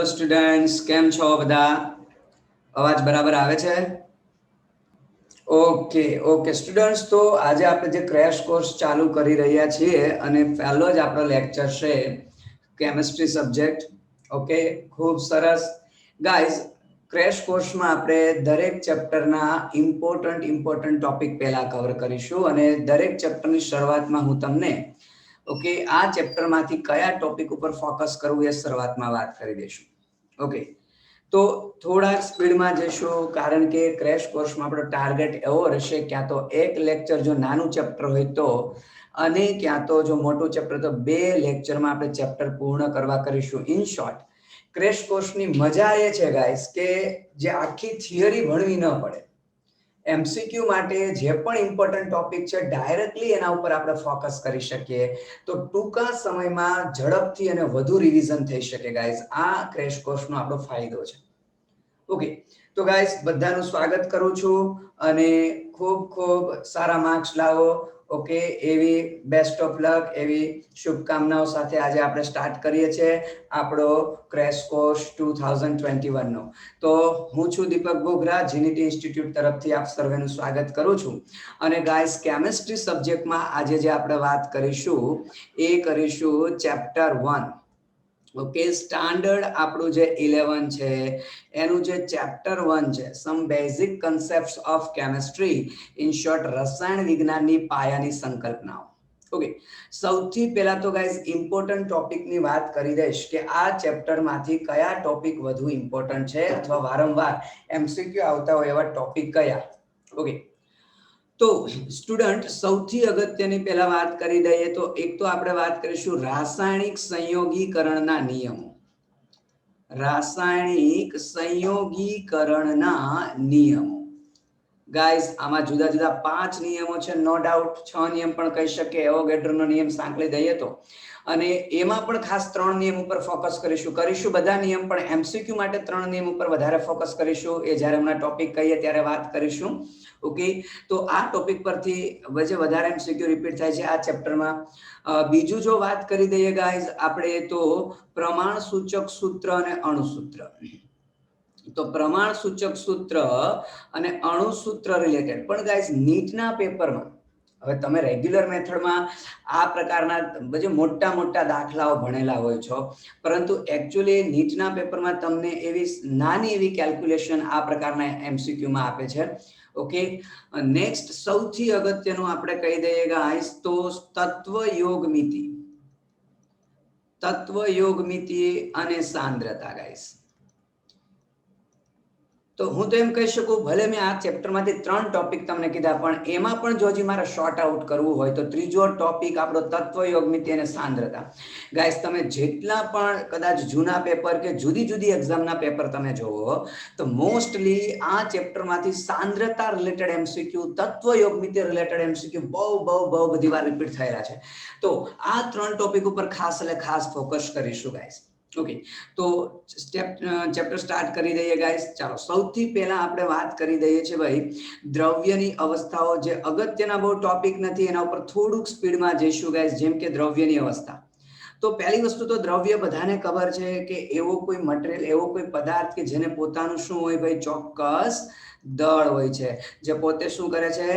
Hello students, કેમ છો બધા? અવાજ બરાબર આવે છે? ઓકે સ્ટુડન્ટ્સ, તો આજે આપણે જે ક્રેશ કોર્સ ચાલુ કરી રહ્યા છીએ અને પહેલો જ આપણો લેક્ચર છે કેમિસ્ટ્રી સબ્જેક્ટ. ઓકે, ખૂબ સરસ ગાઈઝ. ક્રેશ કોર્સમાં આપણે દરેક ચેપ્ટરના ઇમ્પોર્ટન્ટ ટોપિક પહેલા કવર કરીશું અને દરેક ચેપ્ટરની શરૂઆતમાં હું તમને આ ચેપ્ટરમાંથી કયા ટોપિક ઉપર ફોકસ કરવું એ શરૂઆતમાં વાત કરી દઈશું. ઓકે, તો થોડા સ્પીડમાં જઈશું કારણ કે ક્રેશ કોર્સમાં આપણો ટાર્ગેટ એવો રહેશે ક્યાં તો એક લેક્ચર જો નાનું ચેપ્ટર હોય તો, અને ક્યાં તો જો મોટું ચેપ્ટર તો 2 લેક્ચરમાં આપણે ચેપ્ટર પૂર્ણ કરવા કરીશું. ઇન શોર્ટ, ક્રેશ કોર્સની મજા એ છે ગાઈસ કે જે આખી થિયરી ભણવી ન પડે. એમસીક્યુ માટે જે પણ ઇમ્પોર્ટન્ટ ટોપિક છે ડાયરેક્ટલી એના ઉપર આપણે ફોકસ કરી શકીએ, તો ટૂંકા સમયમાં ઝડપથી અને વધુ રિવિઝન થઈ શકે ગાઈઝ. આ ક્રેશ કોર્સનો આપણો ફાયદો છે. ઓકે, તો ગાઈઝ બધાનું સ્વાગત કરું છું અને ખૂબ સારા માર્ક્સ લાવો. ઓકે, એવી બેસ્ટ ઓફ લક, એવી શુભકામનાઓ સાથે આજે આપણે સ્ટાર્ટ કરીએ છીએ આપણો ક્રેશ કોર્સ 2021 નો. તો હું છું દીપક બોગરા, જીનીટી ઇન્સ્ટિટ્યૂટ તરફથી આપ સર્વેનું સ્વાગત કરું છું. અને ગાઈસ, કેમિસ્ટ્રી સબ્જેક્ટમાં આજે જે આપણે વાત કરીશું એ કરીશું ચેપ્ટર 1. ઓકે, સ્ટાન્ડર્ડ આપણું જે 11 છે એનું જે ચેપ્ટર 1 છે, some basic concepts of chemistry, in short રસાયણ વિજ્ઞાનની પાયાની સંકલ્પનાઓ. ઓકે, સૌથી પહેલા તો ગાઈઝ ઇમ્પોર્ટન્ટ ટોપિકની વાત કરી દઈશ કે આ ચેપ્ટરમાંથી કયા ટોપિક વધુ ઇમ્પોર્ટન્ટ છે અથવા વારંવાર એમસીક્યુ આવતા હોય એવા ટોપિક કયા. ઓકે, તો સ્ટુડન્ટ સૌથી અગત્યની પહેલા વાત કરી દઈએ તો એક તો આપણે વાત કરીશું રાસાયણિક સંયોગીકરણના નિયમો. રાસાયણિક સંયોગીકરણના નિયમો ગાઈઝ, આમાં જુદા જુદા 5 નિયમો છે. નો ડાઉટ 6 નિયમ પણ કહી શકીએ, એવોગેડ્રોનો નિયમ સાંકળી દઈએ તો. અને એમાં પણ ખાસ 3 નિયમ ઉપર ફોકસ કરીશું બધા નિયમ, પણ એમસીક્યુ માટે 3 નિયમ ઉપર વધારે ફોકસ કરીશું. એ જ્યારે હમણાં ટોપિક કહીએ ત્યારે વાત કરીશું. ઓકે, તો આ ટોપિક પરથી વધારે એમસીક્યુ રિપીટ થાય છે આ ચેપ્ટરમાં. બીજું જો વાત કરી દઈએ ગાઈઝ આપણે, તો પ્રમાણ સૂચક સૂત્ર અને અણુ સૂત્ર. તો પ્રમાણ સૂચક સૂત્ર અને અણુ સૂત્ર રિલેટેડ પણ ગાઈઝ નીટના પેપરમાં, હવે તમે રેગ્યુલર મેથડમાં આ પ્રકારના મોટા દાખલાઓ ભણેલા હોય છો, પરંતુ એકચ્યુઅલી નીટના પેપરમાં તમને એવી નાની એવી કેલ્ક્યુલેશન આ પ્રકારના એમસીક્યુમાં આપે છે. ઓકે, નેક્સ્ટ સૌથી અગત્યનું આપણે કહી દઈએ ગાઈસ તો તત્વ યોગ મિતિ અને સાંદ્રતા. ગાઈસ, તો હું તો એમ કહી શકું, ભલે મેં આ ચેપ્ટરમાંથી 3 ટોપિક તમને કીધા, પણ એમાં પણ જો હજી મારે શોર્ટ આઉટ કરવું હોય તો ત્રીજો ટોપિક આપણો તત્વ યોગ મિતિ અને સાંદ્રતા. ગાઈસ, તમે જેટલા પણ કદાચ જૂના પેપર કે જુદી એક્ઝામના પેપર તમે જોવો તો મોસ્ટલી આ ચેપ્ટરમાંથી સાંદ્રતા રિલેટેડ એમસીક્યુ, તત્વ યોગ મિતિ રિલેટેડ એમસીક્યુ બહુ બધી વાર રિપીટ થયેલા છે. તો આ 3 ટોપિક ઉપર ખાસ ફોકસ કરીશું ગાઈસ. ઓકે, તો ચેપ્ટર સ્ટાર્ટ કરી દઈએ ગાઈસ. ચાલો, સૌથી પહેલા આપણે વાત કરી દઈએ છીએ ભાઈ દ્રવ્યની અવસ્થાઓ. જે અગત્યના બહુ ટોપિક નથી, એના ઉપર થોડુંક સ્પીડમાં જઈશું ગાઈસ. જેમ કે દ્રવ્યની અવસ્થા, તો પહેલી વસ્તુ તો દ્રવ્ય બધાને ખબર છે કે એવો કોઈ મટીરિયલ, એવો કોઈ પદાર્થ કે જેને પોતાનું શું હોય ભાઈ, ચોક્કસ દળ હોય છે, જે પોતે શું કરે છે,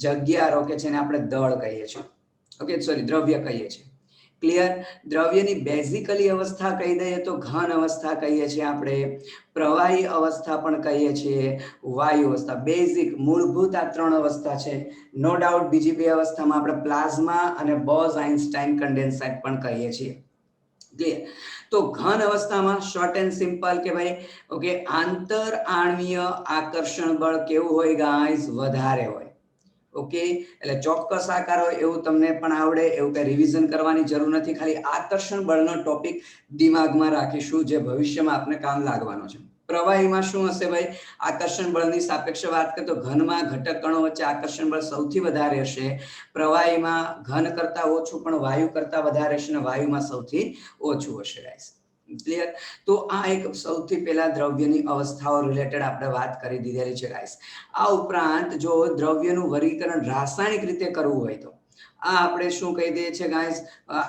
જગ્યા રોકે છે, અને આપણે દળ કહીએ છીએ. ઓકે, સોરી, દ્રવ્ય કહીએ છીએ. ક્લિયર? દ્રવ્યની બેઝિકલી અવસ્થા કહી દઈએ તો ઘન અવસ્થા કહીએ છીએ આપણે, પ્રવાહી અવસ્થા પણ કહીએ છીએ, વાયુ અવસ્થા. બેઝિક મૂળભૂત આ 3 અવસ્થા છે. નો ડાઉટ બીજી 2 અવસ્થામાં આપણે પ્લાઝ્મા અને બોઝ-આઇન્સ્ટાઇન કન્ડેન્સાઇટ પણ કહીએ છીએ. ક્લિયર? તો ઘન અવસ્થામાં શોર્ટ એન્ડ સિમ્પલ કે ભાઈ ઓકે, આંતર આણ્વીય આકર્ષણ બળ કેવું હોય ગાઈસ, વધારે હોય. ઓકે, એટલે ચોક્કસ આકાર હોય એવું તમને પણ આવડે, એવું કઈ રિવિઝન કરવાની જરૂર નથી. ખાલી આકર્ષણ બળનો ટોપિક દિમાગમાં રાખીશું, જે ભવિષ્યમાં આપને કામ લાગવાનો છે. પ્રવાહીમાં શું હશે ભાઈ, આકર્ષણ બળની સાપેક્ષે વાત કરીએ તો ઘનમાં ઘટક કણો વચ્ચે આકર્ષણ બળ સૌથી વધારે હશે. પ્રવાહીમાં ઘન કરતા ઓછું પણ વાયુ કરતા વધારે હશે, અને વાયુમાં સૌથી ઓછું હશે ગાઈસ. ક્લિયર? તો આ એક સૌથી પહેલા દ્રવ્યની અવસ્થાઓ રિલેટેડ આપણે વાત કરી દીધેલી છે ગાઈસ. આ ઉપરાંત જો દ્રવ્યનું વર્ગીકરણ રાસાયણિક રીતે કરવું હોય તો આ આપણે શું કહી દઈએ છીએ ગાઈસ,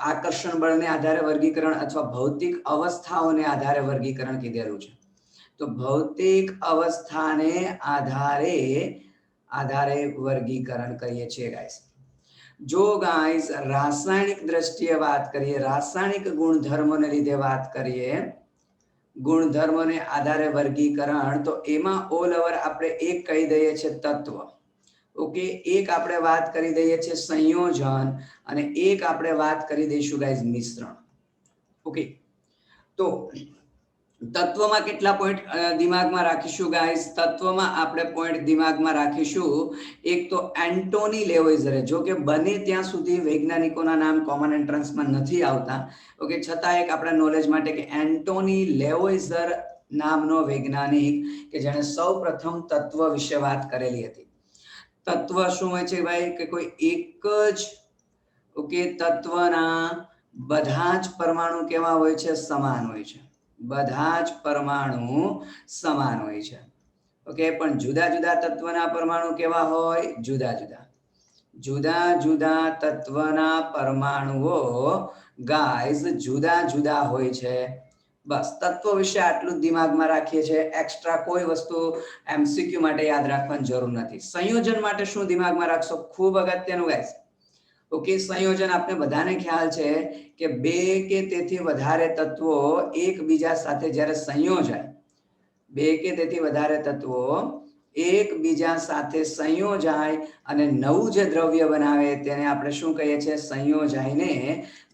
આકર્ષણ બળને આધારે વર્ગીકરણ અથવા ભૌતિક અવસ્થાઓને આધારે વર્ગીકરણ કીધેલું છે. તો ભૌતિક અવસ્થાને આધારે વર્ગીકરણ કરીએ છીએ ગાઈસ. જો ગાઈસ રાસાયણિક દ્રષ્ટિએ વાત કરીએ, રાસાયણિક ગુણધર્મોને લીધે વાત કરીએ, ગુણધર્મોને આધારે વર્ગીકરણ, તો એમાં ઓલ ઓવર આપણે એક કહી દઈએ છીએ તત્વ. ઓકે, એક આપણે વાત કરી દઈએ છીએ સંયોજન અને એક આપણે વાત કરી દઈશું ગાઈસ મિશ્રણ. ઓકે, તો તત્વમાં કેટલા પોઈન્ટ દિમાગમાં રાખીશું ગાઈસ? તત્વમાં આપણે પોઈન્ટ દિમાગમાં રાખીશું. એક તો એન્ટોની લેવોઇઝરે, જો કે બને ત્યાં સુધી વૈજ્ઞાનિકોના નામ કોમન એન્ટ્રન્સમાં નથી આવતા, ઓકે, છતાં એક આપણા નોલેજ માટે કે એન્ટોની લેવોઇઝર નામનો વૈજ્ઞાનિક કે જેણે સૌપ્રથમ તત્વ વિશે વાત કરેલી હતી. તત્વ શું હોય છે ભાઈ? કે કોઈ એક જ ઓકે તત્વના બધા જ પરમાણુ કેવા હોય છે? સમાન હોય છે. બધા જ પરમાણુ સમાન હોય છે. ઓકે, પણ જુદા જુદા તત્વના પરમાણુ કેવા હોય? જુદા જુદા. જુદા જુદા તત્વના પરમાણુઓ ગાઈસ જુદા જુદા હોય છે. બસ તત્વ વિશે આટલું જ દિમાગમાં રાખીએ છીએ. એક્સ્ટ્રા કોઈ વસ્તુ એમસીક્યુ માટે યાદ રાખવાની જરૂર નથી. સંયોજન માટે શું દિમાગમાં રાખશો? ખૂબ અગત્યનું ગાઈસ. ઓકે, સંયોજન આપણે બધાને ખ્યાલ છે કે બે કે તેથી વધારે તત્વો એકબીજા સાથે જ્યારે સંયોજાય, બે કે તેથી વધારે તત્વો એકબીજા સાથે સંયોજાય અને નવું જે દ્રવ્ય બનાવે તેને આપણે શું કહીએ છીએ? સંયોજાઈને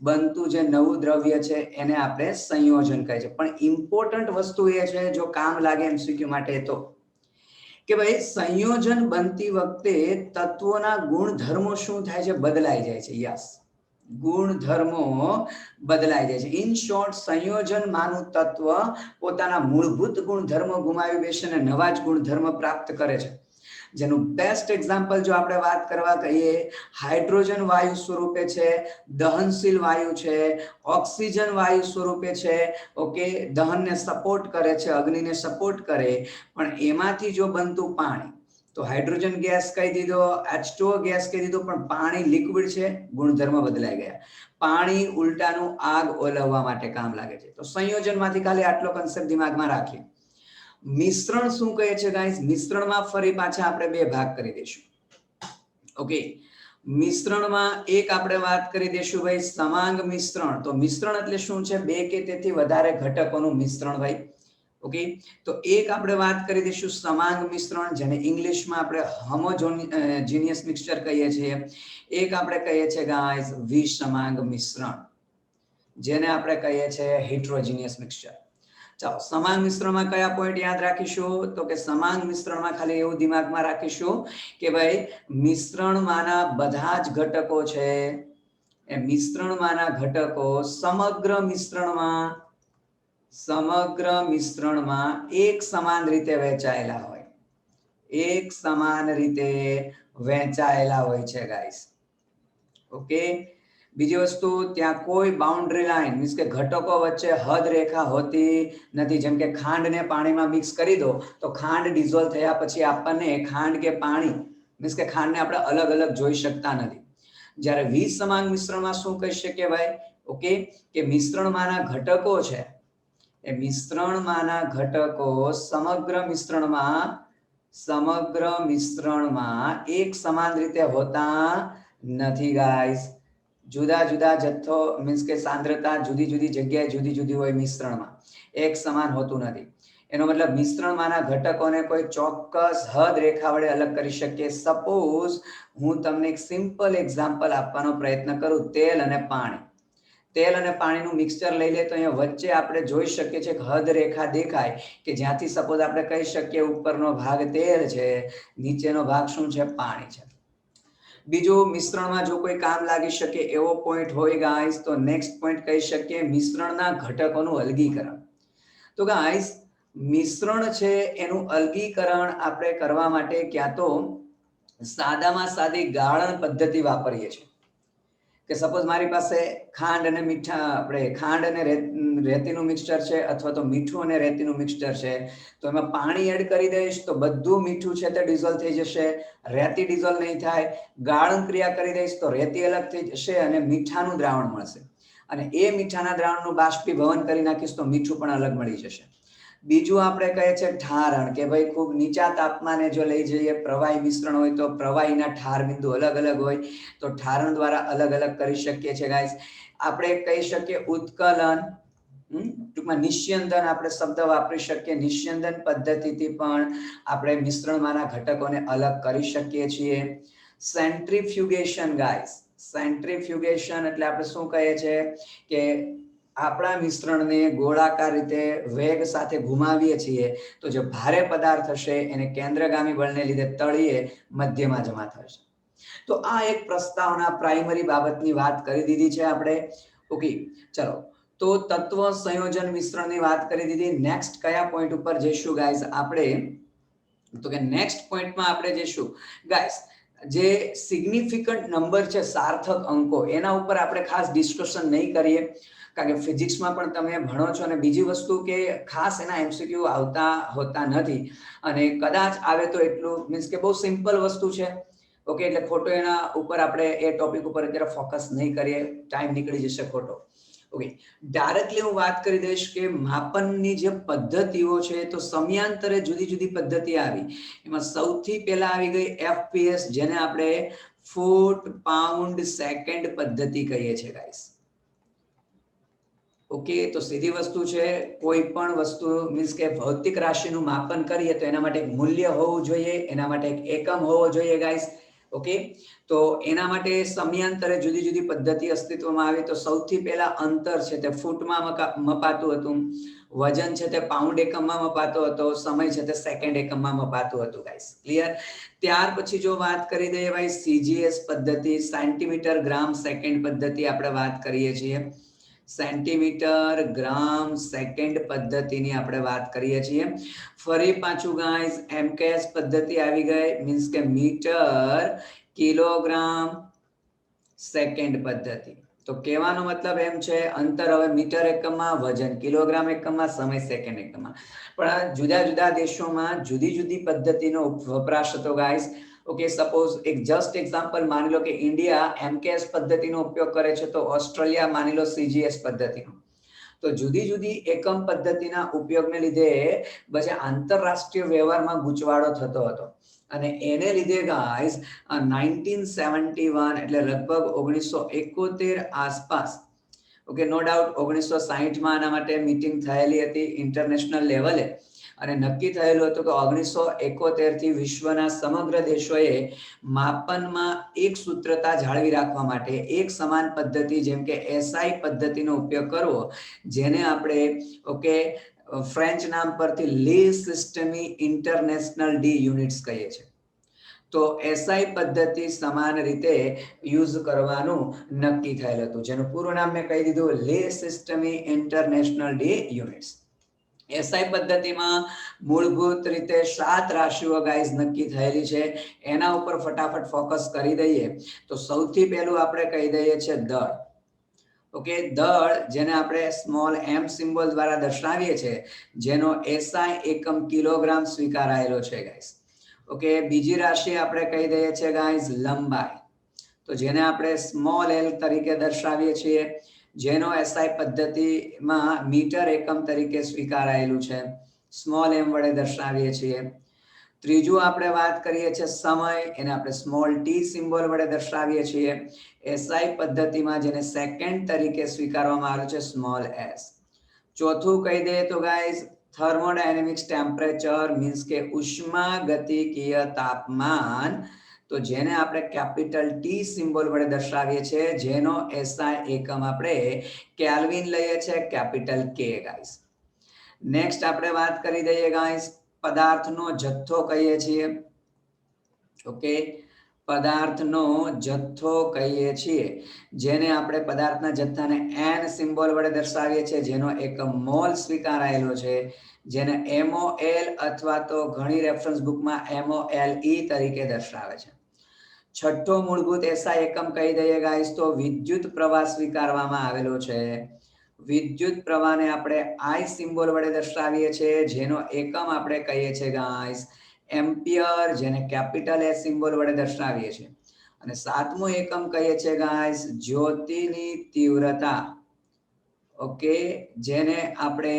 બનતું જે નવું દ્રવ્ય છે એને આપણે સંયોજન કહે છે. પણ ઇમ્પોર્ટન્ટ વસ્તુ એ છે, જો કામ લાગે એમસીક્યુ માટે, તો કે ભાઈ સંયોજન બનતી વખતે તત્વોના ગુણધર્મો શું થાય છે? બદલાઈ જાય છે. યસ, ગુણધર્મો બદલાઈ જાય છે. ઇન શોર્ટ, સંયોજનમાંનું તત્વ પોતાના મૂળભૂત ગુણધર્મો ગુમાવી બેસે અને નવા જ ગુણધર્મ પ્રાપ્ત કરે છે. જેનું બેસ્ટ એક્ઝામ્પલ જો આપણે વાત કરવા કહીએ, હાઇડ્રોજન વાયુ સ્વરૂપે છે, દહનશીલ વાયુ છે, ઓક્સિજન વાયુ સ્વરૂપે છે. ઓકે, દહનને સપોર્ટ કરે છે, અગ્નિને સપોર્ટ કરે, પણ એમાંથી જો બનતું પાણી, તો હાઇડ્રોજન ગેસ કહી દીધો, H2O ગેસ કહી દીધો, પણ પાણી લિક્વિડ છે, ગુણધર્મ બદલાઈ ગયા. પાણી ઉલટાનું આગ ઓલવવા માટે કામ લાગે છે. તો સંયોજનમાંથી ખાલી આટલો કન્સેપ્ટ દિમાગમાં રાખીએ. મિશ્રણ શું કહે છે ગાઈસ? મિશ્રણમાં ફરી પાછા આપણે બે ભાગ કરી દઈશું. ઓકે, મિશ્રણમાં એક આપણે વાત કરી દઈશું ભાઈ સમાંગ મિશ્રણ. તો મિશ્રણ એટલે શું છે? બે કે તેથી વધારે ઘટકોનું મિશ્રણ ભાઈ. ઓકે, તો એક આપણે વાત કરી દઈશું સમાંગ મિશ્રણ, જેને ઇંગ્લિશમાં આપણે હોમોજીનિયસ મિક્સચર કહીએ છીએ. એક આપણે કહીએ છીએ ગાઈસ વિસમાંગ મિશ્રણ, જેને આપણે કહીએ છીએ હેટરોજીનિયસ મિક્સચર. ચાલો, સમાંગ મિશ્રણમાં કયા પોઈન્ટ યાદ રાખીશું? તો કે સમાંગ મિશ્રણમાં ખાલી એવું દિમાગમાં રાખીશું કે ભાઈ મિશ્રણમાંના બધા જ ઘટકો છે એ મિશ્રણમાંના ઘટકો સમગ્ર મિશ્રણમાં એક સમાન રીતે વહેંચાયેલા હોય. એક સમાન રીતે વહેંચાયેલા હોય છે ગાઈસ. ઓકે, બીજી વસ્તુ, ત્યાં કોઈ બાઉન્ડ્રી લાઈન મીન્સ કે ઘટકો વચ્ચે હદ રેખા હોતી નથી. જેમ કે ખાંડને પાણીમાં મિક્સ કરી દો તો ખાંડ ડિઝોલ્વ થયા પછી આપણને ખાંડ કે પાણી મીન્સ કે ખાંડને આપણે અલગ અલગ જોઈ શકતા નથી. જ્યારે વિસમાંગ મિશ્રણમાં શું કહી શકીએ ભાઈ? ઓકે, કે મિશ્રણમાંના ઘટકો છે એ મિશ્રણમાંના ઘટકો સમગ્ર મિશ્રણમાં એક સમાન રીતે હોતા નથી ગાઈસ. જુદા જુદા જથ્થો મીન્સ કે સાંદ્રતા જુદી જુદી જગ્યાએ જુદી જુદી હોય, મિશ્રણમાં એક સમાન હોતું નથી. એનો મતલબ મિશ્રણમાંના ઘટકોને કોઈ ચોક્કસ હદ રેખા વડે અલગ કરી શકીએ. સપોઝ હું તમને એક સિમ્પલ એક્ઝામ્પલ આપવાનો પ્રયત્ન કરું, તેલ અને પાણી. તેલ અને પાણીનું મિક્સચર લઈ લે તો અહીંયા વચ્ચે આપણે જોઈ શકીએ છીએ હદ રેખા દેખાય કે જ્યાંથી સપોઝ આપણે કહી શકીએ ઉપરનો ભાગ તેલ છે, નીચેનો ભાગ શું છે? પાણી છે. બીજું, મિશ્રણમાં જો કોઈ કામ લાગી શકે એવો પોઈન્ટ હોય ગાઈસ, તો નેક્સ્ટ પોઈન્ટ કહી શકીએ મિશ્રણના ઘટકોનું અલગીકરણ. તો ગાઈસ મિશ્રણ છે એનું અલગીકરણ આપણે કરવા માટે ક્યાં તો સાદામાં સાદી ગાળણ પદ્ધતિ વાપરીએ છીએ. કે સપોઝ મારી પાસે ખાંડ અને મીઠા આપણે ખાંડ અને રેતીનું મિક્સચર છે અથવા તો મીઠું અને રેતીનું મિક્સચર છે, તો એમાં પાણી એડ કરી દઈશ તો બધું મીઠું છે તે ડિઝોલ્વ થઈ જશે, રેતી ડિઝોલ્વ નહીં થાય. ગાળણ ક્રિયા કરી દઈશ તો રેતી અલગ થઈ જશે અને મીઠાનું દ્રાવણ મળશે, અને એ મીઠાના દ્રાવણનું બાષ્પીભવન કરી નાખીશ તો મીઠું પણ અલગ મળી જશે. બીજું આપણે કહે છે ઠારણ, કે ભાઈ ખૂબ નીચા તાપમાને જો લઈ જઈએ પ્રવાહી મિશ્રણ હોય તો પ્રવાહીના ઠાર બિંદુ અલગ અલગ હોય તો ઠારણ દ્વારા અલગ અલગ કરી શકીએ છીએ ગાઈસ. આપણે કહી શકીએ ઉત્કલન, ટૂંકમાં નિસ્યંદન આપણે શબ્દ વાપરી શકીએ. નિસ્યંદન પદ્ધતિથી પણ આપણે મિશ્રણમાંના ઘટકોને અલગ કરી શકીએ છીએ. સેન્ટ્રીફ્યુગેશન ગાઈસ, સેન્ટ્રીફ્યુગેશન એટલે આપણે શું કહીએ છીએ કે આપણા મિશ્રણને ગોળાકાર રીતે વેગ સાથે ઘુમાવીએ છીએ તો જે ભારે પદાર્થ હશે એને કેન્દ્રગામી બળને લીધે તળિયે મધ્યમાં જમા થશે. તો આ એક પ્રસ્તાવના પ્રાઇમરી બાબતની વાત કરી દીધી છે આપણે. ઓકે, ચલો તો તત્વ સંયોજન મિશ્રણની વાત કરી દીધી. નેક્સ્ટ કયા પોઈન્ટ ઉપર જઈશું ગાઈસ આપણે? તો કે નેક્સ્ટ પોઈન્ટમાં આપણે જઈશું ગાઈસ જે સિગ્નિફિકન્ટ નંબર છે, સાર્થક અંકો, એના ઉપર આપણે ખાસ ડિસ્કશન નહીં કરીએ કારણ કે ફિઝિક્સમાં પણ તમે ભણો છો, અને બીજી વસ્તુ કે ખાસ એના એમસીક્યુ આવતા હોતા નથી, અને કદાચ આવે તો એટલું મીન્સ કે બહુ સિમ્પલ વસ્તુ છે. ઓકે, એટલે ખોટો એના ઉપર આપણે એ ટોપિક ઉપર અત્યારે ફોકસ નહીં કરીએ, ટાઈમ નીકળી જશે ખોટો. ઓકે, ડાયરેક્ટલી હું વાત કરી દઈશ કે માપનની જે પદ્ધતિઓ છે તો સમયાંતરે જુદી જુદી પદ્ધતિ આવી. એમાં સૌથી પહેલા આવી ગઈ એફપીએસ, જેને આપણે ફૂટ પાઉન્ડ સેકન્ડ પદ્ધતિ કહીએ છીએ ગાઈસ. ઓકે, તો સીધી વસ્તુ છે, કોઈ પણ વસ્તુ મીન્સ કે ભૌતિક રાશિનું માપન કરીએ તો એના માટે એક મૂલ્ય હોવું જોઈએ, એના માટે એક એકમ હોવો જોઈએ ગાઈસ. ઓકે, તો એના માટે સમયાંતરે જુદી જુદી પદ્ધતિ અસ્તિત્વમાં આવી. તો સૌથી પહેલા અંતર છે તે ફૂટમાં મપાતું હતું, વજન છે તે પાઉન્ડ એકમમાં મપાતો હતો, સમય છે તે સેકન્ડ એકમમાં મપાતું હતું ગાઈસ. ક્લિયર? ત્યાર પછી જો વાત કરી દઈએ ભાઈ સીજીએસ પદ્ધતિ, સેન્ટીમીટર ગ્રામ સેકન્ડ પદ્ધતિ આપણે વાત કરીએ છીએ. સેન્ટીમીટર ગ્રામ સેકન્ડ પદ્ધતિની આપણે વાત કરીએ છીએ. ફરી પાછું ગાઈસ એમકેએસ પદ્ધતિ આવી ગઈ, મીન્સ કે મીટર કિલોગ્રામ સેકન્ડ પદ્ધતિ. તો કહેવાનો મતલબ એમ છે, અંતર હવે મીટર એકમમાં, વજન કિલોગ્રામ એકમમાં, સમય સેકન્ડ એકમમાં. પણ જુદા જુદા દેશોમાં જુદી જુદી પદ્ધતિનો વપરાશ હતો ગાઈસ. ઓકે, સપોઝ એક જસ્ટ એક્ઝામ્પલ માની લો કે ઇન્ડિયા એમકેએસ પદ્ધતિનો ઉપયોગ કરે છે તો ઓસ્ટ્રેલિયા માની લો સીજીએસ પદ્ધતિનો. તો જુદી જુદી એકમ પદ્ધતિના ઉપયોગને લીધે પછી આંતરરાષ્ટ્રીય વ્યવહારમાં ગૂંચવાડો થતો હતો, અને એને લીધે ગાઈસ 1971 એટલે લગભગ 1971 આસપાસ, ઓકે, નો ડાઉટ 1960માં આના માટે મીટિંગ થયેલી હતી ઇન્ટરનેશનલ લેવલે, અને નક્કી થયેલું હતું કે 1971 થી વિશ્વના સમગ્ર દેશોએ માપનમાં એક સૂત્રતા જાળવી રાખવા માટે એક સમાન પદ્ધતિ જેમ કે એસઆઈ પદ્ધતિનો ઉપયોગ કરવો, જેને આપણે ઓકે ફ્રેન્ચ નામ પરથી લે સિસ્ટમી ઇન્ટરનેશનલ ડી યુનિટ્સ કહીએ છીએ. તો એસઆઈ પદ્ધતિ સમાન રીતે યુઝ કરવાનું નક્કી થયેલ હતું, જેનું પૂરું નામ મેં કહી દીધું લે સિસ્ટમી ઇન્ટરનેશનલ ડી યુનિટ્સ. એસઆઈ પદ્ધતિમાં મૂળભૂત રીતે 7 રાશિઓ ગાઈઝ નક્કી થયેલી છે. એના ઉપર ફટાફટ ફોકસ કરી દઈએ તો સૌથી પહેલું આપણે કહી દઈએ છે દળ. ઓકે, દળ જેને આપણે સ્મોલ એમ સિમ્બોલ દ્વારા દર્શાવીએ છીએ, જેનો એસઆઈ એકમ કિલોગ્રામ સ્વીકારાયેલો છે ગાઈઝ. ઓકે, બીજી રાશિ આપણે કહી દઈએ છીએ ગાઈઝ લંબાઈ, તો જેને આપણે સ્મોલ એલ તરીકે દર્શાવીએ છીએ, જેનો એસઆઈ પદ્ધતિમાં મીટર એકમ તરીકે સ્વીકારાયેલું છે, સ્મોલ એમ વડે દર્શાવીએ છીએ. ત્રીજું આપણે વાત કરીએ છીએ સમય, એને આપણે સ્મોલ ટી સિમ્બોલ વડે દર્શાવીએ છીએ. એસઆઈ પદ્ધતિમાં જેને સેકન્ડ તરીકે સ્વીકારવામાં આવે છે, સ્મોલ એસ. ચોથું કહી દઈએ તો ગાઈઝ થર્મોડાયનેમિક્સ ટેમ્પરેચર, મીન્સ કે ઉષ્માગતિકીય તાપમાન, તો જેને આપણે કેપિટલ ટી સિમ્બોલ વડે દર્શાવીએ છીએ, જેનો એસઆઈ એકમ આપણે કેલ્વિન લઈએ છીએ, કેપિટલ કે ગાઈઝ. નેક્સ્ટ આપણે વાત કરી દઈએ ગાઈઝ પદાર્થનો જથ્થો કહીએ છીએ. ઓકે, પદાર્થનો જથ્થો કહીએ છીએ, જેને આપણે પદાર્થના જથ્થાને એન સિમ્બોલ વડે દર્શાવીએ છીએ, જેનો એકમ મોલ સ્વીકારાયેલો છે, જેને MOL અથવા તો ઘણી રેફરન્સ બુકમાં MOLE તરીકે દર્શાવે છે. છઠ્ઠો મૂળભૂત એસઆઈ એકમ કહી દઈએ ગાઈસ તો વિદ્યુત પ્રવાહ સ્વીકારવામાં આવેલો છે. વિદ્યુત પ્રવાહને આપણે આઈ સિમ્બોલ વડે દર્શાવીએ છીએ, જેનો એકમ આપણે કહીએ છીએ ગાઈસ એમ્પિયર, જેને કેપિટલ એસ સિમ્બોલ વડે દર્શાવીએ છીએ. અને સાતમો એકમ કહીએ છીએ ગાઈસ જ્યોતિની તીવ્રતા. ઓકે, જેને આપણે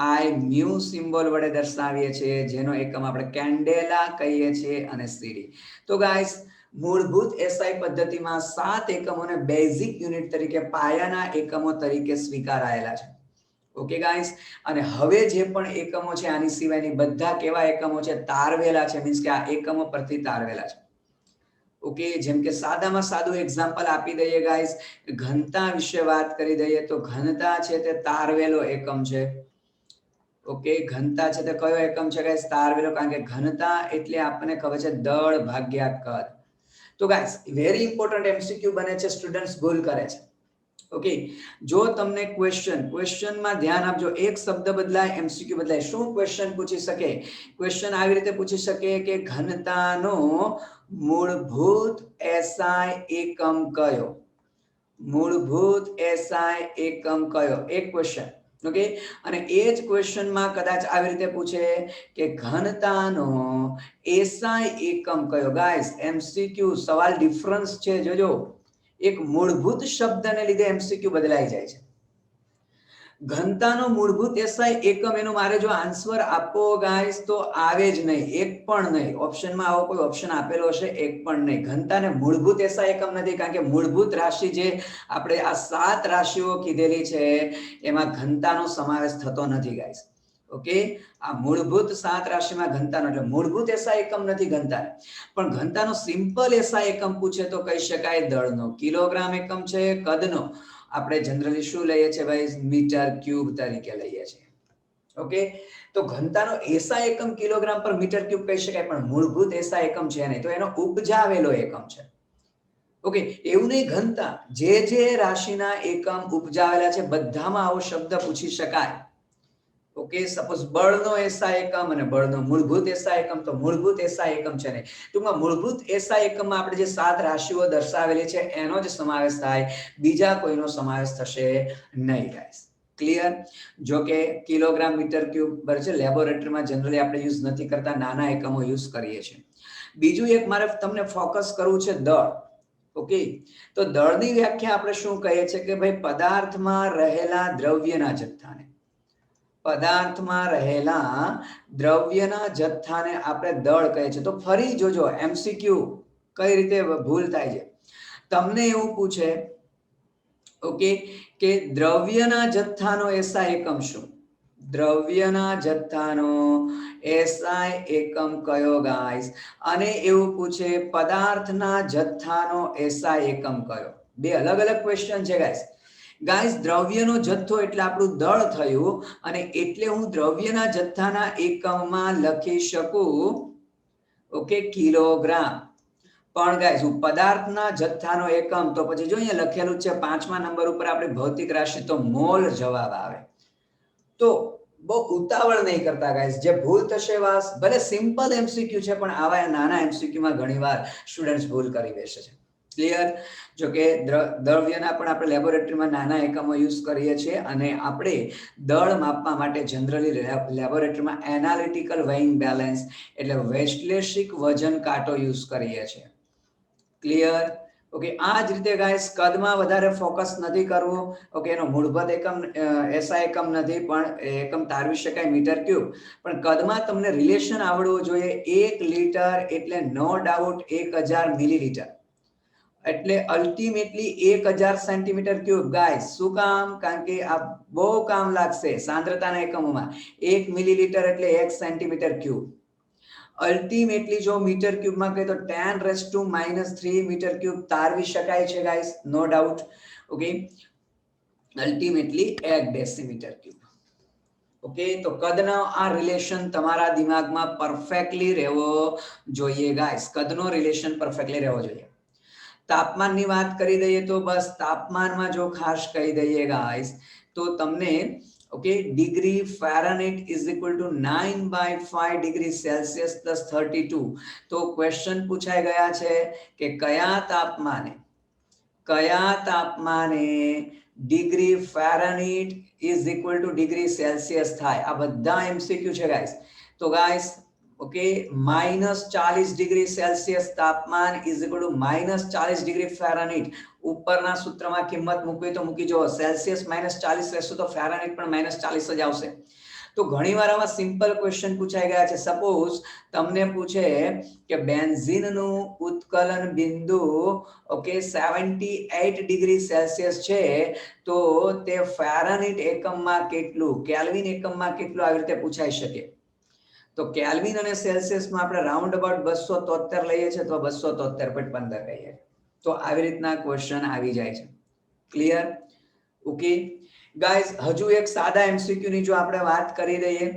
આઈ મ્યુ સિમ્બોલ વડે દર્શાવીએ છીએ, જેનો એકમ આપણે કેન્ડેલા કહીએ છીએ અને સીડી. તો ગાઈસ મૂળભૂત એસઆઈ પદ્ધતિમાં 7 એકમોને બેઝિક યુનિટ તરીકે પાયાના એકમો તરીકે સ્વીકારાયેલા છે. ઓકે ગાઈસ, અને હવે જે પણ એકમો છે આની સિવાયની બધા કેવા એકમો છે? તારવેલા છે, મીન્સ કે આ એકમો પરથી તારવેલા છે. ઓકે, જેમ કે સાદામાં સાદું એક્ઝામ્પલ આપી દઈએ ગાઈસ, ઘનતા વિશે વાત કરી દઈએ તો ઘનતા છે તે તારવેલો એકમ છે. ઓકે, ઘનતા છે તે કયો એકમ છે ગાઈસ? તારવેલો, કારણ કે ઘનતા એટલે આપણને ખબર છે દળ ભાગ્યા કદ. તો ગાઈસ વેરી ઇમ્પોર્ટન્ટ એમસીક્યુ બને છે, સ્ટુડન્ટ્સ ભૂલ કરે છે. ઓકે, જો તમને ક્વેશ્ચનમાં ધ્યાન આપજો, એક શબ્દ બદલાય એમસીક્યુ બદલાય. શું ક્વેશ્ચન પૂછી શકે? ક્વેશ્ચન આવી રીતે પૂછી શકે કે ઘનતાનો મૂળભૂત એસઆઈ એકમ કયો? મૂળભૂત એસઆઈ એકમ કયો? એક ક્વેશ્ચન. ઓકે, અને એ જ ક્વેશ્ચનમાં કદાચ આવી રીતે પૂછે કે ઘનતાનો એસઆઈ એકમ કયો? ગાઈસ એમસીક્યુ સવાલ ડિફરન્સ છે, જોજો. એક મૂળભૂત શબ્દને લીધે એમસીક્યુ બદલાઈ જાય છે. ઘનતાનો મૂળભૂત એસઆઈ એકમ, એનો મારે જો આન્સર આપવો ગાઈસ તો આવે જ નહીં, એક પણ નહીં. ઓપ્શનમાં આવો કોઈ ઓપ્શન આપેલો હશે? એક પણ નહીં. ઘનતાને મૂળભૂત એસઆઈ એકમ નથી, કારણ કે મૂળભૂત રાશિ જે આપણે આ 7 રાશિઓ કીધેલી છે એમાં ઘનતાનો સમાવેશ થતો નથી ગાઈસ. ઓકે, આ મૂળભૂત 7 રાશિમાં ઘનતાનો એટલે મૂળભૂત એસઆઈ એકમ નથી ઘનતા. પણ ઘનતાનો સિમ્પલ એસઆઈ એકમ પૂછે તો કહી શકાય દળનો. કિલોગ્રામ એકમ છે, કદનો આપણે જનરલી શું લઈએ છીએ ભાઈ? મીટર ક્યુબ તરીકે લઈએ છીએ. ઓકે, તો ઘનતાનો એસઆઈ એકમ કિલોગ્રામ પર મીટર ક્યુબ કહી શકાય, પણ મૂળભૂત એસઆઈ એકમ છે નહીં, તો એનો ઉપજાવેલો એકમ છે. ઓકે, એવું નહીં, ઘનતા જે રાશિના એકમ ઉપજાવેલા છે બધામાં આવો શબ્દ પૂછી શકાય. ઓકે, સપોઝ બળનો એસઆઈ એકમ અને બળનો મૂળભૂત એસઆઈ એકમ, તો મૂળભૂત એસઆઈ એકમ છે નહીં. ટૂંકમાં મૂળભૂત એસઆઈ એકમમાં આપણે જે 7 રાશિઓ દર્શાવેલી છે એનો જ સમાવેશ થાય, બીજા કોઈનો સમાવેશ થશે નહીં ગાઈસ. ક્લિયર? જો કે કિલોગ્રામ, મીટર ક્યુબ બરાબર છે, લેબોરેટરીમાં જનરલી આપણે યુઝ નથી કરતા, નાના એકમો યુઝ કરીએ છીએ. બીજું એક મારે તમને ફોકસ કરવું છે દળ. ઓકે, તો દળની વ્યાખ્યા આપણે શું કહીએ છીએ કે ભાઈ પદાર્થમાં રહેલા દ્રવ્યના જથ્થાને, પદાર્થમાં રહેલા દ્રવ્યના જથ્થાને આપણે દળ કહીએ છીએ. તો ફરી જોજો એમસીક્યુ કઈ રીતે ભૂલ થાય છે. તમને એવું પૂછે ઓકે કે દ્રવ્યના જથ્થાનો એસઆઈ એકમ શું? દ્રવ્યના જથ્થાનો એસઆઈ એકમ કયો ગાઈસ? અને એવું પૂછે પદાર્થના જથ્થાનો એસઆઈ એકમ કયો? બે અલગ અલગ ક્વેશ્ચન છે ગાઈસ. દ્રવ્યનો જથ્થો એટલે આપણું દળ થયું, અને એટલે હું દ્રવ્યના જથ્થાના એકમમાં લખી શકું ઓકે કિલોગ્રામ. પણ ગાઈસ હું પદાર્થના જથ્થાનો એકમ, તો પછી જો અહીંયા લખેલું છે 5મા નંબર ઉપર આપણી ભૌતિક રાશિ, તો મોલ જવાબ આવે. તો બહુ ઉતાવળ નહીં કરતા ગાઈસ, જે ભૂલ થશે વાસ, ભલે સિમ્પલ એમસીક્યુ છે પણ આવા નાના એમસીક્યુમાં ઘણીવાર સ્ટુડન્ટ્સ ભૂલ કરી બેસે છે. ક્લિયર? જો કે દ્રવ્યના પણ આપણે લેબોરેટરીમાં નાના એકમો યુઝ કરીએ છીએ, અને આપણે દળ માપવા માટે જનરલી લેબોરેટરીમાં એનાલિટિકલ વેઇંગ બેલેન્સ એટલે વૈશ્લેષિક વજન કાંટો યુઝ કરીએ છીએ. ક્લિયર? ઓકે, આ જ રીતે ગાઈસ કદમાં વધારે ફોકસ નથી કરવું. ઓકે, એનો મૂળભૂત એકમ એસઆઈ એકમ નથી, પણ એકમ તારવી શકાય મીટર ક્યુબ. પણ કદમાં તમને રિલેશન આવડવું જોઈએ. 1 લીટર એટલે નો ડાઉટ 1000 મિલીલીટર, એટલે અલ્ટિમેટલી 1000 સેન્ટીમીટર ક્યુબ ગાઈસ. શું કામ? કારણ કે આ બહુ કામ લાગશે સાંદ્રતાના એકમોમાં. 1 મિલીલીટર એટલે 1 સેન્ટીમીટર ક્યુબ. અલ્ટિમેટલી જો મીટર ક્યુબમાં કહે તો 10⁻³ મીટર ક્યુબ તારવી શકાય છે guys, no doubt. Okay, ultimately 1 decimetre cube. Okay, તો કદનો આ રિલેશન તમારા દિમાગમાં પરફેક્ટલી રહેવો જોઈએ ગાઈસ. કદનો રિલેશન પરફેક્ટલી રહેવો જોઈએ. તાપમાનની વાત કરી દઈએ તો બસ તાપમાનમાં જો ખાસ કહી દઈએ ગાઈસ તો તમને okay degree Fahrenheit is equal two 9/5 degree Celsius plus 32. તો ક્વેશ્ચન પૂછાઈ ગયા છે કે કયા તાપમાને degree Fahrenheit is equal two degree Celsius થાય. આ બધા એમસીક્યુ છે ગાઈસ. તો ગાઈસ ઓકે -40 ડિગ્રી સેલ્સિયસ તાપમાન is equal two -40 degree Fahrenheit. ઉપરના સૂત્રમાં કિંમત મૂકવી તો મૂકી જો સેલ્સિયસ -40 રહેશે તો ફેરનહીટ પણ -40 જ આવશે. તો ઘણીવાર આમાં સિમ્પલ ક્વેશ્ચન પૂછાઈ ગયા છે. સપોઝ તમને પૂછે કે બેન્ઝીનનું ઉત્કલન બિંદુ ઓકે 78 ડિગ્રી સેલ્સિયસ છે તો તે ફેરનહીટ એકમમાં કેટલું, કેલ્વિન એકમમાં કેટલું આવી રીતે પૂછાઈ શકે. તો કેલ્વિન અને સેલ્સિયસમાં આપણે રાઉન્ડ અબાઉટ 273 લઈએ છીએ તો 273.15 કહીએ. તો આવી રીતના ક્વેશ્ચન આવી જાય છે. ક્લિયર? ઓકે ગાઈઝ, હજુ એક સાદા એમસીક્યુ ની જો આપણે વાત કરી દઈએ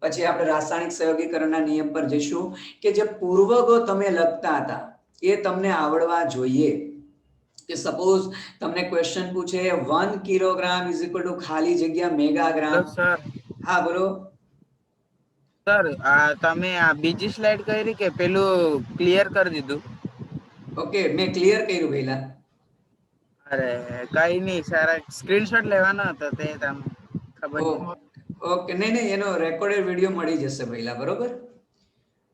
પછી આપણે રાસાયણિક સંયોગીકરણના નિયમ પર જઈશું કે જે પૂર્વગો તમે લખતા હતા એ તમને આવડવા જોઈએ. કે સપોઝ તમને ક્વેશ્ચન પૂછે 1 કિલોગ્રામ ઇઝ ઇક્વલ ટુ ખાલી જગ્યા મેગાગ્રામ. સર હા બોલો સર, તમે આ બીજી સ્લાઇડ કરી કે પેલું ક્લિયર કરી દીધું? ઓકે મેં ક્લિયર કર્યું પહેલા. અરે કઈ નહીં સર, સ્ક્રીનશોટ લેવાનો હતો તે તમને ખબર નહીં. ઓકે નહીં એનો રેકોર્ડેડ વિડીયો મળી જશે પહેલા. બરોબર?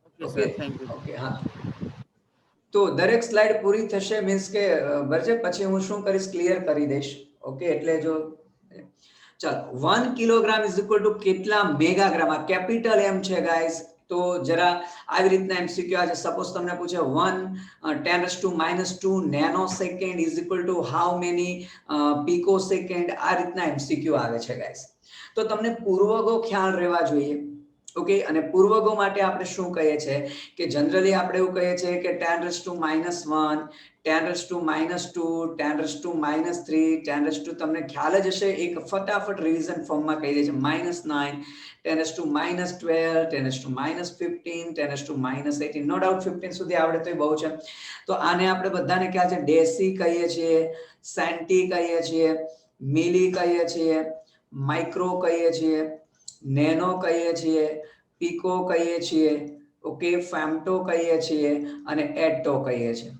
Okay okay sir, thank you. Okay હા. તો દરેક સ્લાઇડ પૂરી થશે મીન્સ કે બરાબર પછી હું શું કરીશ ક્લિયર કરી દઈશ. ઓકે એટલે જો ચાલો 1 કિલોગ્રામ ઇઝ ઇક્વલ ટુ કેટલા મેગાગ્રામ. આ કેપિટલ એમ છે ગાઈસ. તો જરા આવી રીતના એમસીક્યુ આજે સપોઝ તમને પૂછે 1 10⁻² nano second is equal to how many pico second. આ રીતના એમસીક્યુ આવે છે ગાઈસ. તો તમને પૂર્વગો ખ્યાલ રહેવા જોઈએ. ઓકે અને પૂર્વગો માટે આપણે શું કહીએ છીએ કે જનરલી આપણે એવું કહીએ છીએ કે 10⁻⁻1 10⁻², 10⁻³ 10⁻, તમને ખ્યાલ જ હશે. એક ફટાફટ રિવિઝન ફોર્મમાં કહી દે છે -9 10⁻12 10⁻15 10⁻18. નો ડાઉટ 15 સુધી આવડે તો બહુ છે. તો આને આપણે બધાને ખ્યાલ છે ડેસી કહીએ છીએ, સેન્ટી કહીએ છીએ, મિલી કહીએ છીએ, માઇક્રો કહીએ છીએ, નેનો કહીએ છીએ, પીકો કહીએ છીએ, ઓકે ફેમ્ટો કહીએ છીએ અને એટો કહીએ છીએ.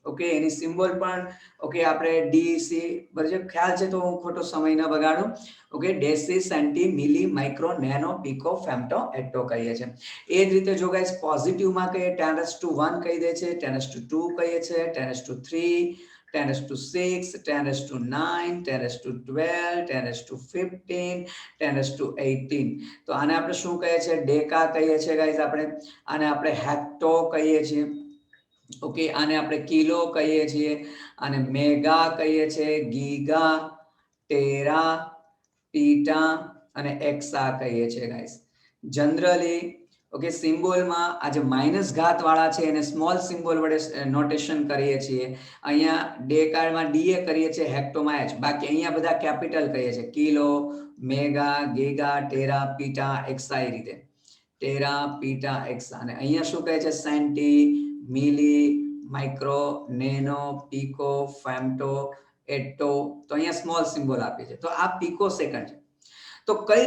ઓકે એની સિમ્બોલ પણ ઓકે આપણે ડીસી બરાબર ખ્યાલ છે તો હું ખોટો સમય ન બગાડું. Okay ડેસી, સેન્ટી, milli, micro, nano, pico, femto, એટો કહીએ છીએ. એ જ રીતે જો ગાઈસ પોઝિટિવમાં કહીએ 10⁻1 કહી દે છે, 10⁻2 કહીએ છે, 10⁻3 10⁻6 10⁻9 10⁻12 10⁻15 10⁻18. તો આને આપણે શું કહીએ છીએ ડેકા કહીએ છીએ ગાઈસ. આને આપણે હેક્ટો કહીએ છીએ. ઓકે આને આપણે કિલો કહીએ છીએ, આને મેગા કહીએ છીએ, ગીગા, ટેરા, પીટા અને એક્સા કહીએ છીએ ગાઈસ. જનરલી ઓકે સિમ્બોલમાં આ જે માઇનસ ઘાત વાળા છે એને સ્મોલ સિમ્બોલ વડે નોટેશન કરીએ છીએ. અહીંયા ડેકામાં ડીએ કરીએ છીએ, હેક્ટોમાં એચ. બાકી અહીંયા બધા કેપિટલ કહીએ છીએ kilo, mega, giga, tera, peta, exa. એ રીતે ટેરા, પીટા, એક્સા. અને અહીંયા શું કહે છે centi, milli, micro, nano, pico, femto, atto. તો અહીંયા સ્મોલ સિમ્બોલ આપી છે. તો આ પીકો સેકન્ડ છે. તો કઈ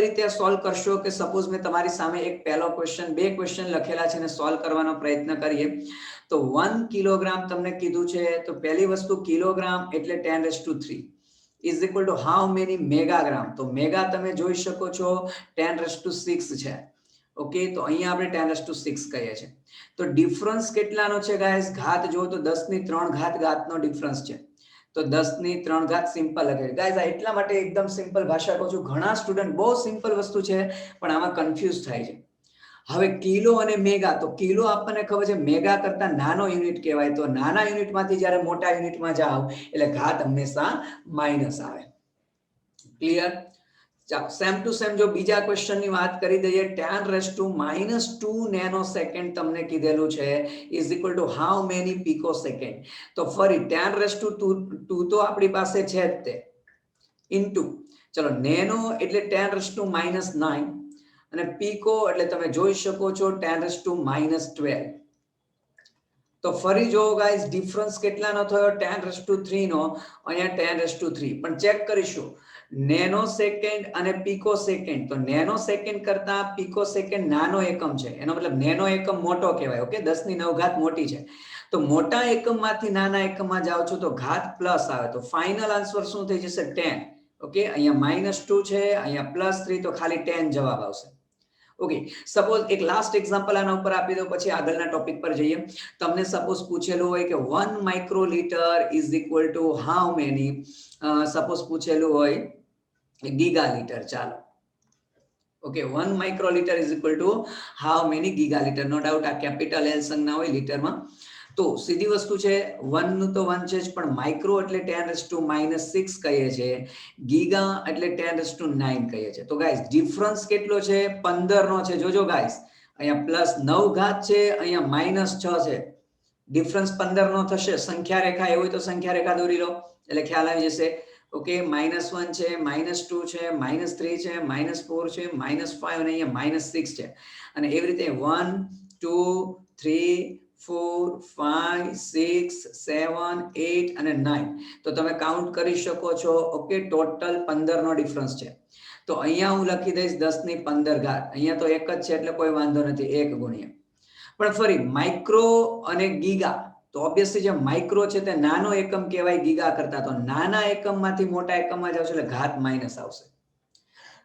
રીતે સોલ્વ કરશો કે સપોઝ મેં તમારી સામે એક પહેલો ક્વેશ્ચન, બે ક્વેશ્ચન લખેલા છે અને સોલ્વ કરવાનો પ્રયત્ન કરીએ. તો 1 કિલોગ્રામ તમને કીધું છે તો પહેલી વસ્તુ કિલોગ્રામ એટલે 10⁻³ is equal to how many megagram. તો મેગા તમે જોઈ શકો છો 10⁻6 છે. ઓકે તો અહીંયા આપણે 10⁻6 કહીએ છીએ. તો ડિફરન્સ કેટલાનો છે ગાઈસ? ઘાત જો તો 10⁻³ ઘાતનો ડિફરન્સ છે. તો 10⁻³ સિમ્પલ લખે ગાઈસ. આ એટલા માટે એકદમ સિમ્પલ ભાષા કહું છું. ઘણા સ્ટુડન્ટ બહુ સિમ્પલ વસ્તુ છે પણ આમાં કન્ફ્યુઝ થાય છે. હવે કિલો અને મેગા, તો કિલો આપણને ખબર છે મેગા કરતા નાનો યુનિટ કહેવાય. તો નાના યુનિટમાંથી જ્યારે મોટા યુનિટમાં જાઓ એટલે ઘાત હંમેશા માઇનસ આવે. ક્લિયર? સેમ ટુ સેમ જો બીજા ક્વેશ્ચનની વાત કરી દઈએ 10⁻² નેનો સેકન્ડ તમને કીધેલું છે is equal to how many pico second. તો ફરી 10⁻² તો આપણી પાસે છે જ તે ઇન્ટુ ચલો નેનો એટલે 10⁻⁻9 અને પીકો એટલે તમે જોઈ શકો છો 10⁻⁻12. તો ફરી જો ગાઈઝ ડિફરન્સ કેટલાનો થયો 10⁻³ નો, અહીંયા 10⁻³ પણ ચેક કરીશું નેનો સેકન્ડ અને પીકો સેકન્ડ. તો નેનો સેકન્ડ કરતા પીકો સેકન્ડ નાનો એકમ છે, એનો મતલબ નેનો એકમ મોટો કહેવાય. ઓકે, 10⁹ મોટી છે. તો મોટા એકમમાંથી નાના એકમમાં જાઓ છો તો ઘાત પ્લસ આવે, તો ફાઇનલ આન્સર શું થઈ જશે 10. ઓકે, અહીંયા -2 છે, અહીંયા +3, તો ખાલી 10 જવાબ આવશે. ઓકે, સપોઝ એક લાસ્ટ એક્ઝામ્પલ આના ઉપર આપી દો, પછી આગળના ટોપિક પર જઈએ. તમને સપોઝ પૂછેલું હોય કે 1 microlitre is equal to how many, suppose પૂછેલું હોય ગીગાલીટર. ચાલો, okay, 1 microlitre is equal to how many gigalitre. No doubt આ કેપિટલ એલ સંજ્ઞા હોય લીટરમાં. તો સીધી વસ્તુ છે, 1 નું તો 1 છે જ, પણ માઇક્રો એટલે 10⁻⁻6 કહીએ છીએ, ગીગા એટલે 10⁻⁹ કહીએ છીએ. તો ગાઈસ ડિફરન્સ કેટલો છે? 15 નો છે. જોજો ગાઈસ, અહીંયા +9 છે, અહીંયા -6 છે. ડિફરન્સ 15 નો થશે. સંખ્યા રેખા એવું હોય તો સંખ્યા રેખા દોરી લો એટલે ખ્યાલ આવી જશે. ઓકે, -1 છે, -2 છે, -3 છે, -4 છે, -5 અને અહીંયા -6 છે. અને એવી રીતે 1 2 3 4 5 6 7 8 અને 9. તો તમે કાઉન્ટ કરી શકો છો. ઓકે, ટોટલ 15 નો ડિફરન્સ છે. તો અહીંયા હું લખી દઈશ 10⁻15. અહીંયા તો એક જ છે એટલે કોઈ વાંધો નથી, 1 ગુણ્યા. પણ ફરી માઇક્રો અને ગીગા, તો ઓબ્વિયસલી જે માઇક્રો છે તે નાનો એકમ કહેવાય ગીગા કરતા. તો નાના એકમમાંથી મોટા એકમમાં જાવ એટલે ઘાત માઇનસ આવશે.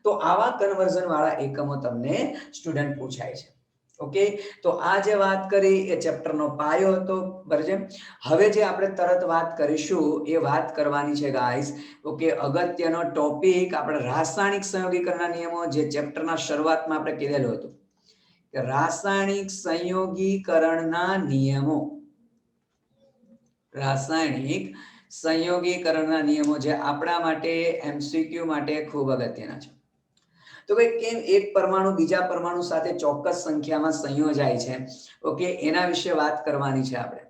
તો આવા કન્વર્ઝન વાળા એકમો તમને સ્ટુડન્ટ પૂછાય છે. ઓકે, તો આ જે વાત કરી એ ચેપ્ટરનો પાયો હતો. બરાબર છે. હવે જે આપણે તરત વાત કરીશું એ વાત કરવાની છે ગાઈસ. ઓકે, અગત્યનો ટોપિક આપણે રાસાયણિક સંયોગીકરણના નિયમો, જે ચેપ્ટરના શરૂઆતમાં આપણે કીધેલું હતું કે રાસાયણિક સંયોગીકરણના નિયમો, રાસાયણિક સંયોગીકરણના નિયમો જે આપણા માટે એમસીક્યુ માટે ખૂબ અગત્યના છે. તો ભાઈ કેમ એક પરમાણુ બીજા પરમાણુ સાથે ચોક્કસ સંખ્યામાં સંયોજાય છે, ઓકે, એના વિશે વાત કરવાની છે આપણે.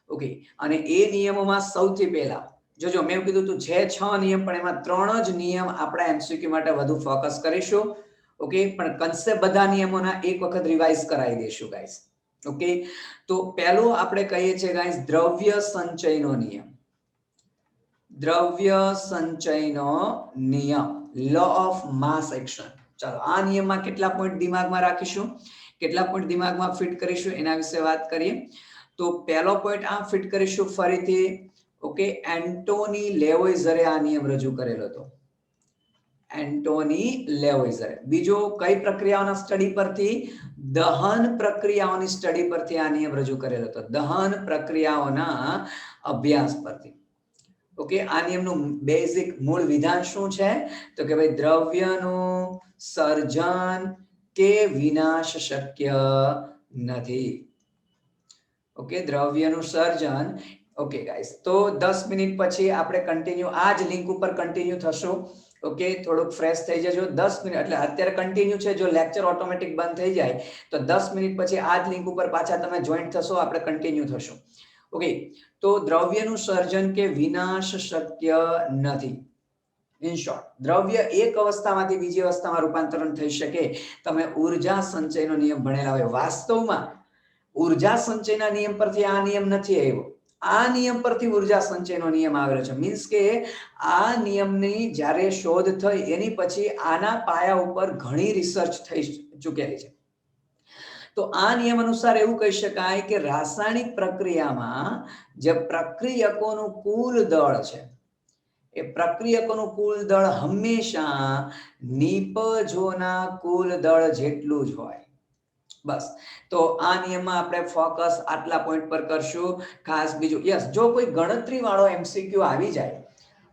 ઓકે, અને એ નિયમોમાં સૌથી પહેલા જોજો, મેં કીધું તું છે 6 નિયમ, પણ એમાં 3 જ નિયમ આપણા એમસીક્યુ માટે વધુ ફોકસ કરીશું. ઓકે, પણ કન્સેપ્ટ બધા નિયમોના એક વખત રિવાઇઝ કરાવી દઈશું ગાઈસ. ઓકે, તો પહેલો આપણે કહીએ છીએ ગાઈસ દ્રવ્ય સંચયનો નિયમ. દ્રવ્ય સંચયનો નિયમ, લો ઓફ માસ એક્શન. ચાલો, આ નિયમમાં કેટલા પોઈન્ટ દિમાગમાં રાખીશું, કેટલા પોઈન્ટ દિમાગમાં ફિટ કરીશું એના વિશે વાત કરીએ. તો પહેલો પોઈન્ટ આ ફિટ કરીશું ફરીથી. ઓકે, એન્ટોની લેવોઇઝરે આ નિયમ રજૂ કરેલો હતો. એન્ટોની લેવોઇઝરે. બીજો કઈ પ્રક્રિયાઓના સ્ટડી પરથી? દહન પ્રક્રિયાઓની સ્ટડી પરથી આ નિયમ રજૂ કરેલો હતો. દહન પ્રક્રિયાઓના અભ્યાસ પરથી. ઓકે, આ નિયમનું બેઝિક મૂળ વિધાન શું છે? તો કે ભાઈ દ્રવ્યનું સર્જન કે વિનાશ શક્ય નથી. ઓકે, દ્રવ્યનું સર્જન. ઓકે ગાઈસ, તો 10 મિનિટ પછી આપણે કન્ટિન્યુ આ જ લિંક ઉપર કન્ટિન્યુ થશું. ઓકે, થોડુંક ફ્રેશ થઈ જજો. 10 મિનિટ એટલે અત્યારે કન્ટિન્યુ છે, જો લેક્ચર ઓટોમેટિક બંધ થઈ જાય તો 10 મિનિટ પછી આ જ લિંક ઉપર પાછા તમે જોઈન્ટ થશો, આપણે કન્ટિન્યુ થશું. ઓકે, તો દ્રવ્યનું સર્જન કે વિનાશ શક્ય નથી. ઇન શોર્ટ, દ્રવ્ય એક અવસ્થામાંથી બીજી અવસ્થામાં રૂપાંતરણ થઈ શકે. તમે ઉર્જા સંચયનો નિયમ ભણેલા હોય. વાસ્તવમાં ઉર્જા સંચયના નિયમ પરથી આ નિયમ નથી આવ્યો, આ નિયમ પરથી ઉર્જા સંચયનો નિયમ આવેલો છે. મીન્સ કે આ નિયમની જ્યારે શોધ થઈ એની પછી આના પાયા ઉપર ઘણી રિસર્ચ થઈ ચૂકેલી છે. તો આ નિયમ અનુસાર એવું કહી શકાય કે રાસાયણિક પ્રક્રિયામાં જે પ્રક્રિયકોનું કુલ દળ છે, એ પ્રક્રિયકોનું કુલ દળ હંમેશા નિપજોના કુલ દળ જેટલું જ હોય. બસ, તો આ નિયમમાં આપણે ફોકસ આટલા પોઈન્ટ પર કરશું. ખાસ બીજું, યસ, જો કોઈ ગણતરી વાળો એમસીક્યુ આવી જાય,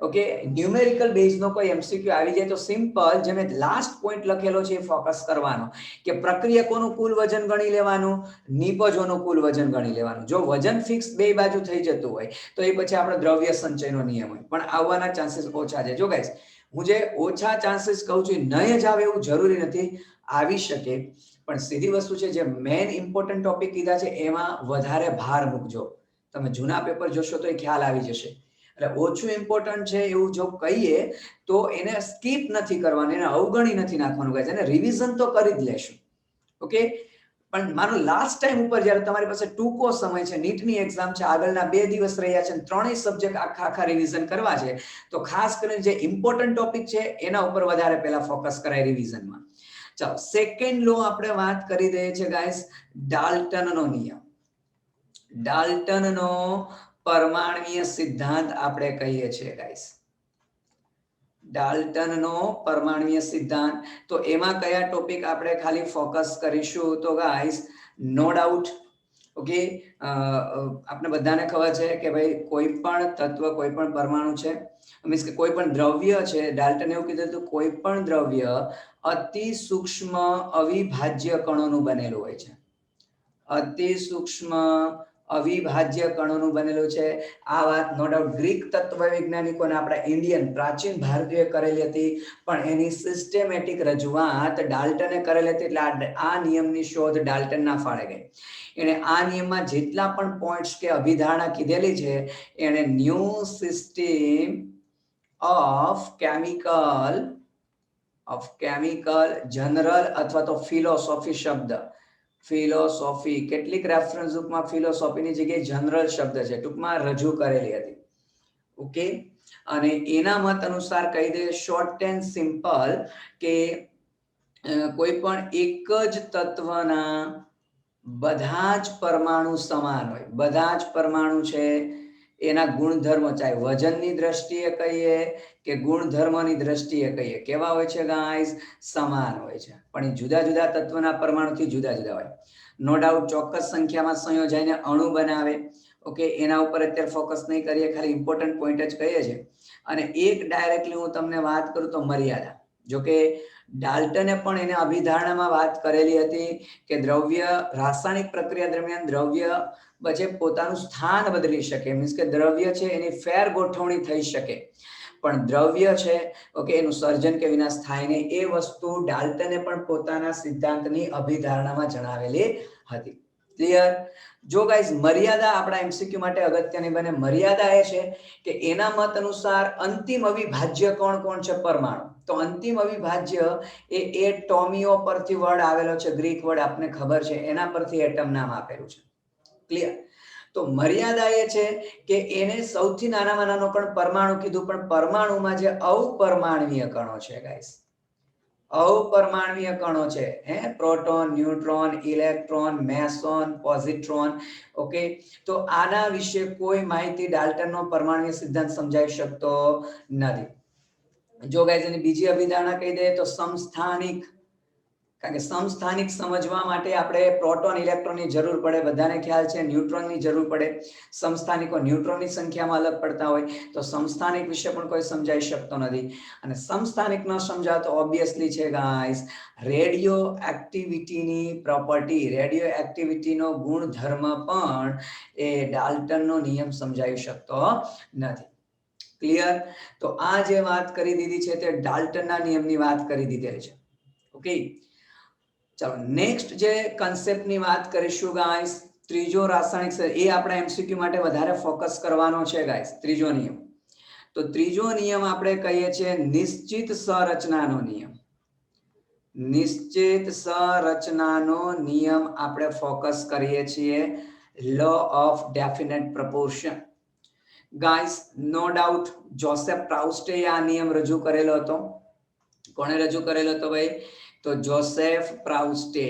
ઓકે, ન્યુમેરિકલ બેઝનો કોઈ એમસીક્યુ આવી જાય તો સિમ્પલ જે મેં લાસ્ટ પોઈન્ટ લખેલો છે એ ફોકસ કરવાનો કે પ્રક્રિયકોનું કુલ વજન ગણી લેવાનું, નિપજોનું કુલ વજન ગણી લેવાનું. જો વજન ફિક્સ બે બાજુ થઈ જતું હોય તો એ પછી આપણે દ્રવ્ય સંચયનો નિયમ હોય, પણ આવવાના ચાન્સીસ ઓછા છે. જો ગાઈસ, હું જે ઓછા ચાન્સીસ કહું છું નહીં જ આવે એવું જરૂરી નથી, આવી શકે. પણ સીધી વસ્તુ છે, જે મેઇન ઇમ્પોર્ટન્ટ ટોપિક કીધા છે એમાં વધારે ભાર મૂકજો. તમે જૂના પેપર જોશો તો એ ખ્યાલ આવી જશે. એટલે ઓછું ઇમ્પોર્ટન્ટ છે એવું જો કહીએ તો એને સ્કીપ નથી કરવાનું, એને અવગણી નથી નાખવાનું, ગાઈસ, એને રિવિઝન તો કરી જ લેશું. ઓકે, પણ માનો લાસ્ટ ટાઈમ ઉપર જ્યારે તમારી પાસે ટૂંકો સમય છે, નીટની એક્ઝામ છે, આગળના 2 દિવસ રહ્યા છે, ત્રણેય સબ્જેક્ટ આખા રિવિઝન કરવા છે, તો ખાસ કરીને જે ઇમ્પોર્ટન્ટ ટોપિક છે એના ઉપર વધારે પહેલા ફોકસ કરાય રિવિઝનમાં. ચાલો, સેકન્ડ લો આપણે વાત કરી દઈએ છીએ ગાઈસ, ડાલ્ટનનો નિયમ. ડાલ્ટનનો પરમાણ્વીય સિદ્ધાંત આપણે કહીએ છીએ ગાઈસ. ડાલ્ટનનો પરમાણ્વીય સિદ્ધાંત. તો એમાં કયા ટોપિક આપણે ખાલી ફોકસ કરીશું? તો ગાઈસ, નો ડાઉટ, ઓકે, આપણે બધાને ખબર છે કે ભાઈ કોઈ પણ તત્વ, કોઈ પણ પરમાણુ છે, મીન્સ કે કોઈ પણ દ્રવ્ય છે, ડાલ્ટન એવું કીધું હતું, કોઈ પણ દ્રવ્ય અતિ સૂક્ષ્મ અવિભાજ્ય કણોનું બનેલું હોય છે. અતિ સૂક્ષ્મ અવિભાજ્ય કણોનું બનેલું છે. આ વાત નો ડાઉટ ગ્રીક તત્વ વૈજ્ઞાનિકોને આપણા ઇન્ડિયન પ્રાચીન ભારતીય કરેલી હતી, પણ એની સિસ્ટેમેટિક રજૂઆત ડાલ્ટને કરેલી હતી. એટલે આ નિયમની શોધ ડાલ્ટન ના ફાળે ગઈ. એને આ નિયમમાં જેટલા પણ પોઈન્ટ્સ કે અભિધારણા કીધેલી છે, એને new system of chemical general અથવા તો ફિલોસોફી શબ્દ, ફિલોસોફી, કેટલીક રેફરન્સ બુકમાં ફિલોસોફીની જગ્યાએ જનરલ શબ્દ છે, ટૂંકમાં રજૂ કરેલી હતી. ઓકે, અને એના મત અનુસાર કહી દે શોર્ટ એન્ડ સિમ્પલ કે કોઈ પણ એક જ તત્વના બધા જ પરમાણુ સમાન હોય. બધા જ પરમાણુ છે એના ગુણધર્મો, ચાહે વજનની દ્રષ્ટિએ કહીએ કે ગુણધર્મની દ્રષ્ટિએ કહીએ, કેવા હોય છે ગાઈસ? સમાન હોય છે. પણ એ જુદા જુદા તત્વના પરમાણુથી જુદા જુદા હોય. નો ડાઉટ ચોક્કસ સંખ્યામાં સંયોજાઈને અણુ બનાવે. ઓકે, એના ઉપર અત્યારે ફોકસ નહીં કરીએ, ખાલી ઇમ્પોર્ટન્ટ પોઈન્ટ જ કહીએ છીએ. અને એક ડાયરેક્ટલી હું તમને વાત કરું તો મર્યાદા. જો કે ડાલ્ટને પણ એને અભિધારણામાં વાત કરેલી હતી કે દ્રવ્ય રાસાયણિક પ્રક્રિયા દરમિયાન દ્રવ્ય વચ્ચે પોતાનું સ્થાન બદલી શકે, મીન્સ કે દ્રવ્ય છે એની ફેર ગોઠવણી થઈ શકે, પણ દ્રવ્ય છે ઓકે એનું સર્જન કે વિનાશ થાય નહીં. એ વસ્તુ ડાલ્ટને પણ પોતાના સિદ્ધાંતની અભિધારણામાં જણાવેલી હતી. ક્લિયર? જો ગાઈસ, મર્યાદા આપણા એમસીક્યુ માટે અગત્યની બને. મર્યાદા એ છે કે એના મત અનુસાર અંતિમ અવિભાજ્ય કોણ છે? પરમાણુ. તો અંતિમ અવિભાજ્ય એ એટોમિયો પરથી વર્ડ આવેલો છે, ગ્રીક વર્ડ આપને ખબર છે, એના પરથી એટમ નામ આપેલું છે. ક્લિયર? તો મર્યાદા એ છે કે એને સૌથી નાનામાં નાનો પણ પરમાણુ કીધું, પણ પરમાણુમાં જે અપરમાણવીય કણો છે ગાઈસ, અપરમાણવીય કણો છે, proton, neutron, electron, MASON, પોઝિટ્રોન, okay, તો આના વિશે કોઈ માહિતી ડાલ્ટનનો પરમાણવીય સિદ્ધાંત સમજાવી શકતો નથી. જો ગાઈસ એની બીજી અભિધારણા કહી દે તો સમસ્થાનિક, કારણ કે સમસ્થાનિક સમજવા માટે આપણે પ્રોટોન ઇલેક્ટ્રોનની જરૂર પડે, બધાને ખ્યાલ છે, ન્યુટ્રોનની જરૂર પડે. સમસ્થાનિકો ન્યુટ્રોનની સંખ્યામાં અલગ પડતા હોય, તો સમસ્થાનિક વિશે પણ કોઈ સમજાવી શકતો નથી. અને સમસ્થાનિક ન સમજાવ તો ઓબ્વિયસલી છે ગાઈસ, રેડિયો એક્ટિવિટીની પ્રોપર્ટી, રેડિયો એક્ટિવિટીનો ગુણધર્મ પણ એ ડાલ્ટનનો નિયમ સમજાવી શકતો નથી. ક્લિયર? તો આ જે વાત કરી દીધી છે તે ડાલ્ટનના નિયમની વાત કરી દીધેલી છે. ઓકે, ચાલો નેક્સ્ટ જે કન્સેપ્ટની વાત કરીશું ગાઈસ, ત્રીજો રાસાયણિક, એ આપણા એમસીક્યુ માટે વધારે ફોકસ કરવાનો છે ગાઈસ. ત્રીજો નિયમ, તો ત્રીજો નિયમ આપણે કહીએ છીએ નિશ્ચિત સંરચનાનો નિયમ. નિશ્ચિત સંરચનાનો નિયમ આપણે ફોકસ કરીએ છીએ, law of definite proportion. Guys, no doubt Joseph પ્રાઉસ્ટે આ નિયમ રજૂ કરેલો હતો. કોણે રજૂ કરેલો હતો ભાઈ? તો જોસેફ પ્રાઉસ્ટે.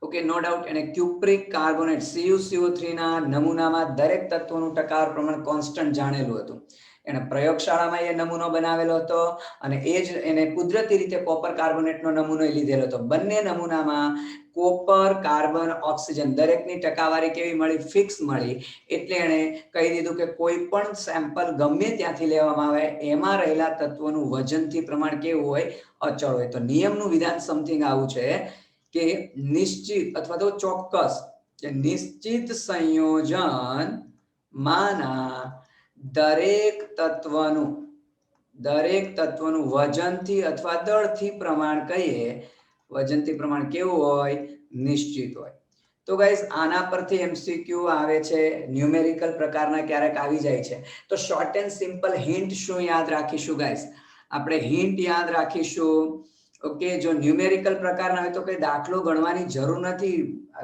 ઓકે, નો ડાઉટ એને ક્યુપ્રિક કાર્બોનેટ CuCO3 ના નમૂનામાં દરેક તત્વોનું ટકાવાર પ્રમાણ કોન્સ્ટન્ટ જાણેલું હતું. એને પ્રયોગશાળામાં એ નમૂનો બનાવેલો હતો અને એ જ એને કુદરતી રીતે કોપર કાર્બોનેટનો નમૂનો લીધેલો હતો. બંને નમૂનામાં કોપર, કાર્બન, ઓક્સિજન દરેકની ટકાવારી કેવી મળી? ફિક્સ મળી. એટલે એને કહી દીધું કે કોઈ પણ સેમ્પલ ગમે ત્યાંથી લેવામાં આવે, એમાં રહેલા તત્વોનું વજનથી પ્રમાણ કેવું હોય? અચળ હોય. તો નિયમનું વિધાન સમથિંગ આવું છે કે નિશ્ચિત અથવા તો ચોક્કસ કે નિશ્ચિત સંયોજન માના દરેક તત્વનું વજનથી અથવા દળથી પ્રમાણ કહીએ, વજનથી પ્રમાણ કેવું હોય? નિશ્ચિત હોય. તો ગાઈસ, આના પરથી એમસીક્યુ આવે છે, ન્યુમેરિકલ પ્રકારના ક્યારેક આવી જાય છે. તો શોર્ટ એન્ડ સિમ્પલ હિન્ટ શું યાદ રાખીશું ગાઈસ? આપણે હિન્ટ યાદ રાખીશું ઓકે, જો ન્યુમેરિકલ પ્રકારના હોય તો કઈ દાખલો ગણવાની જરૂર નથી,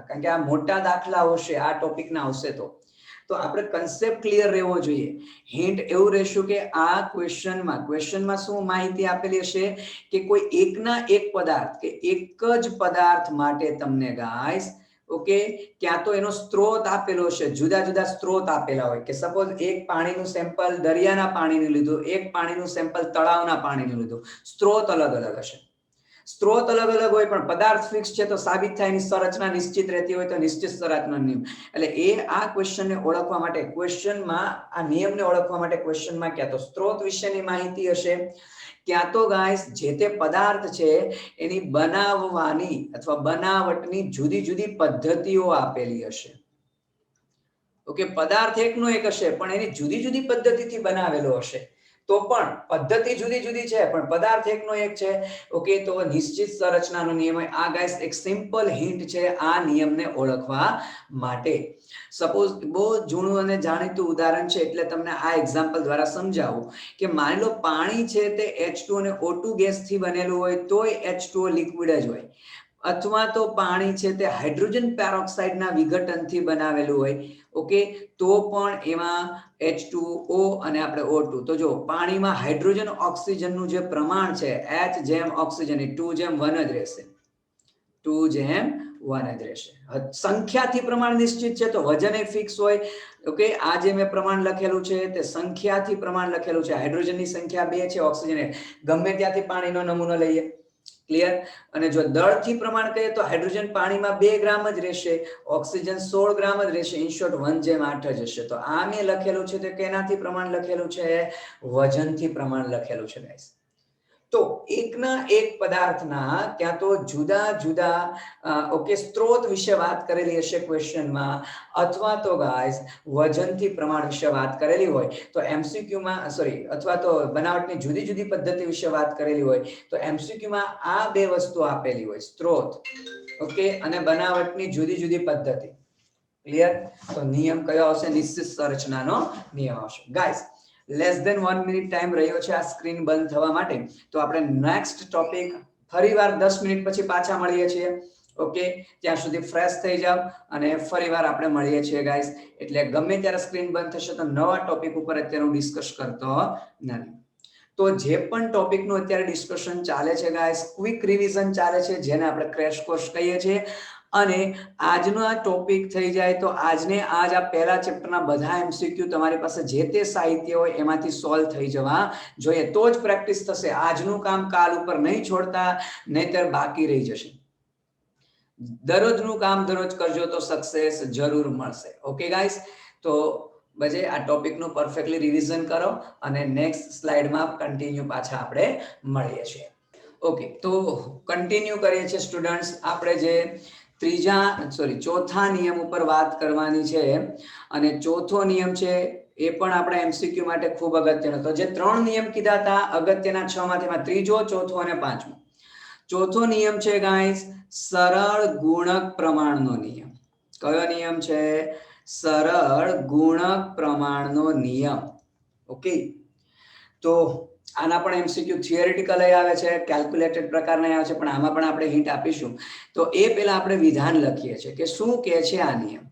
કારણ કે આ મોટા દાખલા હશે, આ ટોપિકના આવશે તો આપણે કન્સેપ્ટ ક્લિયર રહેવો જોઈએ. હિન્ટ એવું રહેશું કે આ ક્વેશ્ચનમાં શું માહિતી આપેલી હશે કે કોઈ એકના એક પદાર્થ કે એક જ પદાર્થ માટે તમને ગાઈસ ઓકે ક્યાં તો એનો સ્ત્રોત આપેલો હશે, જુદા જુદા સ્ત્રોત આપેલા હોય કે સપોઝ એક પાણીનું સેમ્પલ દરિયાના પાણીનું લીધું, એક પાણીનું સેમ્પલ તળાવના પાણીનું લીધું, સ્ત્રોત અલગ અલગ હશે. સ્ત્રોત અલગ અલગ હોય પણ પદાર્થ ફિક્સ છે તો સાબિત થાય એની સંરચના નિશ્ચિત રહેતી હોય તો નિશ્ચિત સંરચના નિયમ. એટલે આ ક્વેશ્ચનને ઓળખવા માટે ક્વેશ્ચનમાં આ નિયમને ઓળખવા માટે ક્વેશ્ચનમાં ક્યાં તો સ્ત્રોત વિશેની માહિતી હશે, ક્યાં તો ગાઈસ જે તે પદાર્થ છે એની બનાવવાની અથવા બનાવટની જુદી જુદી પદ્ધતિઓ આપેલી હશે. ઓકે, પદાર્થ એકનો એક હશે પણ એની જુદી જુદી પદ્ધતિથી બનાવેલો હશે, તો પણ પદ્ધતિ જુદી જુદી છે પણ પદાર્થ એકનો એક છે. ઓકે, તો નિશ્ચિત સંરચનાનો નિયમ હોય. આ ગાઈસ એક સિમ્પલ હિન્ટ છે આ નિયમને ઓળખવા માટે. સપોઝ બહુ જૂનું અને જાણીતું ઉદાહરણ છે એટલે તમને આ એક્ઝામ્પલ દ્વારા સમજાવું કે માની લો પાણી છે તે H2 અને O2 ગેસથી બનેલું હોય તોય H2O લિક્વિડ જ હોય, અથવા તો પાણી છે તે હાઇડ્રોજન પેરોક્સાઇડના વિઘટનથી બનાવેલું હોય. ઓકે, તો પણ એમાં H2O અને આપણે O2, તો જો પાણીમાં હાઇડ્રોજન ઓક્સિજનનું જે પ્રમાણ છે H જેમ ઓક્સિજન એ 2:1 જ રહેશે, 2:1 જ રહેશે. સંખ્યાથી પ્રમાણ નિશ્ચિત છે તો વજન એ ફિક્સ હોય. ઓકે, આ જે મેં પ્રમાણ લખેલું છે તે સંખ્યાથી પ્રમાણ લખેલું છે. હાઇડ્રોજનની સંખ્યા 2 છે, ઓક્સિજન ગમે ત્યાંથી પાણીનો નમૂનો લઈએ. ક્લિયર? અને જો દળથી પ્રમાણ કહીએ તો હાઇડ્રોજન પાણીમાં 2 ગ્રામ જ રહેશે, ઓક્સિજન 16 ગ્રામ જ રહેશે. ઇન શોર્ટ 1:8 જ હશે. તો આ મેં લખેલું છે તો કેનાથી પ્રમાણ લખેલું છે? વજનથી પ્રમાણ લખેલું છે ગાઈસ. તો એકના એક પદાર્થના ક્યાં તો જુદા જુદા ઓકે સ્ત્રોત વિશે વાત કરેલી હશે ક્વેશ્ચનમાં, અથવા તો ગાઈસ વજનથી પ્રમાણ વિશે વાત કરેલી હોય તો એમસીક્યુમાં અથવા તો બનાવટની જુદી જુદી પદ્ધતિ વિશે વાત કરેલી હોય તો એમસીક્યુમાં આ બે વસ્તુ આપેલી હોય, સ્ત્રોત ઓકે અને બનાવટની જુદી જુદી પદ્ધતિ. ક્લિયર? તો નિયમ કયો આવશે? નિશ્ચિત સંરચનાનો નિયમ આવશે. Guys less than 1 minute time રહ્યો છે આ સ્ક્રીન બંધ થવા માટે, તો આપણે નેક્સ્ટ ટોપિક ફરીવાર 10 મિનિટ પછી પાછા મળીએ છીએ. ઓકે, ત્યાં સુધી ફ્રેશ થઈ જાવ અને ફરીવાર આપણે મળીએ છીએ ગાઈસ. એટલે ગમે ત્યારે સ્ક્રીન બંધ થશે તો નવા ટોપિક ઉપર અત્યારે હું ડિસ્કસ કરતો નથી. તો જે પણ ટોપિકનું અત્યારે ડિસ્કશન ચાલે છે ગાઈસ, ક્વિક રિવિઝન ચાલે છે જેને આપણે ક્રેશ કોર્સ કહીએ છીએ. અને આજનો આ ટોપિક થઈ જાય તો આજ આ પહેલા ચેપ્ટરના બધા એમસીક્યુ તમારી પાસે જે તે સાહિત્ય હોય એમાંથી સોલ્વ થઈ જવા જોઈએ, તો જ પ્રેક્ટિસ થશે. આજનું કામ કાલ ઉપર નહીં છોડતા, નહીતર બાકી રહી જશે. દરરોજનું કામ દરરોજ કરજો તો સક્સેસ જરૂર મળશે. ઓકે ગાઈસ, તો બજે આ ટોપિકનું પરફેક્ટલી રિવિઝન કરો અને નેક્સ્ટ સ્લાઇડમાં કન્ટિન્યુ પાછા આપણે મળીએ છીએ. ઓકે, તો કન્ટિન્યુ કરીએ છીએ સ્ટુડન્ટ્સ. આપણે જે ચોથા નિયમ ઉપર વાત કરવાની છે અને ચોથો નિયમ છે એ પણ આપણા એમસીક્યુ માટે ખૂબ અગત્યનો. તો જે 3 નિયમ કીધા હતા અગત્યના 6 માંથી ત્રીજો, ચોથો અને પાંચમો. ચોથો નિયમ છે ગાઈસ સરળ ગુણક પ્રમાણનો નિયમ. કયો નિયમ છે? સરળ ગુણક પ્રમાણનો નિયમ. ઓકે, તો આના પણ એમસીક્યુ થિયરિટિકલ આવે છે, કેલ્ક્યુલેટેડ પ્રકારના આવે છે, પણ આમાં પણ આપણે હિન્ટ આપીશું. તો એ પહેલા આપણે વિધાન લખીએ છીએ કે શું કહે છે આ નિયમ.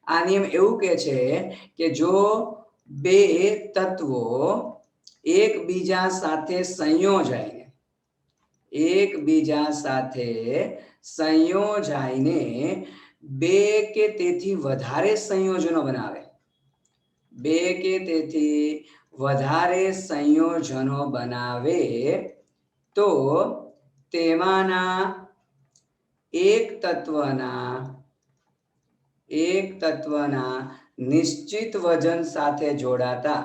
આ નિયમ એવું કહે છે કે જો બે તત્વો એકબીજા સાથે સંયોજાઈને બે કે તેથી વધારે સંયોજનો બનાવે, બે કે તેથી વધારે સંયોજનો બનાવે તો તેમાંના એક તત્વના નિશ્ચિત વજન સાથે જોડાતા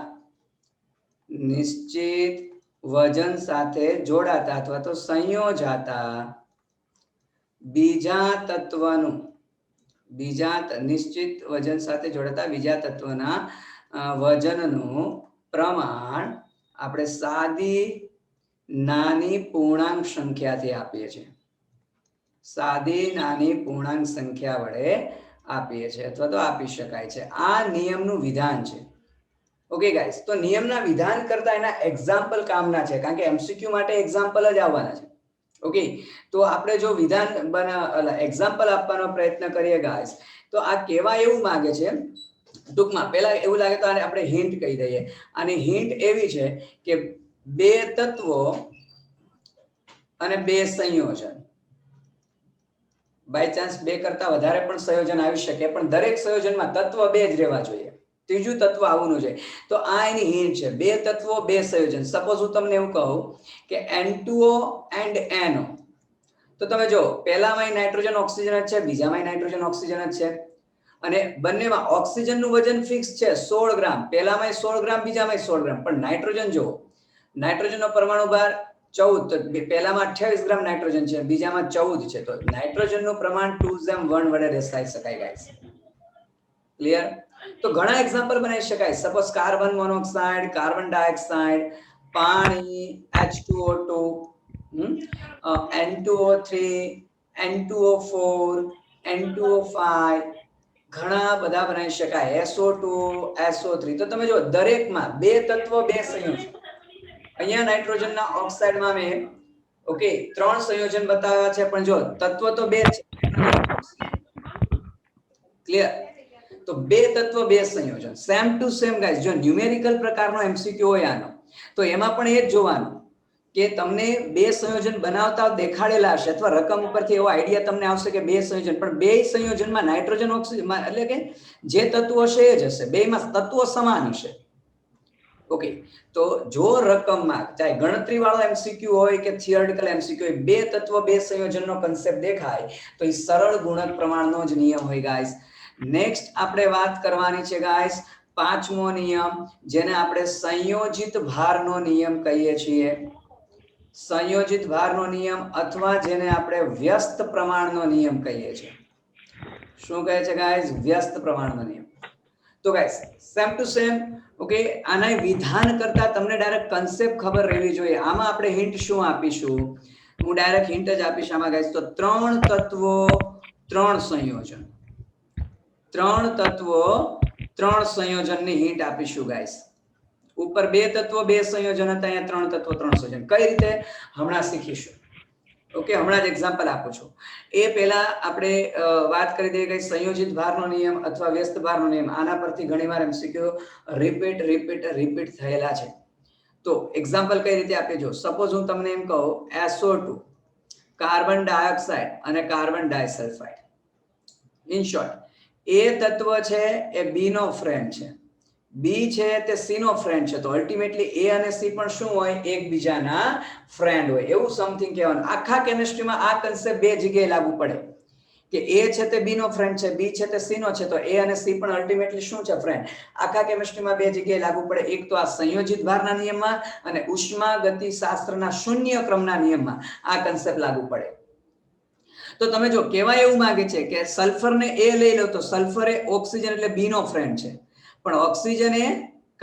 અથવા તો સંયોજાતા બીજા નિશ્ચિત વજન સાથે જોડાતા બીજા તત્વના વજનનું પ્રમાણ આપણે સાદી નાની પૂર્ણાંક સંખ્યાથી આપીએ છીએ. સાદી નાની પૂર્ણાંક સંખ્યા વડે આપીએ છીએ અથવા તો આપી શકાય છે. આ નિયમનું વિધાન છે. ઓકે ગાઈસ, તો નિયમના વિધાન કરતા એના એક્ઝામ્પલ કામના છે, કારણ કે એમસીક્યુ માટે એક્ઝામ્પલ જ આવવાના છે. ઓકે, તો આપણે જો વિધાન એક્ઝામ્પલ આપવાનો પ્રયત્ન કરીએ ગાઈસ, તો આ કેવા એવું માંગે છે, ટૂંકમાં પહેલા એવું લાગે તો આપણે હિન્ટ કહી દઈએ. અને હિન્ટ એવી છે કે બે તત્વો અને બે સંયોજન. બાય ચાન્સ બે કરતા વધારે પણ સંયોજન આવી શકે, પણ દરેક સંયોજનમાં તત્વ બે જ રહેવા જોઈએ, ત્રીજું તત્વ આવવાનું છે. તો આ એની હિન્ટ છે, બે તત્વો બે સંયોજન. સપોઝ હું તમને એવું કહું કે N2O એન્ડ NO, તો તમે જો પહેલામાં નાઇટ્રોજન ઓક્સિજન જ છે, બીજામાં નાઇટ્રોજન ઓક્સિજન જ છે, અને બંનેમાં ઓક્સિજનનું વજન ફિક્સ છે 16 ગ્રામ, પહેલામાં 16 ગ્રામ, બીજામાં 16 ગ્રામ. પણ નાઇટ્રોજન જો, નાઇટ્રોજનનો પરમાણુ ભાર 14, તો પહેલામાં 28 ગ્રામ નાઇટ્રોજન છે, બીજામાં 14 છે, તો નાઇટ્રોજનનું પ્રમાણ 2:1 વડે દર્શાવી શકાય ગાઈસ. ક્લિયર? તો ઘણા એક્ઝામ્પલ બનાવી શકાય. Suppose carbon monoxide, carbon dioxide, પાણી, H2O2, N2O3, N2O4, N2O5, ઘણા બધા બનાવી શકાય, SO2, SO3. તો તમે જો દરેકમાં બે તત્વ બે સંયોજન. અહીંયા નાઇટ્રોજનના ઓક્સાઇડમાં મેં ઓકે 3 સંયોજન બતાવ્યા છે, પણ જો તત્વ તો બે છે. ક્લિયર? તો બે તત્વ બે સંયોજન, સેમ ટુ સેમ ગાઈસ. જો ન્યુમેરિકલ પ્રકારનો એમસીક્યુ હોય આનો, તો એમાં પણ એ જ જોવાનું કે તમને બે સંયોજન બનાવતા દેખાડેલા હશે, અથવા રકમ ઉપરથી એવો આઈડિયા તમને આવશે કે બે સંયોજન, પણ બે સંયોજનમાં નાઇટ્રોજન ઓક્સિજન એટલે કે જે તત્વો હશે એ જ હશે, બેમાં તત્વો સમાન હશે. ઓકે, તો જો રકમમાં ચાહે ગણતરી વાળો એમસીક્યુ હોય કે થિયરિટિકલ એમસીક્યુ હોય, બે તત્વ બે સંયોજનનો કન્સેપ્ટ દેખાય તો એ સરળ ગુણક પ્રમાણનો જ નિયમ હોય ગાઈસ. નેક્સ્ટ આપણે વાત કરવાની છે ગાઈસ પાંચમો નિયમ, જેને આપણે સંયોજિત ભારનો નિયમ કહીએ છીએ. સંયોજિત ભારનો નિયમ, અથવા જેને આપણે વ્યસ્ત પ્રમાણનો નિયમ કહીએ છીએ. શું કહે છે ગાઈસ? વ્યસ્ત પ્રમાણનો નિયમ. તો guys same to same. Okay, આના વિધાન કરતા તમને ડાયરેક્ટ કન્સેપ્ટ ખબર રહેવી જોઈએ. આમાં આપણે હિન્ટ શું આપીશું? હું ડાયરેક્ટ હિન્ટ જ આપીશ આમાં ગાઈસ. તો 3 તત્વો 3 સંયોજન, 3 તત્વો 3 સંયોજનની હિન્ટ આપીશું ગાઈસ. ઉપર બે તત્વો બે સંયોજન હતા, અહીંયા 3 તત્વો 3 સંયોજન. કઈ રીતે? હમણાં શીખીશું. ઓકે, હમણાં જ એક્ઝામ્પલ આપું છું. એ પહેલા આપણે વાત કરી દઈએ કે સંયોજિત ભારનો નિયમ અથવા વ્યસ્ત ભારનો નિયમ. આના પરથી ઘણીવાર એમસીક્યુ રિપીટ થયેલા છે. તો એક્ઝામ્પલ કઈ રીતે આપે જો, સપોઝ હું તમને એમ કહું SO2, કાર્બન ડાયોક્સાઇડ અને કાર્બન ડાયસલ્ફાઇડ. ઇન શોર્ટ, એ તત્વ છે એ બી નો ફ્રેન્ડ છે, બી છે તે સી નો ફ્રેન્ડ છે, તો અલ્ટિમેટલી એ અને સી પણ શું હોય? એકબીજાના ફ્રેન્ડ હોય, એવું સમથિંગ કહેવાનું. આખા કેમિસ્ટ્રીમાં આ કન્સેપ્ટ બે જગ્યાએ લાગુ પડે કે એ છે તે બી નો ફ્રેન્ડ છે, બી છે તે સી નો છે, તો એ અને સી પણ અલ્ટિમેટલી શું છે? ફ્રેન્ડ. આખા કેમિસ્ટ્રીમાં બે જગ્યાએ લાગુ પડે. એક તો આ સંયોજિત ભારના નિયમમાં, અને ઉષ્મા ગતિશાસ્ત્રના શૂન્ય ક્રમના નિયમમાં આ કન્સેપ્ટ લાગુ પડે. તો તમે જો કહેવાય એવું માંગે છે કે સલ્ફરને એ લઈ લો, તો સલ્ફર એ ઓક્સિજન એટલે બી નો ફ્રેન્ડ છે, પણ ઓક્સિજન એ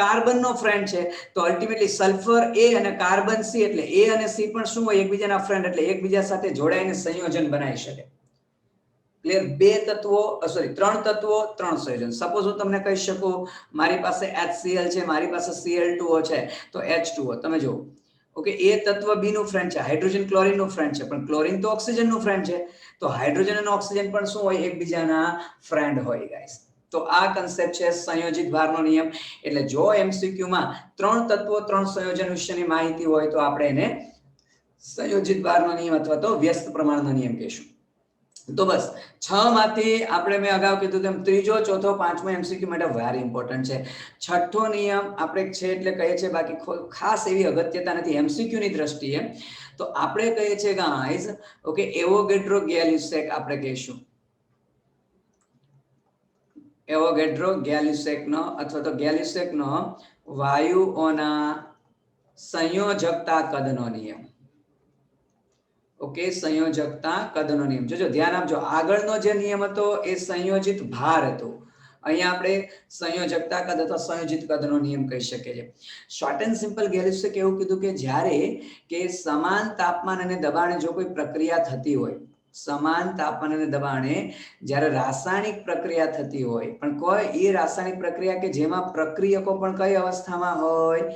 કાર્બન નો ફ્રેન્ડ છે, તો અલ્ટિમેટલી સલ્ફર એ અને કાર્બન સી, એટલે એ અને સી પણ શું હોય? એકબીજાના ફ્રેન્ડ, એટલે એકબીજા સાથે જોડાઈને સંયોજન બનાવી શકે. ક્લિયર? બે તત્વો સોરી 3 તત્વો 3 સંયોજન. સપોઝ હું તમને કહી શકું મારી પાસે HCl છે, મારી પાસે Cl2O છે, તો H2O. તમે જો ઓકે, એ તત્વ બી નું ફ્રેન્ડ છે, હાઇડ્રોજન ક્લોરીન નું ફ્રેન્ડ છે, પણ ક્લોરીન તો ઓક્સિજન નું ફ્રેન્ડ છે, તો હાઇડ્રોજન અને ઓક્સિજન પણ શું હોય? એકબીજાના ફ્રેન્ડ હોય ગાઈસ. તો આ કન્સેપ્ટ છે સંયોજિત ભારનો નિયમ. એટલે જો એમસીક્યુ માં 3 તત્વો 3 સંયોજન વિશેની માહિતી હોય તો આપણે એને સંયોજિત ભારનો નિયમ અથવા તો વ્યસ્ત પ્રમાણનો નિયમ કહીશું. તો બસ 6 માંથી આપણે મેં અગાઉ કીધું તેમ ત્રીજો, ચોથો, પાંચમો એમસીક્યુ માટે વેરી ઇમ્પોર્ટન્ટ છે. છઠ્ઠો નિયમ આપણે છે એટલે કહીએ છીએ, બાકી ખાસ એવી અગત્યતા નથી એમસીક્યુ ની દ્રષ્ટિએ. તો આપણે કહીએ છીએ ગાઈસ ઓકે, એવોગેડ્રો ગેલ્યુસેક આપણે કહીશું. એવોગેડ્રો ગેલ્યુસેકનો અથવા તો ગેલ્યુસેકનો વાયુઓના સંયોજકતા કદનો નિયમ. ઓકે, સંયોજકતા કદનો નિયમ. જોજો ધ્યાન આપજો, આગળનો જે નિયમ હતો એ સંયોજિત ભાર હતો, અહીંયા આપણે સંયોજકતા કદ અથવા સંયોજિત કદનો નિયમ કહી શકીએ છીએ. શોર્ટ એન્ડ સિમ્પલ ગેલ્યુસેક એવું કીધું કે જ્યારે કે સમાન તાપમાન અને દબાણે જો કોઈ પ્રક્રિયા થતી હોય, સમાન તાપમાન અને દબાણે જ્યારે રાસાયણિક પ્રક્રિયા થતી હોય, પણ કોઈ એ રાસાયણિક પ્રક્રિયા કે જેમાં પ્રક્રિયકો પણ કઈ અવસ્થામાં હોય?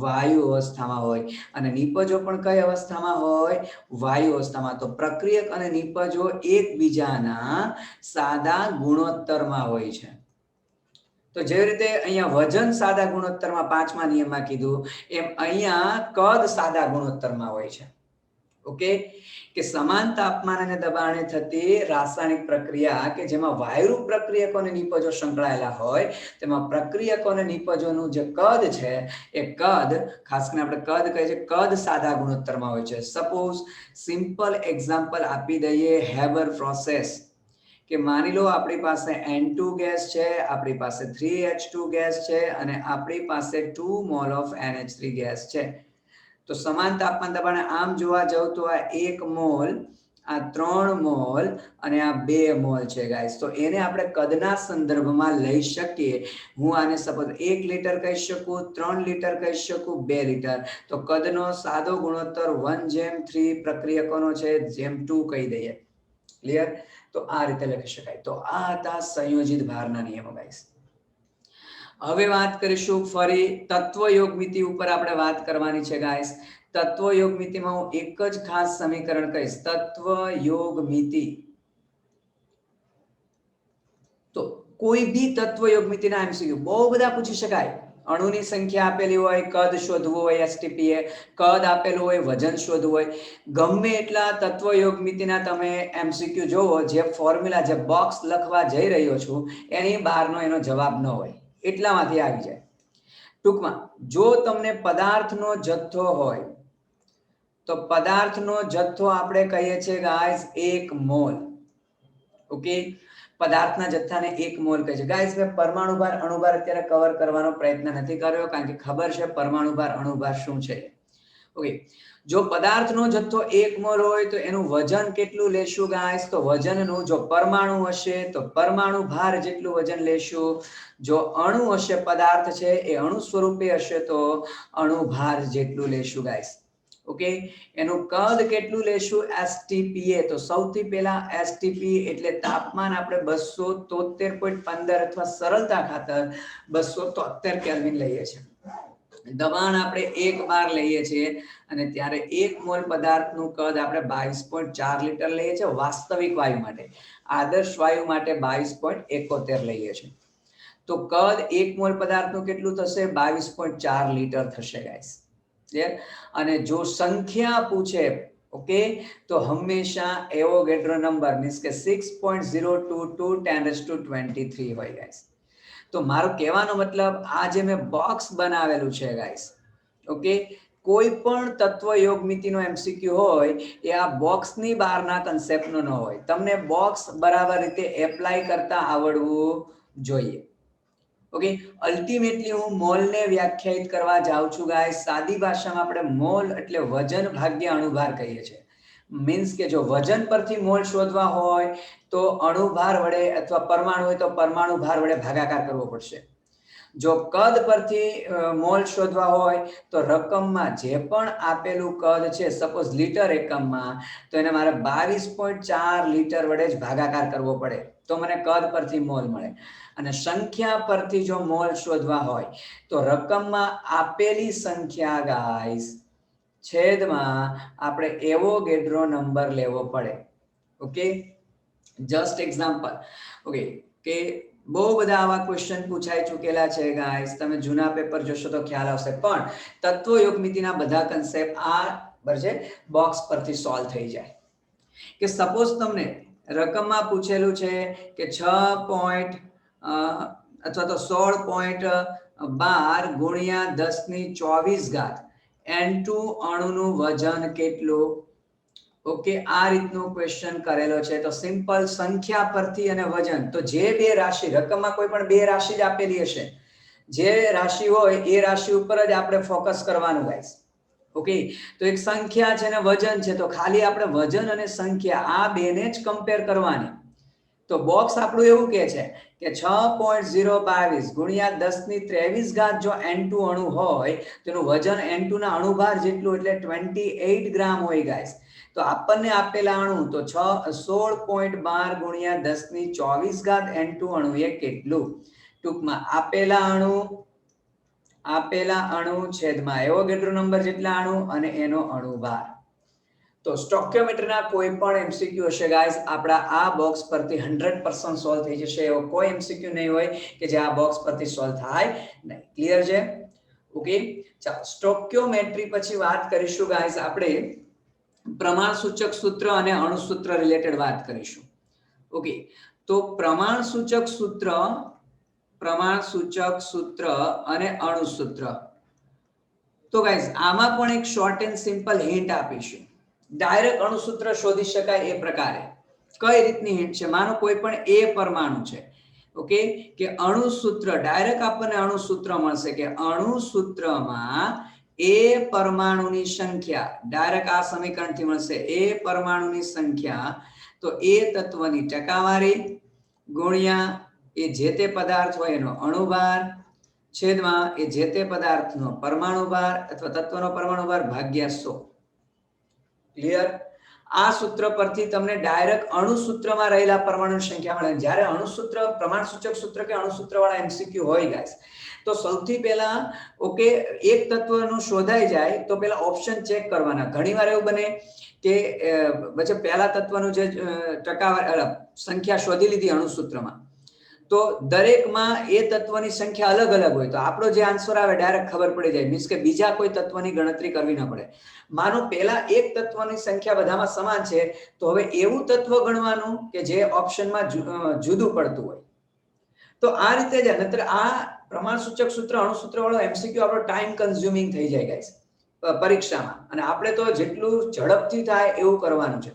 વાયુ અવસ્થામાં હોય અને નિપજો પણ કઈ અવસ્થામાં હોય? વાયુ અવસ્થામાં. તો પ્રક્રિયક અને નિપજો એકબીજાના સાદા ગુણોત્તરમાં હોય છે. તો જેવી રીતે અહીંયા વજન સાદા ગુણોત્તરમાં 5મા નિયમમાં કીધું એમ અહીંયા કદ સાદા ગુણોત્તરમાં હોય છે. ઓકે, કે સમાન તાપમાન અને દબાણે થતી રાસાયણિક પ્રક્રિયા કે જેમાં વાયુરૂપ પ્રક્રિયકો અને નિપજો સંકળાયેલા હોય તેમાં પ્રક્રિયકો અને નિપજોનું જે કદ છે એ કદ, ખાસ કરીને આપણે કદ કહીએ છીએ, કદ સાદા ગુણોત્તરમાં હોય છે. સપોઝ સિમ્પલ એક્ઝામ્પલ આપી દઈએ, હેબર પ્રોસેસ, કે માની લો આપણી પાસે N2 ગેસ છે, આપણી પાસે 3H2 ગેસ છે અને આપણી પાસે 2 મોલ ઓફ NH3 ગેસ છે. તો સમાન તાપમાન દબાણે આમ જોવા જાવ તો આ 1 મોલ, આ 3 મોલ અને આ 2 મોલ છે ગાઈસ. તો એને આપણે કદના સંદર્ભમાં લઈ શકીએ. હું આને સપોઝ 1 લીટર કહી શકું, 3 લીટર કહી શકું, 2 લીટર. તો કદનો સાદો ગુણોત્તર 1:3 પ્રક્રિયકોનો છે, 2 કહી દઈએ. ક્લિયર? તો આ રીતે લખી શકાય. તો આ હતા સંયોજિત ભારના નિયમો ગાઈસ. હવે વાત કરીશું ફરી તત્વયોગમિતિ ઉપર આપણે વાત કરવાની છે ગાઈસ. તત્વયોગમિતિમાં હું એક જ ખાસ સમીકરણ કહીશ, તત્વયોગમિતિ. તો કોઈ બી તત્વયોગમિતિના એમસીક્યુ બહુ બધા પૂછી શકાય. અણુની સંખ્યા આપેલી હોય, કદ શોધવું હોય એસટીપીએ, કદ આપેલું હોય, વજન શોધવું હોય, ગમે એટલા તત્વયોગમિતિના તમે એમસીક્યુ જોવો, જે ફોર્મ્યુલા, જે બોક્સ લખવા જઈ રહ્યો છું એની બહારનો એનો જવાબ ન હોય, એટલામાંથી આવી જાય. ટૂંકમાં જો તમને પદાર્થનો જથ્થો હોય તો પદાર્થનો જથ્થો આપણે કહીએ છીએ ગાઈસ 1 મોલ. ઓકે, પદાર્થના જથ્થાને 1 મોલ કહે છે. ગાઈસ મેં પરમાણુભાર અણુભાર અત્યારે કવર કરવાનો પ્રયત્ન નથી કર્યો, કારણ કે ખબર છે પરમાણુભાર અણુભાર શું છે. ઓકે, જો પદાર્થનો જથ્થો 1 મોલ હોય તો એનું વજન કેટલું લેશું ગાઈસ? તો વજનનું, જો પરમાણુ હશે તો પરમાણુ ભાર જેટલું વજન લેશું, જો અણુ હશે, પદાર્થ છે એ અણુ સ્વરૂપે હશે તો અણુ ભાર જેટલું લેશું ગાઈસ. ઓકે, એનું કદ કેટલું લેશું? એસટીપીએ. તો સૌથી પહેલા એસટીપી એટલે તાપમાન આપણે 273.15 અથવા સરળતા ખાતર 273 કેલ્વિન લઈએ છીએ. દબાણ આપણે 1 બાર લઈએ છીએ અને ત્યારે 1 મોલ પદાર્થનું કદ આપણે 22.4 લીટર લઈએ છીએ વાસ્તવિક વાયુ માટે. આદર્શ વાયુ માટે 22.71 લઈએ છીએ. તો કદ 1 મોલ પદાર્થનું કેટલું થશે? 22.4 લીટર થશે ગાઈસ. અને જો સંખ્યા પૂછે, ઓકે, તો હંમેશા એવોગેડ્રો નંબર મીન્સ કે 6.022 10⁻23 હોય ગાઈસ. તો મારો કહેવાનો મતલબ, આ જે મેં બોક્સ બનાવેલું છે ગાઈસ, ઓકે, કોઈ પણ તત્વયોગમિતિનો એમસીક્યુ હોય એ આ બોક્સની બહારના કન્સેપ્ટનો ન હોય. તમને બોક્સ બરાબર રીતે એપ્લાય કરતા આવડવું જોઈએ. ઓકે, અલ્ટિમેટલી હું મોલને વ્યાખ્યાયિત કરવા જાઉં છું ગાઈસ. સાદી ભાષામાં આપણે મોલ એટલે વજન ભાગ્યા અણુભાર કહીએ છીએ. મીન્સ કે જો વજન પરથી મોલ શોધવા હોય તો અણુભાર વડે, અથવા પરમાણુ હોય તો પરમાણુ ભાર વડે ભાગાકાર કરવો પડશે. જો કદ પરથી મોલ શોધવા હોય તો રકમમાં જે પણ આપેલું કદ છે, સપોઝ લીટર એકમમાં, તો એને મારે 22.4 લીટર વડે જ ભાગાકાર કરવો પડે તો મને કદ પરથી મોલ મળે. અને સંખ્યા પરથી જો મોલ શોધવા હોય તો રકમમાં આપેલી સંખ્યા ગાઈસ છેદમાં આપણે એવોગેડ્રો નંબર લેવો પડે. Okay, just example. ઓકે, કે બહુ બધા આવા ક્વેશ્ચન પૂછાઈ ચૂકેલા છે ગાઈસ, તમે જૂના પેપર જોશો તો ખ્યાલ આવશે. પણ તત્વયોગમિતિના બધા કન્સેપ્ટ આ બરજે બોક્સ પરથી સોલ્વ થઈ જાય. કે સપોઝ તમને રકમમાં પૂછેલું છે કે 6. અથવા તો 16.12 ગુણ્યા 10⁻24 N2 અણુનું વજન કેટલું? ઓકે, આ રીતનું ક્વેશ્ચન કરેલો છે. તો સિમ્પલ સંખ્યા પરથી અને વજન, તો જે બે રાશિ, રકમમાં કોઈ પણ બે રાશિ જ આપેલી હશે, જે રાશિ હોય એ રાશિ ઉપર જ આપણે ફોકસ કરવાનું ગાઈસ. ઓકે, તો એક સંખ્યા છે અને વજન છે, તો ખાલી આપણે વજન અને સંખ્યા આ બેને જ કમ્પેર કરવાની. તો બોક્સ આપણું એવું કહે છે કે 6.022 ગુણ્યા 10⁻23 જો N2 અણુ હોય તો એનું વજન N2 ના અણુભાર જેટલું એટલે 28 ગ્રામ હોય ગાઈસ. તો આપણને આપેલા અણુ તો 16.12 ગુણ્યા 10⁻24 N2 અણુ એ કેટલું? ટૂંકમાં આપેલા અણુ, આપેલા અણુ છેદમાં એવોગેડ્રો નંબર જેટલા અણુ અને એનો અણુભાર. તો સ્ટોક્યોમેટ્રીના કોઈ પણ એમસીક્યુ હશે ગાઈસ, આપણા આ બોક્સ પરથી 100% સોલ્વ થઈ જશે. એવો કોઈ એમસીક્યુ નહીં હોય કે જે આ બોક્સ પરથી સોલ્વ થાય નહીં. ક્લિયર છે? ઓકે, ચાલો સ્ટોક્યોમેટ્રી પછી વાત કરીશું ગાઈસ આપણે પ્રમાણસૂચક સૂત્ર અને અણુસૂત્ર રિલેટેડ વાત કરીશું. ઓકે, તો પ્રમાણસૂચક સૂત્ર અને અણુસૂત્ર. તો ગાઈસ આમાં પણ એક શોર્ટ એન્ડ સિમ્પલ હિન્ટ આપીશું. ડાયરેક્ટ અણુસૂત્ર શોધી શકાય એ પ્રકારે. કઈ રીતની હિન્ટ છે? માનો કોઈ પણ એ પરમાણુ છે, ઓકે, કે અણુસૂત્ર ડાયરેક્ટ આપણને અણુસૂત્ર મળશે કે અણુસૂત્રમાં એ પરમાણુની સંખ્યા ડાયરેક્ટ આ સમીકરણથી મળશે. એ પરમાણુની સંખ્યા તો એ તત્વની ટકાવારી ગુણ્યા એ જે તે પદાર્થ હોય એનો અણુભાર છેદમાં એ જે તે પદાર્થનો પરમાણુભાર અથવા તત્વનો પરમાણુભાર ભાગ્યા 100. ક્લિયર? આ સૂત્ર પરથી તમને ડાયરેક્ટ અણુસૂત્રમાં રહેલા પરમાણુની સંખ્યા મળે. જ્યારે અણુસૂત્ર પ્રમાણસૂચક સૂત્ર કે અણુસૂત્ર વાળા એમસીક્યુ હોય ગાઈસ, તો સૌથી પહેલા ઓકે એક તત્વનું શોધાઈ જાય તો પહેલા ઓપ્શન ચેક કરવાના. ઘણીવાર એવું બને કે પછી પહેલા તત્વનું જે ટકાવારી સંખ્યા શોધી લીધી અણુસૂત્રમાં, તો દરેકમાં એ તત્વની સંખ્યા અલગ અલગ હોય તો આપણો જે આન્સર આવે ડાયરેક્ટ ખબર પડી જાય. મીન્સ કે બીજા કોઈ તત્વની ગણતરી કરવી ન પડે. માનો પહેલા એક તત્વની સંખ્યા બધામાં સમાન છે, તો હવે એવું તત્વ ગણવાનું કે જે ઓપ્શનમાં જુદું પડતું હોય. તો આ રીતે જ નહીતર આ પ્રમાણસૂચક સૂત્ર અણુસૂત્ર વાળો એમસીક્યુ આપણો ટાઈમ કન્ઝ્યુમિંગ થઈ જાય ગાઈસ પરીક્ષામાં. અને આપણે તો જેટલું ઝડપથી થાય એવું કરવાનું છે.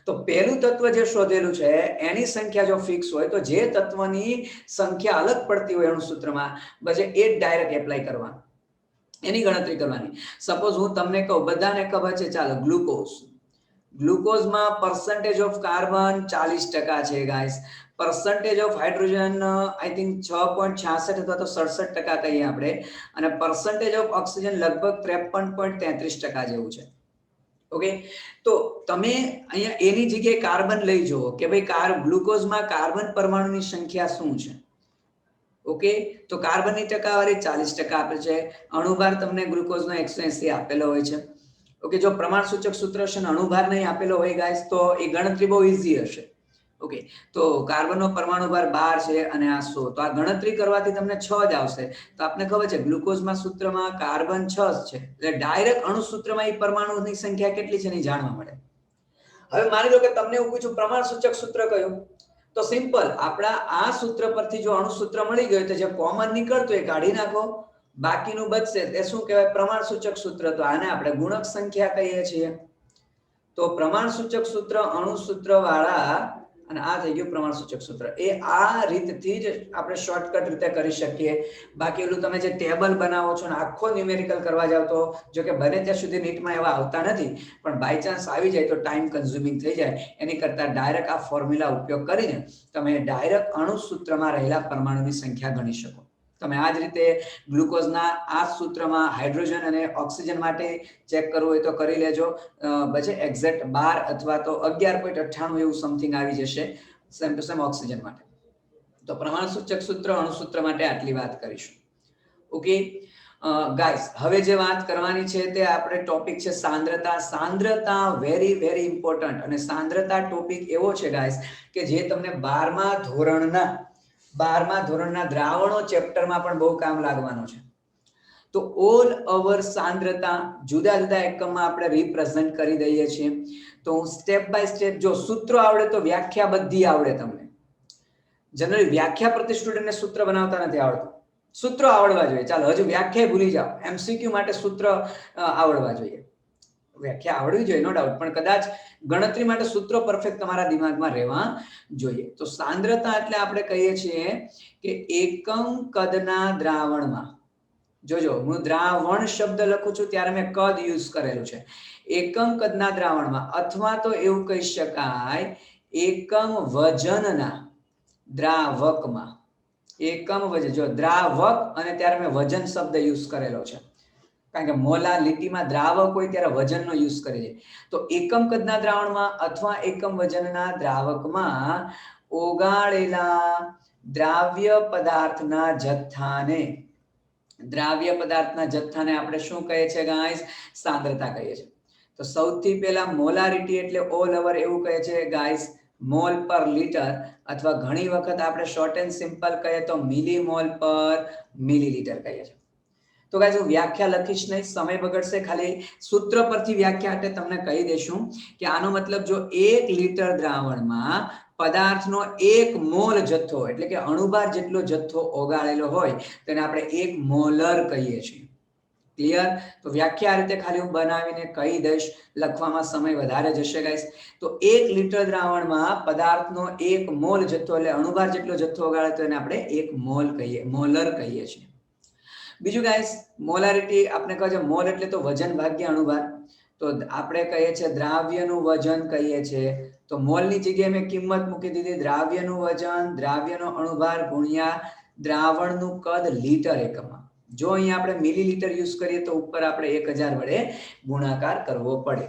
તો પહેલું તત્વ જે શોધેલું છે એની સંખ્યા જો ફિક્સ હોય તો જે તત્વની સંખ્યા અલગ પડતી હોય અણુસૂત્રમાં બસ એ જ ડાયરેક્ટ એપ્લાય કરવાનું, એની ગણતરી કરવાની. સપોઝ હું તમને કહું, બધાને ખબર છે, ચાલો ગ્લુકોઝમાં પર્સન્ટેજ ઓફ કાર્બન 40% છે guys. Percentage of hydrogen I think 6.66 અથવા તો 67% કહીએ આપણે. અને પર્સન્ટેજ ઓફ ઓક્સિજન લગભગ 53.33% જેવું છે. ઓકે, તો તમે અહીંયા એની જગ્યાએ કાર્બન લઈ જુઓ કે ભાઈ ગ્લુકોઝમાં કાર્બન પરમાણુની સંખ્યા શું છે. ઓકે, તો કાર્બનની ટકાવારી 40% આપે છે. અણુભાર તમને ગ્લુકોઝનો 180 આપેલો હોય છે. ઓકે, જો પ્રમાણસૂચક સૂત્ર છે અને અણુભાર નહીં આપેલો હોય ગાઈસ તો એ ગણતરી બહુ ઈઝી હશે. ઓકે, તો કાર્બનનો પરમાણુભાર 12 છે અને આ 100, તો આ ગણતરી કરવાથી તમને 6 જ આવશે. તો આપને ખબર છે ગ્લુકોઝમાં સૂત્રમાં કાર્બન 6 છે, એટલે ડાયરેક્ટ અણુસૂત્રમાં એ પરમાણુની સંખ્યા કેટલી છે એ જાણવા મળે. હવે માની લો કે તમને એવું પૂછું પ્રમાણસૂચક સૂત્ર કયું, તો સિમ્પલ આપણા આ સૂત્ર પરથી જો અણુસૂત્ર મળી ગયું તો જે કોમન નીકળતું એ કાઢી નાખો, બાકીનું બચશે તે શું કહેવાય? પ્રમાણસૂચક સૂત્ર. તો આને આપણે ગુણક સંખ્યા કહીએ છીએ. તો પ્રમાણસૂચક સૂત્ર અણુસૂત્ર વાળા અને આ થઈ ગયું પ્રમાણસૂચક સૂત્ર. એ આ રીતથી જ આપણે શોર્ટકટ રીતે કરી શકીએ. બાકી ઓલું તમે જે ટેબલ બનાવો છો ને આખો ન્યુમેરિકલ કરવા જાવ તો જો કે બને ત્યાં સુધી નીટમાં એવા આવતા નથી, પણ બાય ચાન્સ આવી જાય તો ટાઈમ કન્ઝ્યુમિંગ થઈ જાય. એની કરતાં ડાયરેક્ટ આ ફોર્મ્યુલા ઉપયોગ કરીને તમે ડાયરેક્ટ અણુસૂત્રમાં રહેલા પરમાણુની સંખ્યા ગણી શકો. તમે આ જ રીતે ગ્લુકોઝના આ સૂત્રમાં હાઇડ્રોજન અને ઓક્સિજન માટે ચેક કરવું હોય તો કરી લેજો. પછી એક્ઝેક્ટ 12 અથવા તો 11.98 એવું સમથિંગ આવી જશે સેમ ટુ સેમ ઓક્સિજન માટે. તો પ્રમાણસૂચક સૂત્ર અણુસૂત્ર માટે આટલી વાત કરીશું. ઓકે ગાઈસ, હવે જે વાત કરવાની છે તે આપણે ટોપિક છે સાંદ્રતા. સાંદ્રતા વેરી વેરી ઇમ્પોર્ટન્ટ. અને સાંદ્રતા ટોપિક એવો છે ગાઈસ કે જે તમને 12મા ધોરણના દ્રાવણો ચેપ્ટરમાં પણ બહુ કામ લાગવાનો છે. તો ઓલ ઓવર સાંદ્રતા જુદા જુદા એકમમાં આપણે રિપ્રેઝન્ટ કરી દઈએ છીએ. તો હું સ્ટેપ બાય સ્ટેપ, જો સૂત્રો આવડે તો વ્યાખ્યા બધી આવડે. તમને જનરલી વ્યાખ્યા પ્રતિ સ્ટુડન્ટને સૂત્ર બનાવતા નથી આવડતું. સૂત્રો આવડવા જોઈએ. ચાલો હજુ વ્યાખ્યા ભૂલી જાઓ, એમસીક્યુ માટે સૂત્ર આવડવા જોઈએ. વ્યાખ્યા આવડવી જોઈએ નો ડાઉટ, પણ કદાચ ગણતરી માટે સૂત્રો પરફેક્ટ તમારા દિમાગમાં રહેવા જોઈએ. તો સાંદ્રતા એટલે આપણે કહીએ છીએ કે એકમ કદના દ્રાવણમાં, જોજો હું દ્રાવણ શબ્દ લખું છું ત્યારે મેં કદ યુઝ કરેલું છે. એકમ કદના દ્રાવણમાં અથવા તો એવું કહી શકાય એકમ વજનના દ્રાવકમાં. એકમ વજન, જો દ્રાવક અને ત્યારે મેં વજન શબ્દ યુઝ કરેલો છે કારણ કે મોલા લીટીમાં દ્રાવક હોય ત્યારે વજનનો યુઝ કરીએ છીએ. તો એકમ કદના દ્રાવણમાં અથવા એકમ વજનના દ્રાવકમાં ઓગાળેલા દ્રાવ્ય પદાર્થના જથ્થાને દ્રાવ્ય પદાર્થના જથ્થાને આપણે શું કહીએ છીએ ગાઈસ? સાંદ્રતા કહીએ છીએ. તો સૌથી પહેલા મોલારિટી એટલે ઓલ ઓવર એવું કહે છે ગાઈસ મોલ પર લિટર, અથવા ઘણી વખત આપણે શોર્ટ એન્ડ સિમ્પલ કહીએ તો મિલીમોલ પર મિલીલીટર કહીએ છીએ. તો ગાઈસ હું વ્યાખ્યા લખીશ નહીં, સમય બગડશે, ખાલી સૂત્ર પરથી વ્યાખ્યા એટલે તમને કહી દેશું કે આનો મતલબ જો 1 લિટર દ્રાવણમાં પદાર્થનો 1 મોલ જથ્થો એટલે કે અણુભાર જેટલો જથ્થો ઓગાળેલો હોય તેને આપણે 1 મોલર કહીએ છીએ. ક્લિયર? તો વ્યાખ્યા આ રીતે ખાલી હું બનાવીને કહી દઈશ, લખવામાં સમય વધારે જશે ગાઈસ. તો 1 લિટર દ્રાવણમાં પદાર્થનો 1 મોલ જથ્થો એટલે અણુભાર જેટલો જથ્થો ઓગાળે તો એને આપણે 1 મોલ કહીએ, મોલર કહીએ છીએ. બીજું ગાઈસ મોલારિટી આપણે કહે છે મોલ એટલે તો વજન ભાગ્યા અણુભાર. તો આપણે કહીએ છીએ દ્રાવ્યનું વજન કહીએ છીએ, તો મોલની જગ્યાએ મેં કિંમત મૂકી દીધી દ્રાવ્યનું વજન, દ્રાવ્યનો અણુભાર ગુણ્યા દ્રાવણનું કદ લીટર એકમમાં. જો અહીંયા આપણે મિલીલીટર યુઝ કરીએ તો ઉપર આપણે 1000 વડે ગુણાકાર કરવો પડે.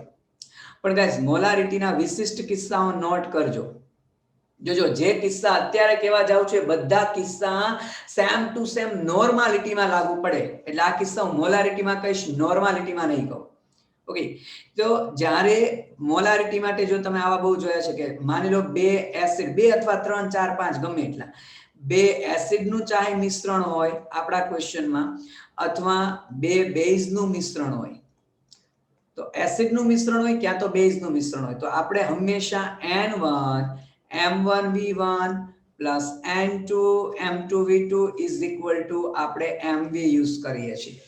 પણ ગાઈસ મોલારિટીના વિશિષ્ટ કિસ્સાઓ નોટ કરજો. જોજો જે કિસ્સા અત્યારે કેવા જાવ છે બધા કિસ્સા સેમ ટુ સેમ નોર્માલિટીમાં લાગુ પડે. એટલે આ કિસ્સા હું મોલારિટીમાં કહીશ, નોર્માલિટીમાં નહીં કહું. ઓકે, તો જ્યારે મોલારિટી માટે જો તમે આવા બહુ જોયા છે કે માની લો 2 એસિડ, 2 અથવા 3 4 5 ગમે એટલા 2 એસિડનું ચાહે મિશ્રણ હોય આપણા ક્વેશ્ચનમાં, અથવા 2 બેઝનું મિશ્રણ હોય. તો એસિડનું મિશ્રણ હોય ક્યાં તો બેઝનું મિશ્રણ હોય, તો આપણે હંમેશા N1 M1V1 plus N2 M2V2 is equal two આપણે MV યુઝ કરીએ છીએ.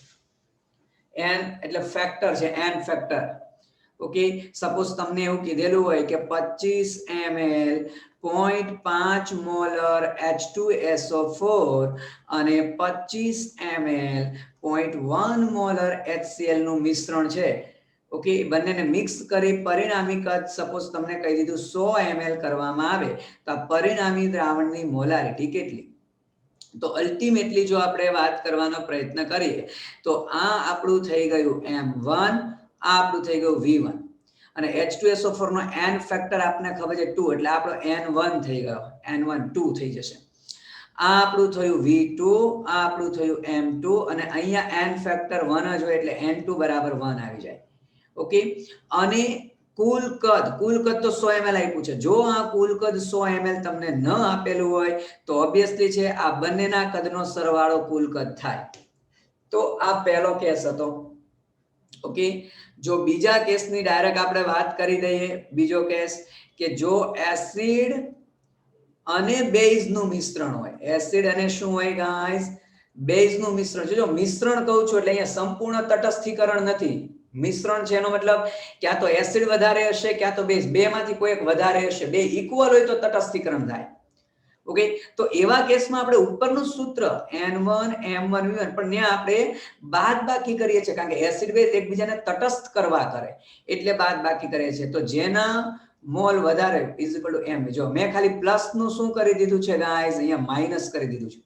n એટલે ફેક્ટર છે, n ફેક્ટર. ઓકે, સપોઝ તમને એવું કીધેલું હોય કે 25 ml 0.5 મોલર H2SO4 અને 25 ml 0.1 મોલર HCl નું મિશ્રણ છે. ઓકે, બંનેને મિક્સ કરી પરિણામી કદ સપોઝ તમને કહી દીધું 100 ml કરવામાં આવે તો આ પરિણામી દ્રાવણની મોલારિટી કેટલી? તો અલ્ટિમેટલી જો આપણે વાત કરવાનો પ્રયત્ન કરીએ તો આ આપણું થઈ ગયું M1, આ આપણું થઈ ગયું V1, અને H2SO4 નો n ફેક્ટર આપને ખબર છે 2 એટલે આપણો N1 થઈ ગયો, N1 2 થઈ જશે. આ આપણું થયું V2, આ આપણું થયું M2, અને અહીંયા n ફેક્ટર 1 જ હોય એટલે N2 બરાબર 1 આવી જાય. ઓકે, અને કુલ કદ તો 100 ml આપ્યું છે. જો આ કુલ કદ 100 ml તમને ન આપેલું હોય તો ઓબ્વિયસલી છે આ બંનેના કદનો સરવાળો કુલ કદ થાય. તો આ પહેલો કેસ હતો. ઓકે, જો બીજા કેસની ડાયરેક્ટ આપણે વાત કરી દઈએ. બીજો કેસ કે જો એસિડ અને બેઝનું મિશ્રણ હોય, એસિડ અને શું હોય ગાઈસ? બેઝનું મિશ્રણ. જો મિશ્રણ કહું છું એટલે અહીંયા સંપૂર્ણ તટસ્થીકરણ નથી. મિશ્રણ છે એનો મતલબ ક્યાં તો એસિડ વધારે હશે ક્યાં તો બેઝ, બે માંથી કોઈ એક વધારે હશે, બે ઇક્વલ હોય તો તટસ્થીકરણ થાય. ઓકે, તો એવા કેસમાં આપણે ઉપરનું સૂત્ર N1 M1 V1 પણ ત્યાં આપણે બાદબાકી કરીએ છીએ, કારણ કે એસિડ બેઝ એકબીજાને તટસ્થ કરવા કરે એટલે બાદબાકી કરીએ છીએ. તો જેના મોલ વધારે ઇઝ ઇક્વલ ટુ M. જો મેં ખાલી પ્લસ નું શું કરી દીધું છે ગાઈસ, અહીંયા માઈનસ કરી દીધું છે.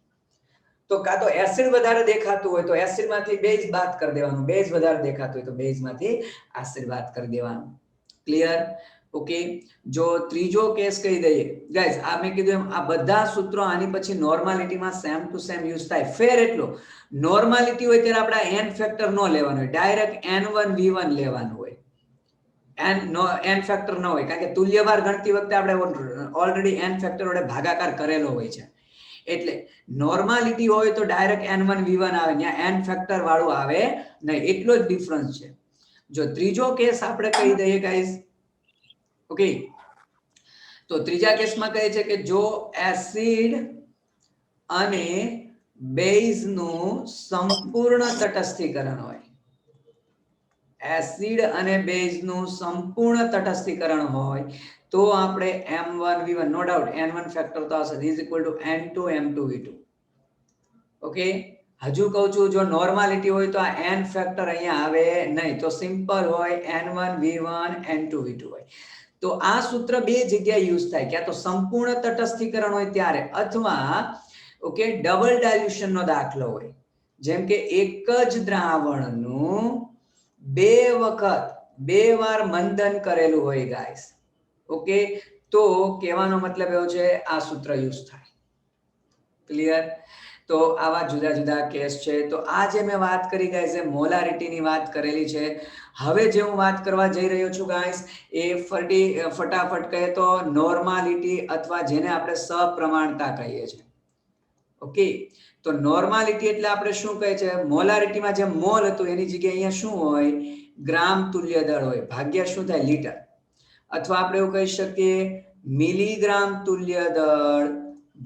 તો કાં તો એસિડ વધારે દેખાતું હોય તો એસિડ માંથી બેઝ બાદ કરી દેવાનું, બેઝ વધારે દેખાતું હોય તો બેઝ માંથી એસિડ બાદ કરી દેવાનું. ક્લિયર? ઓકે, જો ત્રીજો કેસ કહી દઈએ ગાઈસ, આ મેં કીધું એમ આ બધા સૂત્રો આની પછી નોર્માલિટીમાં સેમ ટુ સેમ યુઝ થાય. ફેર એટલો નોર્માલિટી હોય ત્યારે આપણે n ફેક્ટર ન લેવાનું હોય, ડાયરેક્ટ N1 V1 લેવાનું હોય. n ફેક્ટર ન હોય કારણ કે તુલ્યભાર ગણતી વખતે આપણે ઓલરેડી n ફેક્ટર વડે ભાગાકાર કરેલો હોય છે. એટલે નોર્માલિટી હોય તો ડાયરેક્ટ N1 V1 આવે, ત્યાં n ફેક્ટર વાળું આવે નહીં, એટલો જ ડિફરન્સ છે. જો ત્રીજો કેસ આપણે કહી દઈએ ગાઈસ, ઓકે, તો ત્રીજા કેસમાં કહે છે કે જો એસિડ અને બેઝનું સંપૂર્ણ તટસ્થીકરણ હોય, એસિડ અને બેઝનું સંપૂર્ણ તટસ્થીકરણ હોય તો આપણે M1 V1 no doubt N1 factor તો આવશે is equal two N2 M2 V2. Okay, હજુ કહું છું જો નોર્માલિટી હોય તો આ n ફેક્ટર અહીંયા આવે નહીં, તો સિમ્પલ હોય N1 V1 N2 V2 હોય. તો આ સૂત્ર બે જગ્યાએ યુઝ થાય, ક્યાં તો સંપૂર્ણ તટસ્થીકરણ હોય ત્યારે, અથવા ઓકે ડબલ ડાયલ્યુશન નો દાખલો હોય, જેમ કે એક જ દ્રાવણનું બે વાર મંથન કરેલું હોય ગાઈસ. ઓકે, તો કહેવાનો મતલબ એવો છે આ સૂત્ર યુઝ થાય. ક્લિયર? તો આવા જુદા જુદા કેસ છે. તો આ જે મેં વાત કરી ગાઈઝ એ મોલારિટીની વાત કરેલી છે. હવે જે હું વાત કરવા જઈ રહ્યો છું ગાઈઝ એ ફટાફટ કહે તો નોર્માલિટી અથવા જેને આપણે સપ્રમાણતા કહીએ છીએ. ઓકે, તો નોર્માલિટી એટલે આપણે શું કહે છે, મોલારિટીમાં જે મોલ હતું એની જગ્યાએ અહીંયા શું હોય, ગ્રામ તુલ્ય દળ હોય, ભાગ્યા શું થાય, લીટર. અથવા આપણે એવું કહી શકીએ મિલીગ્રામ તુલ્ય દળ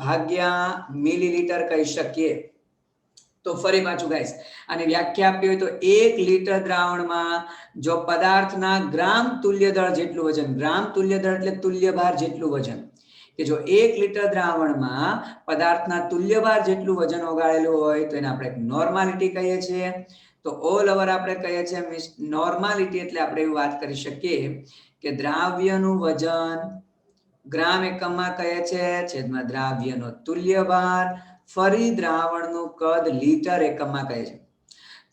ભાગ્યા મિલીલીટર કહી શકીએ. તો ફરી પાછું ગાઈસ અને વ્યાખ્યા આપી હોય તો 1 લીટર દ્રાવણમાં જો પદાર્થના ગ્રામ તુલ્ય દળ જેટલું વજન, ગ્રામ તુલ્ય દળ એટલે તુલ્ય ભાર જેટલું વજન, કે જો 1 લીટર દ્રાવણમાં પદાર્થના તુલ્ય ભાર જેટલું વજન ઓગાળેલું હોય તો એને આપણે નોર્માલિટી કહીએ છીએ. તો ઓલ ઓવર આપણે કહીએ છીએ નોર્માલિટી એટલે આપણે એવી વાત કરી શકીએ કે દ્રાવ્યનું વજન ગ્રામ એકમમાં કહે છે છેદમાં દ્રાવ્યનો તુલ્ય ભાર ફરી દ્રાવણનું કદ લીટર એકમમાં કહે છે.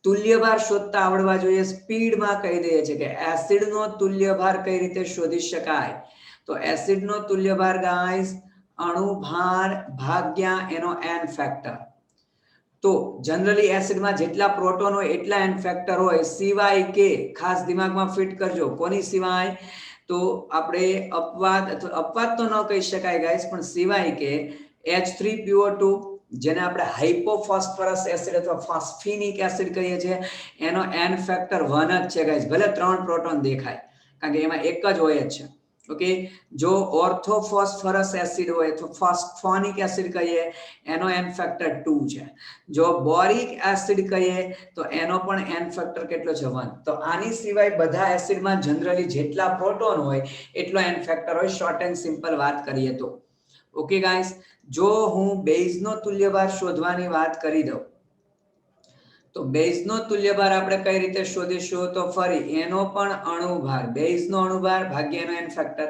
તુલ્ય ભાર શોધતા આવડવા જોઈએ. સ્પીડમાં કહી દઈએ છે કે એસિડનો તુલ્ય ભાર કઈ રીતે શોધી શકાય. તો એસિડનો તુલ્ય ભાર ગાઈસ અણુ ભાર ભાગ્યા એનો n ફેક્ટર. તો જનરલી એસિડમાં જેટલા પ્રોટોન હોય એટલા n ફેક્ટર હોય, સિવાય કે ખાસ દિમાગમાં ફિટ કરજો કોની સિવાય, તો આપણે અપવાદ તો ન કહી શકાય ગાઈસ, પણ સિવાય કે H3PO2 જેને આપણે હાઇપોફોસ્ફરસ એસિડ અથવા ફોસ્ફિનિક એસિડ કહીએ છીએ એનો n ફેક્ટર 1 જ છે ગાઈસ, ભલે 3 પ્રોટોન દેખાય કારણ કે એમાં એક જ હોય જ છે. ઓકે, જો ઓર્થોફોસ્ફરસ એસિડ હોય તો ફોસ્ફોનિક એસિડ કહીએ એનો n ફેક્ટર 2 છે. જો બોરિક એસિડ કહીએ તો એનો પણ n ફેક્ટર કેટલો છે 1. તો આની સિવાય બધા એસિડમાં જનરલી જેટલા પ્રોટોન હોય એટલો n ફેક્ટર હોય, શોર્ટ એન્ડ સિમ્પલ વાત કરીએ તો. ઓકે ગાઈસ, જો હું બેઝનો તુલ્યભાર શોધવાની વાત કરી દઉં તો બેઝનો તુલ્યભાર આપણે કઈ રીતે શોધીશું, તો ફરી એનો પણ અણુભાર, બેઝનો અણુભાર ભાગ્યા એનો n ફેક્ટર.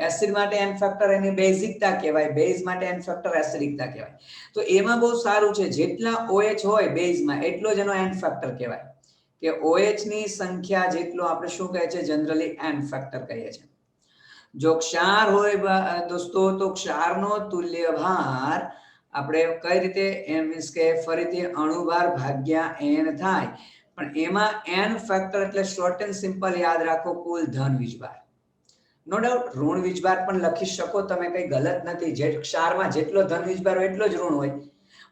એસિડ માટે n ફેક્ટર એની બેઝિકતા કહેવાય, બેઝ માટે n ફેક્ટર એસિડિકતા કહેવાય. તો એમાં બહુ સારું છે, જેટલા OH હોય બેઝમાં એટલો જ એનો n ફેક્ટર કહેવાય, કે OH ની સંખ્યા જેટલો આપણે શું કહે છે જનરલી n ફેક્ટર કહીએ છીએ. જો ક્ષાર હોય દોસ્તો તો ક્ષારનો તુલ્યભાર આપણે કઈ રીતે મીન્સ કે ફરીથી અણુભાર ભાગ્યા n થાય, પણ એમાં n ફેક્ટર એટલે શોર્ટ એન્ડ સિમ્પલ યાદ રાખો કુલ ધન વીજભાર. નો ડાઉટ ઋણ વીજભાર પણ લખી શકો તમે, કઈ ગલત નથી. જે ક્ષારમાં જેટલો ધન વીજભાર હોય એટલો જ ઋણ હોય.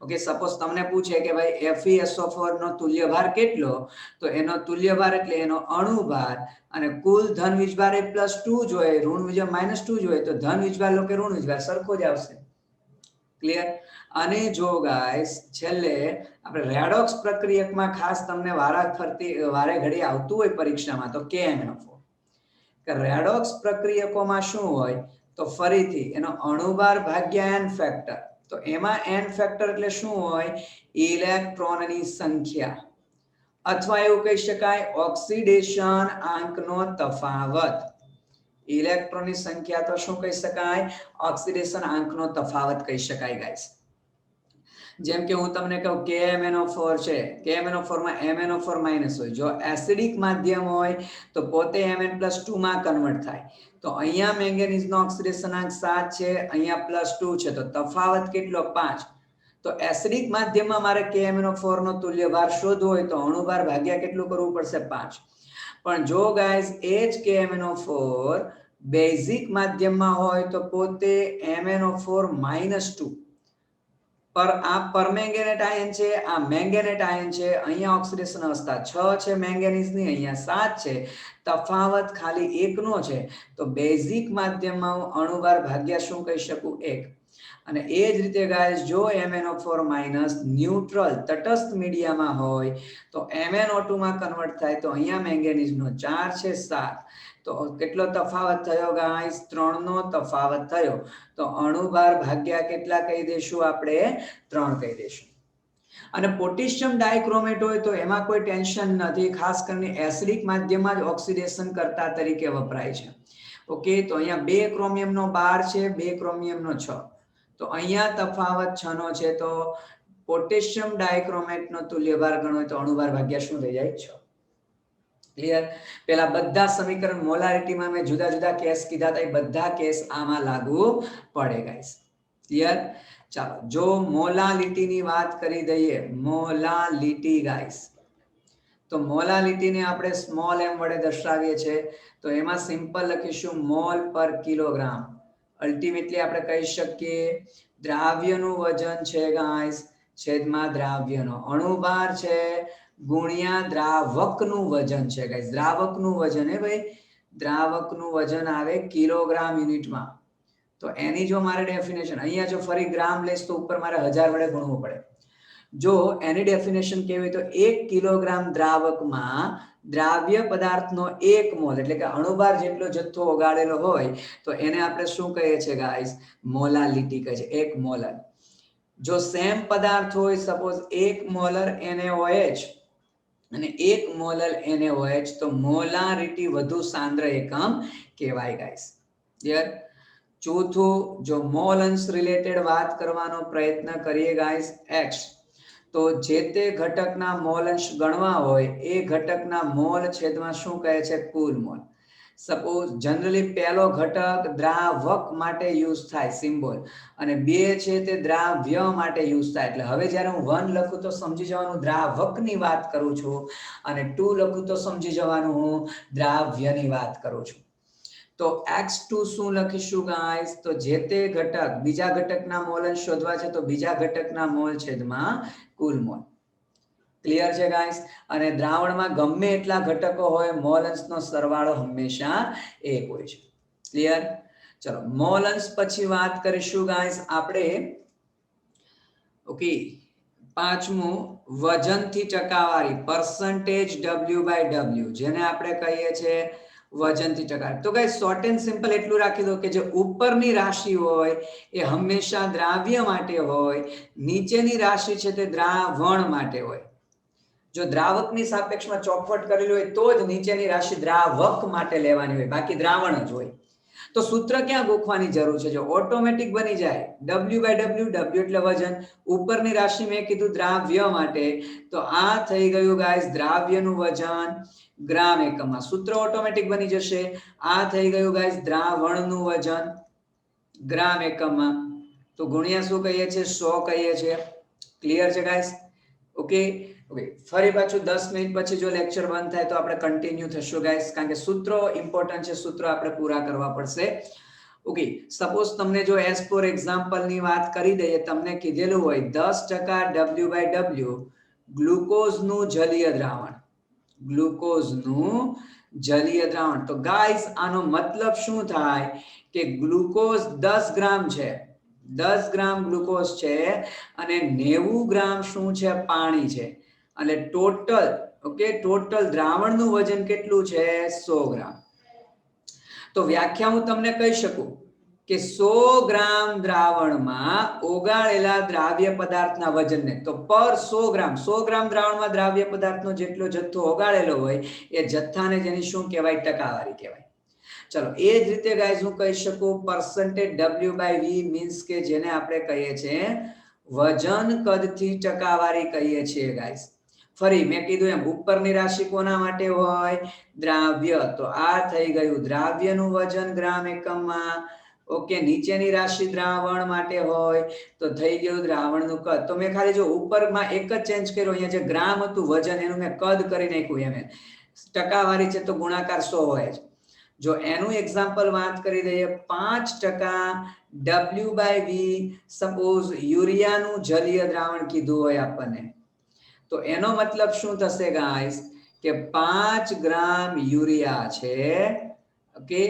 ઓકે, સપોઝ તમને પૂછે કે ભાઈ FeSO4 નો તુલ્યભાર કેટલો, તો એનો તુલ્યભાર એટલે એનો અણુભાર અને કુલ ધન વીજભાર એ +2 જ હોય, ઋણ વીજભાર -2 જ હોય, તો ધન વીજભાર લો કે ઋણ વીજભાર સરખો જ આવશે. ક્લિયર. અને જો ગાઈસ છેલ્લે આપણે રેડોક્સ પ્રક્રિયકમાં ખાસ તમને વારે ઘડી આવતું હોય પરીક્ષામાં તો KMnO4. કે રેડોક્સ પ્રક્રિયકોમાં શું હોય, તો ફરીથી એનો અણુભાર ભાગ્યા n ફેક્ટર. તો એમાં n ફેક્ટર એટલે શું હોય, ઇલેક્ટ્રોનની સંખ્યા અથવા એવું કહી શકાય ઓક્સિડેશન આંકનો તફાવત. ઇલેક્ટ્રોનની સંખ્યા તો શું કહી શકાય, ઓક્સિડેશન આંકનો તફાવત કહી શકાય ગાઈસ. જેમ કે હું તમને કહું KMnO4 છે, KMnO4 માં MnO4 માઈનસ હોય, જો એસિડિક માધ્યમ હોય તો પોતે Mn+2 માં કન્વર્ટ થાય. તો અહીંયા મેંગેનીઝનો ઓક્સિડેશન આંક 7 છે, અહીંયા +2 છે, તો તફાવત કેટલો 5. તો એસિડિક માધ્યમમાં મારે KMnO4 નો તુલ્યભાર શોધવો હોય તો અણુભાર ભાગ્યા કેટલું કરવું પડશે 5. પણ જો ગાઈસ એ જ KMnO4 બેઝિક માધ્યમમાં હોય તો પોતે MnO4-2 પર આ પરમેંગેનેટ આયન છે, આ મેંગેનેટ આયન છે, અહીંયા ઓક્સિડેશન અવસ્થા 6 છે મેંગેનીઝની, અહીંયા 7 છે, તફાવત ખાલી 1 નો છે. તો બેઝિક માધ્યમમાં હું અણુભાર ભાગ્યા શું કહી શકું 1. અને એ જ રીતે ગાઈસ જો MnO4- ન્યુટ્રલ તટસ્થ મીડિયામાં હોય તો MnO2 માં કન્વર્ટ થાય, તો અહીંયા મેંગેનીઝનો 4 છે 7. તો કેટલો તફાવત થયો ગાઈસ, 3 નો તફાવત થયો. તો અણુભાર ભાગ્યા કેટલા કહી દેશું આપણે, 3 કહી દેશું. અને પોટેશિયમ ડાયક્રોમેટ હોય તો એમાં કોઈ ટેન્શન નથી, ખાસ કરીને એસિડિક માધ્યમમાં જ ઓક્સિડેશન કરતા તરીકે વપરાય છે. ઓકે, તો અહીંયા 2 ક્રોમિયમનો 12 છે, 2 ક્રોમિયમનો 6. તો અહીંયા તફાવત 6 નો છે. તો પોટેશિયમ ડાયક્રોમેટનો તુલ્યભાર ગણો તો અણુભાર ભાગ્યા શું થઈ જાય 6. ક્લિયર. પેલા બધા સમીકરણ મોલારિટીમાં મેં જુદા જુદા કેસ કીધા હતા, એ બધા કેસ આમાં લાગુ પડે ગાઈસ. ક્લિયર. ચાલો જો મોલાલિટીની વાત કરી દઈએ, મોલાલિટી ગાઈસ, તો મોલાલિટીને આપણે સ્મોલ એમ વડે દર્શાવીએ છીએ, તો એમાં સિમ્પલ લખીશું મોલ પર કિલોગ્રામ. અલ્ટિમેટલી આપણે કહી શકીએ દ્રાવ્યનું વજન છે ગાઈસ છેદમાં દ્રાવ્યનો અણુભાર છે ગુણ્યા દ્રાવકનું વજન છે ગાઈસ. દ્રાવકનું વજન હે ભાઈ, દ્રાવકનું વજન આવે કિલોગ્રામ યુનિટમાં. તો એની જો મારે ડેફિનેશન અહીંયા જો ફરી ગ્રામ લઈશ તો ઉપર મારે 1000 વડે ગુણવું પડે. જો એની ડેફિનેશન કેવી તો 1 કિલોગ્રામ દ્રાવકમાં દ્રાવ્ય પદાર્થનો 1 મોલ એટલે કે અણુભાર જેટલો જથ્થો ઓગાળેલો હોય તો એને આપણે શું કહીએ છીએ ગાઈસ? મોલાલિટી કહે છે, 1 મોલર. જો સેમ પદાર્થ હોય સપોઝ 1 મોલર NaOH અને 1 મોલર NaOH તો મોલારિટી વધુ સાંદ્ર એકમ કહેવાય ગાઈસ. ક્લિયર? ચોથું, જો મોલ અંશ રિલેટેડ વાત કરવાનો પ્રયત્ન કરીએ ગાઈસ x, તો જે તે ઘટકના મોલ અંશ ગણવા હોય એ ઘટકના મોલ છેદમાં શું કહે છે? કુલ મોલ. સપોઝ જનરલી પહેલો ઘટક દ્રાવક માટે યુઝ થાય સિમ્બોલ અને 2 છે તે દ્રાવ્ય માટે યુઝ થાય. એટલે હવે જ્યારે હું 1 લખું તો સમજી જવાનું દ્રાવકની વાત કરું છું અને 2 લખું તો સમજી જવાનું હું દ્રાવ્યની વાત કરું છું. તો x2 શું લખીશું ગાઈસ? તો જે તે ઘટક બીજા ઘટકના મોલ અંશ શોધવા છે તો બીજા ઘટકના મોલ છેદમાં કુલ મોલ. ક્લિયર છે ગાઈસ? અને દ્રાવણમાં ગમે એટલા ઘટકો હોય મોલ અંશનો સરવાળો હંમેશા 1 હોય છે. ક્લિયર? ચલો મોલ અંશ પછી વાત કરીશું ગાઈસ આપણે. ઓકે, પાંચમું વજનથી ટકાવારી, percentage W/W, જેને આપણે કહીએ છીએ વજનથી ટકાવારી. તો ગાઈસ શોર્ટ એન્ડ સિમ્પલ એટલું રાખી દો કે જે ઉપરની રાશિ હોય એ હંમેશા દ્રાવ્ય માટે હોય, નીચેની રાશિ છે તે દ્રાવણ માટે હોય. જો દ્રાવકની સાપેક્ષમાં ચોખવટ કરેલી હોય તો જ નીચેની રાશિ દ્રાવક માટે લેવાની હોય, બાકી દ્રાવણ જ હોય. તો સૂત્ર ક્યાં ગોખવાની જરૂર છે? જો ઓટોમેટિક બની જાય W/W, W એટલે વજન, ઉપરની રાશિ મેં કીધું દ્રાવ્ય માટે, તો આ થઈ ગયું ગાઈસ દ્રાવ્યનું વજન ગ્રામ એકમમાં. સૂત્ર ઓટોમેટિક બની જશે. આ થઈ ગયું ગાઈસ દ્રાવણનું વજન ગ્રામ એકમમાં. તો ગુણ્યા શું કહીએ છીએ? 100 કહીએ છીએ. ક્લિયર છે ગાઈસ? ઓકે ઓકે, ફરી પાછું 10 મિનિટ પછી જો લેક્ચર બંધ થાય તો આપણે કન્ટિન્યુ થશું ગાઈસ, કારણ કે સૂત્રો ઇમ્પોર્ટન્ટ છે, સૂત્રો આપણે પૂરા કરવા પડશે. ઓકે, સપોઝ તમને જો એસ ફોર એક્ઝામ્પલ ની વાત કરી દઈએ, તમને કીધેલું હોય 10% W/W ગ્લુકોઝનું જલીય દ્રાવણ, ગ્લુકોઝનું જલીય દ્રાવણ. તો ગાઈસ આનો મતલબ શું થાય કે ગ્લુકોઝ 10 ગ્રામ છે, 10 ગ્રામ ગ્લુકોઝ છે અને 90 ગ્રામ શું છે? પાણી છે. અને ટોટલ ઓકે ટોટલ દ્રાવણનું વજન કેટલું છે? 100 ગ્રામ. તો વ્યાખ્યા હું તમને કહી શકું કે 100 ગ્રામ દ્રાવણમાં ઓગાળેલા દ્રાવ્ય પદાર્થના વજનને, તો પર 100 ગ્રામ દ્રાવણમાં દ્રાવ્ય પદાર્થનો જેટલો જથ્થો ઓગાળેલો હોય એ જથ્થાને જેની શું કહેવાય? ટકાવારી કહેવાય. ચલો એ જ રીતે ગાઈઝ હું કહી શકું percentage W/V મીન્સ કે જેને આપણે કહીએ છીએ વજન કદથી ટકાવારી કહીએ છીએ ગાઈઝ. ફરી મેં કીધું એમ ઉપરની રાશિ કોના માટે હોય? દ્રાવ્ય. તો આ થઈ ગયું દ્રાવ્યનું વજન ગ્રામ એકમમાં. ઓકે, નીચેની રાશિ દ્રાવણ માટે હોય તો થઈ ગયું દ્રાવણનું કદ. તો મેં ખાલી જો ઉપરમાં એક જ ચેન્જ કર્યો, અહીંયા જે ગ્રામ હતું વજન એનું મેં કદ કરી નાખ્યું. એમ ટકાવારી છે તો ગુણાકાર 100 હોય જ. જો એનું એક્ઝામ્પલ વાત કરી દઈએ, 5% W/V સપોઝ યુરિયાનું જલીય દ્રાવણ કીધું હોય આપણને, તો એનો મતલબ શું થશે ગાઈસ કે 5 ગ્રામ યુરિયા છે. ઓકે,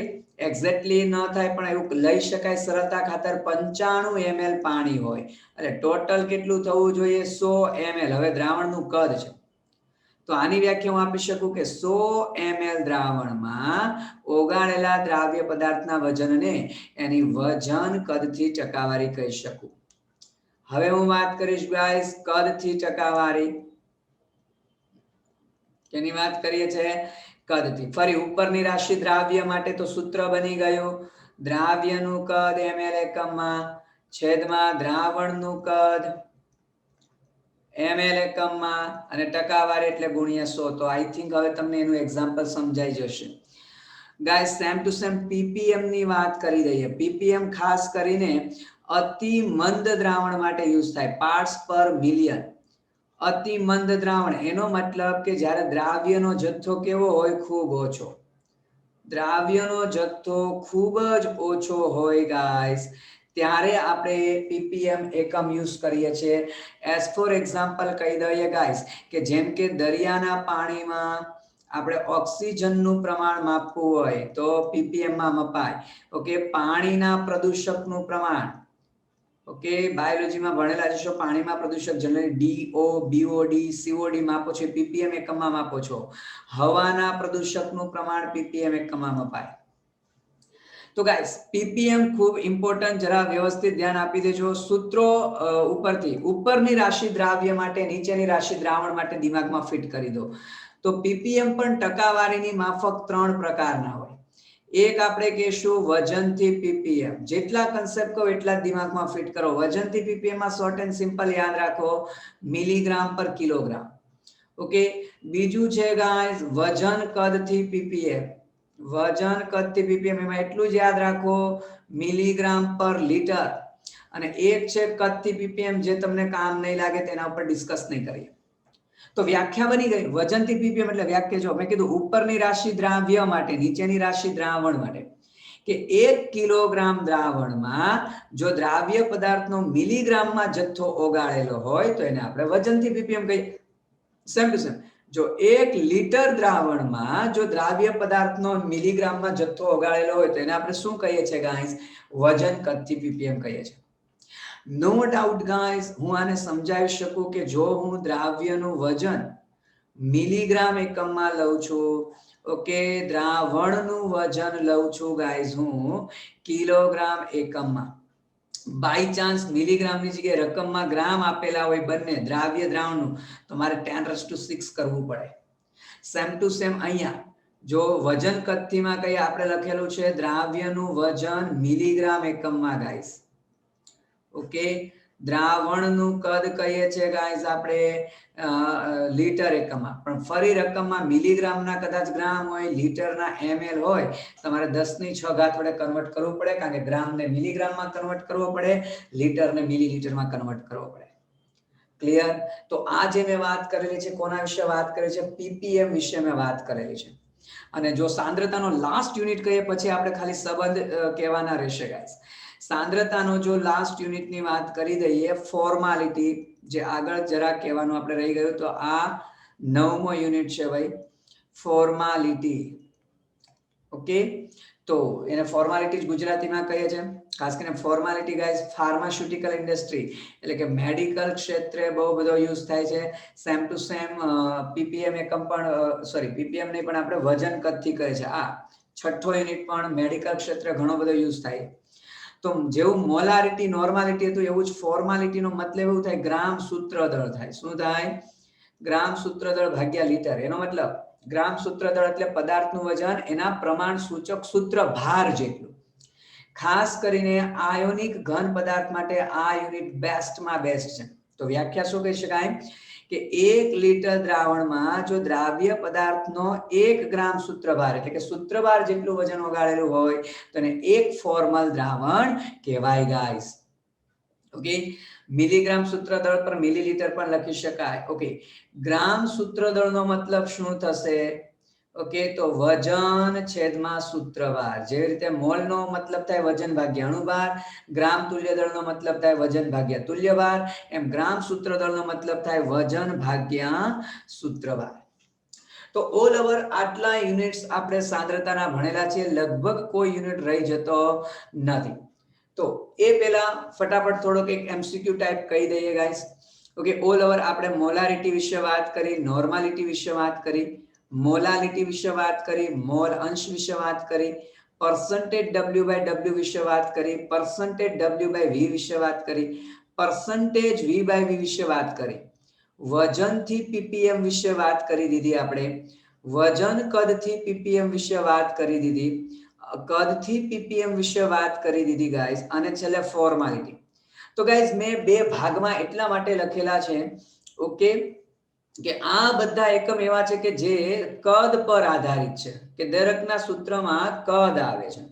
એક્ઝેક્ટલી ન થાય પણ એવું લઈ શકાય સરળતા ખાતર 95 ml પાણી હોય એટલે ટોટલ કેટલું થવું જોઈએ? 100 ml. હવે દ્રાવણનું કદ છે તો આની વ્યાખ્યા હું આપી શકું કે 100 ml દ્રાવણમાં ઓગાળેલા દ્રાવ્ય પદાર્થના વજનને એની વજન કદથી ટકાવારી કહી શકું. હવે હું વાત કરીશ ગાઈસ કદથી ટકાવારી. કેની વાત કરીએ છીએ? કદથી. ફરી ઉપરની રાશિ દ્રાવ્ય માટે તો સૂત્ર બની ગયું દ્રાવ્યનું કદ ml એકમમાં છેદમાં દ્રાવણનું કદ ml એકમમાં અને ટકાવારી એટલે ગુણ્યા 100. તો આઈ થિંક હવે તમને એનું એક્ઝામ્પલ સમજાઈ જશે. Guys same to same ppm ની વાત કરી દઈએ. ppm ખાસ કરીને અતિ મંદ દ્રાવણ માટે યુઝ થાય, પાર્ટ્સ પર મિલિયન. અતિ મંદ દ્રાવણ એનો મતલબ કે જ્યારે દ્રાવ્યનો જથ્થો કેવો હોય, ખૂબ ઓછો. દ્રાવ્યનો જથ્થો ખૂબ જ ઓછો હોય ગાઈસ, ત્યારે આપણે ppm એકમ યુઝ કરીએ છીએ. એઝ ફોર એક્ઝામ્પલ કહી દઈએ ગાઈસ કે જેમ કે દરિયાના પાણીમાં આપણે ઓક્સિજનનું પ્રમાણ માપવું હોય તો ppm માં મપાય. ઓકે, પાણીના પ્રદૂષકનું પ્રમાણ, ઓકે, બાયોલોજીમાં ભણેલા છો, પાણીમાં પ્રદૂષક જનરલી DO, BOD, COD માપો છો, ppm એકમમાં માપો છો. હવાના પ્રદૂષકનું પ્રમાણ ppm એકમમાં મપાય. તો ગાઈસ ppm ખૂબ ઇમ્પોર્ટન્ટ, જરા વ્યવસ્થિત ધ્યાન આપી દેજો. સૂત્રો ઉપરથી ઉપરની રાશિ દ્રાવ્ય માટે, નીચેની રાશિ દ્રાવણ માટે દિમાગમાં ફિટ કરી દો. તો ppm પણ ટકાવારીની માફક 3 પ્રકારના હોય. એક આપણે કહેશું વજનથી ppm, જેટલા કન્સેપ્ટ કહો એટલા દિમાગમાં ફિટ કરો. વજનથી ppm માં શોર્ટ એન્ડ સિમ્પલ યાદ રાખો, મિલીગ્રામ પર કિલોગ્રામ. ઓકે, બીજું છે ગાઈસ વજન કદથી ppm. વજન કદથી ppm એમાં એટલું જ યાદ રાખો, મિલીગ્રામ પર લીટર. અને એક છે કદથી ppm, જે તમને કામ નહીં લાગે, તેના ઉપર ડિસ્કસ નહીં કરીએ. તો વ્યાખ્યા બની ગઈ. વજનથી ppm એટલે વ્યાખ્યા જો મેં કીધું, ઉપરની રાશિ દ્રાવ્ય માટે, નીચેની રાશિ દ્રાવણ માટે, કે 1 કિલોગ્રામ દ્રાવણમાં જો દ્રાવ્ય પદાર્થનો મિલીગ્રામમાં જથ્થો ઓગાળેલો હોય તો એને આપણે વજનથી ppm કહીએ. સેમ ટુ સેમ, જો 1 લીટર દ્રાવણમાં જો દ્રાવ્ય પદાર્થનો મિલીગ્રામમાં જથ્થો ઓગાળેલો હોય તો એને આપણે શું કહીએ છીએ ગાઈસ? વજન કદથી ppm કહીએ છીએ. નો ડાઉટ ગાઈસ, હું આને સમજાવી શકું કે જો હું દ્રાવ્યનું વજન મિલીગ્રામ એકમમાં લઉં છું, ઓકે, દ્રાવણનું વજન લઉં છું ગાઈસ હું કિલોગ્રામ એકમમાં. બાય ચાન્સ મિલીગ્રામની જગ્યાએ રકમમાં ગ્રામ આપેલા હોય બંને, દ્રાવ્ય દ્રાવણનું, તો મારે 10⁶ કરવું પડે. સેમ ટુ સેમ અહીંયા જો વજન કદથીમાં કઈ આપણે લખેલું છે દ્રાવ્યનું વજન મિલીગ્રામ એકમમાં ગાઈસ. ઓકે, દ્રાવણનું કદ કહીએ છીએ ગાઈસ આપણે લીટર એકમમાં, પણ ફરી રકમમાં મિલીગ્રામના કદાચ ગ્રામ હોય, લીટરના ml હોય, તમારે 10⁶ વડે કન્વર્ટ કરવું પડે, કારણ કે ગ્રામને મિલીગ્રામમાં કન્વર્ટ કરવો પડે, લીટરને મિલીલીટરમાં કન્વર્ટ કરવો પડે. ક્લિયર? તો આ જે મેં વાત કરેલી છે, કોના વિશે વાત કરી છે? ppm વિશે મેં વાત કરેલી છે. અને જો સાંદ્રતાનો લાસ્ટ યુનિટ કહીએ પછી આપણે ખાલી સંબંધ કહેવાના રહેશે ગાઈસ. સાંદ્રતાનો જો લાસ્ટ યુનિટની વાત કરી દઈએ, ફોર્માલિટી, જે આગળ જરા કહેવાનું આપણે રહી ગયું, તો આ 9મો યુનિટ છે ભાઈ, ફોર્માલિટી. ઓકે, તો એને ફોર્માલિટી જ ગુજરાતીમાં કહીએ છીએ. ખાસ કરીને ફોર્માલિટી ગાઈસ ફાર્માસ્યુટિકલ ઇન્ડસ્ટ્રી એટલે કે મેડિકલ ક્ષેત્રે બહુ બધો યુઝ થાય છે. સેમ ટુ સેમ ppm એકમ પણ, સોરી ppm નહીં પણ આપણે વજન કદથી કહે છે. આ 6થો યુનિટ પણ મેડિકલ ક્ષેત્રે ઘણો બધો યુઝ થાય. તો જેવું મોલારિટી નોર્માલિટી હતું એવું જ ફોર્માલિટીનો મતલબ એવું થાય ગ્રામ સૂત્રદળ થાય. શું થાય? ગ્રામ સૂત્રદળ ભાગ્યા લીટર. એનો મતલબ ગ્રામ સૂત્રદળ એટલે પદાર્થનું વજન એના પ્રમાણ સૂચક સૂત્ર ભાર જેટલું. ખાસ કરીને આયોનિક ઘન પદાર્થ માટે આ યુનિટ બેસ્ટમાં બેસ્ટ છે. તો વ્યાખ્યા શું કહી શકાય કે 1 લીટર દ્રાવણમાં જો દ્રાવ્ય પદાર્થનો 1 ગ્રામ સૂત્રભાર એટલે કે સૂત્રભાર જેટલું વજન ઓગાળેલું હોય તો એને એક ફોર્મલ દ્રાવણ કહેવાય ગાઈસ. ઓકે, મિલીગ્રામ સૂત્રદળ પર મિલીલીટર પણ લખી શકાય. ઓકે, ગ્રામ સૂત્રદળનો મતલબ શું થશે? ઓકે, તો વજન છેદમાં સૂત્રભાર. જેવી રીતે મોલનો મતલબ થાય વજન ભાગ્યા અણુભાર, ગ્રામ તુલ્યદળનો મતલબ થાય વજન ભાગ્યા તુલ્યભાર, એમ ગ્રામ સૂત્રદળનો મતલબ થાય વજન ભાગ્યા સૂત્રભાર. તો ઓલ ઓવર આટલા યુનિટ્સ આપણે સાંદ્રતાના ભણેલા છે, લગભગ કોઈ યુનિટ રહી જતો નથી. તો એ પહેલા ફટાફટ થોડોક એક MCQ ટાઈપ કહી દઈએ ગાઈસ. ઓકે, ઓલ ઓવર આપણે મોલારિટી વિશે વાત કરી, નોર્માલિટી વિશે વાત કરી, મોલાલિટી વિશે વાત કરી, મોલ અંશ વિશે વાત કરી, પરસન્ટેજ W/W વિશે વાત કરી, પરસન્ટેજ W/V વિશે વાત કરી, પરસન્ટેજ V/V વિશે વાત કરી, વજનથી ppm વિશે વાત કરી દીધી આપણે, વજન કદથી ppm વિશે વાત કરી દીધી, કદથી ppm વિશે વાત કરી દીધી ગાઈસ, અને છેલ્લે ફોર્માલિટી. તો ગાઈસ મેં બે ભાગમાં એટલા માટે લખેલા છે, ઓકે, કે આ બધા એકમ એવા છે કે જે કદ પર આધારિત છે, કે દરેકના સૂત્રમાં કદ આવે છે.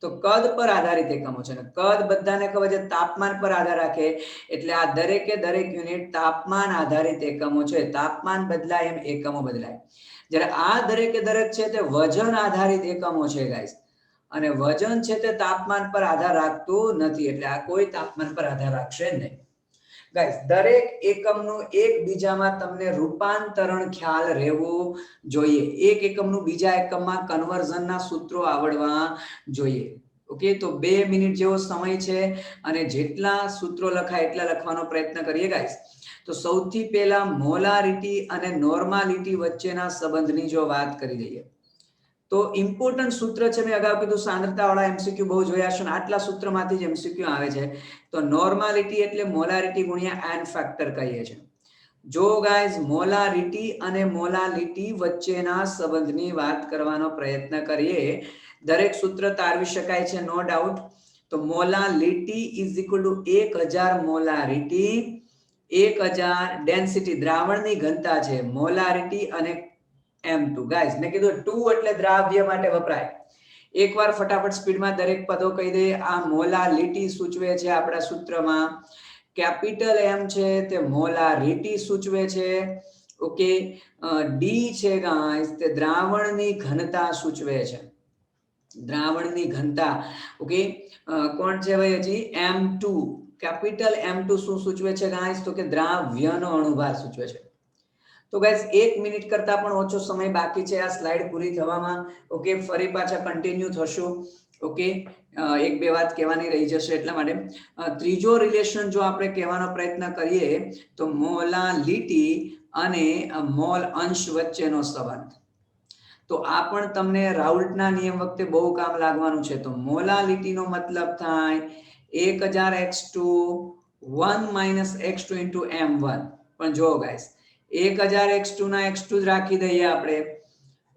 તો કદ પર આધારિત એકમો છે, કદ બધાને ખબર છે તાપમાન પર આધાર રાખે, એટલે આ દરેકે દરેક યુનિટ તાપમાન આધારિત એકમો છે. તાપમાન બદલાય એમ એકમો બદલાય. જ્યારે આ દરેકે દરેક છે તે વજન આધારિત એકમો છે ગાઈસ, અને વજન છે તે તાપમાન પર આધાર રાખતું નથી, એટલે આ કોઈ તાપમાન પર આધાર રાખશે નહીં. ગાઈસ દરેક એકમનું એકબીજામાં તમને રૂપાંતરણ ખ્યાલ રહેવું જોઈએ. એક એકમનું બીજા એકમમાં કન્વર્ઝનના સૂત્રો આવડવા જોઈએ. ઓકે, તો 2 મિનિટ જેવો સમય છે અને જેટલા સૂત્રો લખાય એટલા લખવાનો પ્રયત્ન કરીએ ગાઈસ. તો સૌથી પહેલા મોલારિટી અને નોર્માલિટી વચ્ચેના સંબંધની જો વાત કરી દઈએ તો ઇમ્પોર્ટન્ટ સૂત્ર છે, મેં અગાઉ કીધું સાંદ્રતાવાળા એમસીક્યુ બહુ જોયા છે, આટલા સૂત્રમાંથી જ એમસીક્યુ આવે છે. તો નોર્માલિટી એટલે મોલારિટી ગુણ્યા n ફેક્ટર કહીએ છીએ. જો ગાઈઝ મોલારિટી અને મોલાલિટી વચ્ચેના સંબંધની વાત કરવાનો પ્રયત્ન કરીએ, દરેક સૂત્ર તારવી શકાય છે, નો ડાઉટ. તો molality is equal to 1000 molarity, 1000 density દ્રાવણની ઘનતા છે, મોલારિટી અને M2. ગાઈઝ મેં કીધું 2 એટલે દ્રાવ્ય માટે વપરાય. એકવાર ફટાફટ સ્પીડમાં દરેક પદો કહી દે. આ મોલાલિટી સૂચવે છે આપણા સૂત્રમાં, કેપિટલ M છે તે મોલારિટી સૂચવે છે. ઓકે, ડી છે ગાઈઝ તે દ્રાવણની ઘનતા સૂચવે છે, દ્રાવણની ઘનતા. ઓકે, કોણ છે ભાઈ હજી M2, કેપિટલ M2 શું સૂચવે છે ગાઈઝ, તો કે દ્રાવ્યનો અણુભાર સૂચવે છે. તો ગાઈઝ 1 મિનિટ કરતા પણ ઓછો સમય બાકી છે આ સ્લાઇડ પૂરી થવામાં. ઓકે, ફરી પાછા કન્ટિન્યુ થશું. ઓકે, એક બે વાત કહેવાની રહી જશે એટલા માટે. ત્રીજો રિલેશન જો આપણે કહેવાનો પ્રયત્ન કરીએ તો મોલાલિટી અને મોલ અંશ વચ્ચેનો સંબંધ. તો આ પણ તમને રાઉલ્ટના નિયમ વખતે બહુ કામ લાગવાનું છે. તો મોલાલિટીનો મતલબ થાય 1000x2 1 - x2 * m1. પણ જો ગાઈસ 1000x2 ના x2 જ રાખી દઈએ આપણે.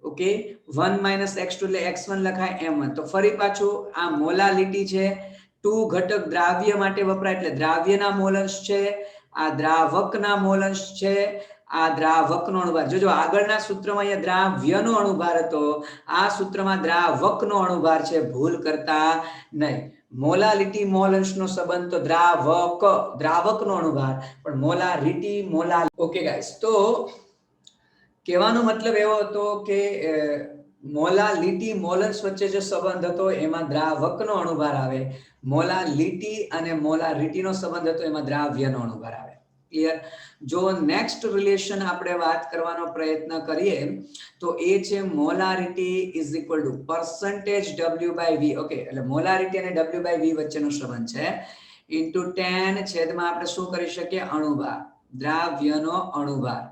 ઓકે, 1 - x2 એટલે x1 લખાય m1. તો ફરી પાછું આ મોલાલિટી છે 2 ઘટક દ્રાવ્ય માટે વપરાય, એટલે દ્રાવ્યના મોલ અંશ છે, આ દ્રાવકના મોલ અંશ છે, આ દ્રાવકનો અણુભાર. જોજો આગળના સૂત્રમાં અહીંયા દ્રાવ્યનો અણુભાર હતો, આ સૂત્રમાં દ્રાવકનો અણુભાર છે, ભૂલ કરતા નહીં. મોલાલિટી મોલ અંશનો સંબંધ તો દ્રાવકનો અણુભાર, પણ મોલારિટી મોલા. ઓકે ગાઈસ, તો કહેવાનો મતલબ એવો હતો કે મોલાલિટી મોલ અંશ વચ્ચે જે સંબંધ હતો એમાં દ્રાવકનો અણુભાર આવે, મોલાલિટી અને મોલારિટીનો સંબંધ હતો એમાં દ્રાવ્યનો અણુભાર આવે. ક્લિયર? જો નેક્સ્ટ રિલેશન આપણે વાત કરવાનો પ્રયત્ન કરીએ તો એ છે molarity is equal two percentage W/V. Okay, એટલે મોલારિટી અને W/V વચ્ચેનો સંબંધ છે, ઇન્ટુ 10 છેદમાં આપણે શું કરી શકીએ, અણુભાર, દ્રાવ્યનો અણુભાર.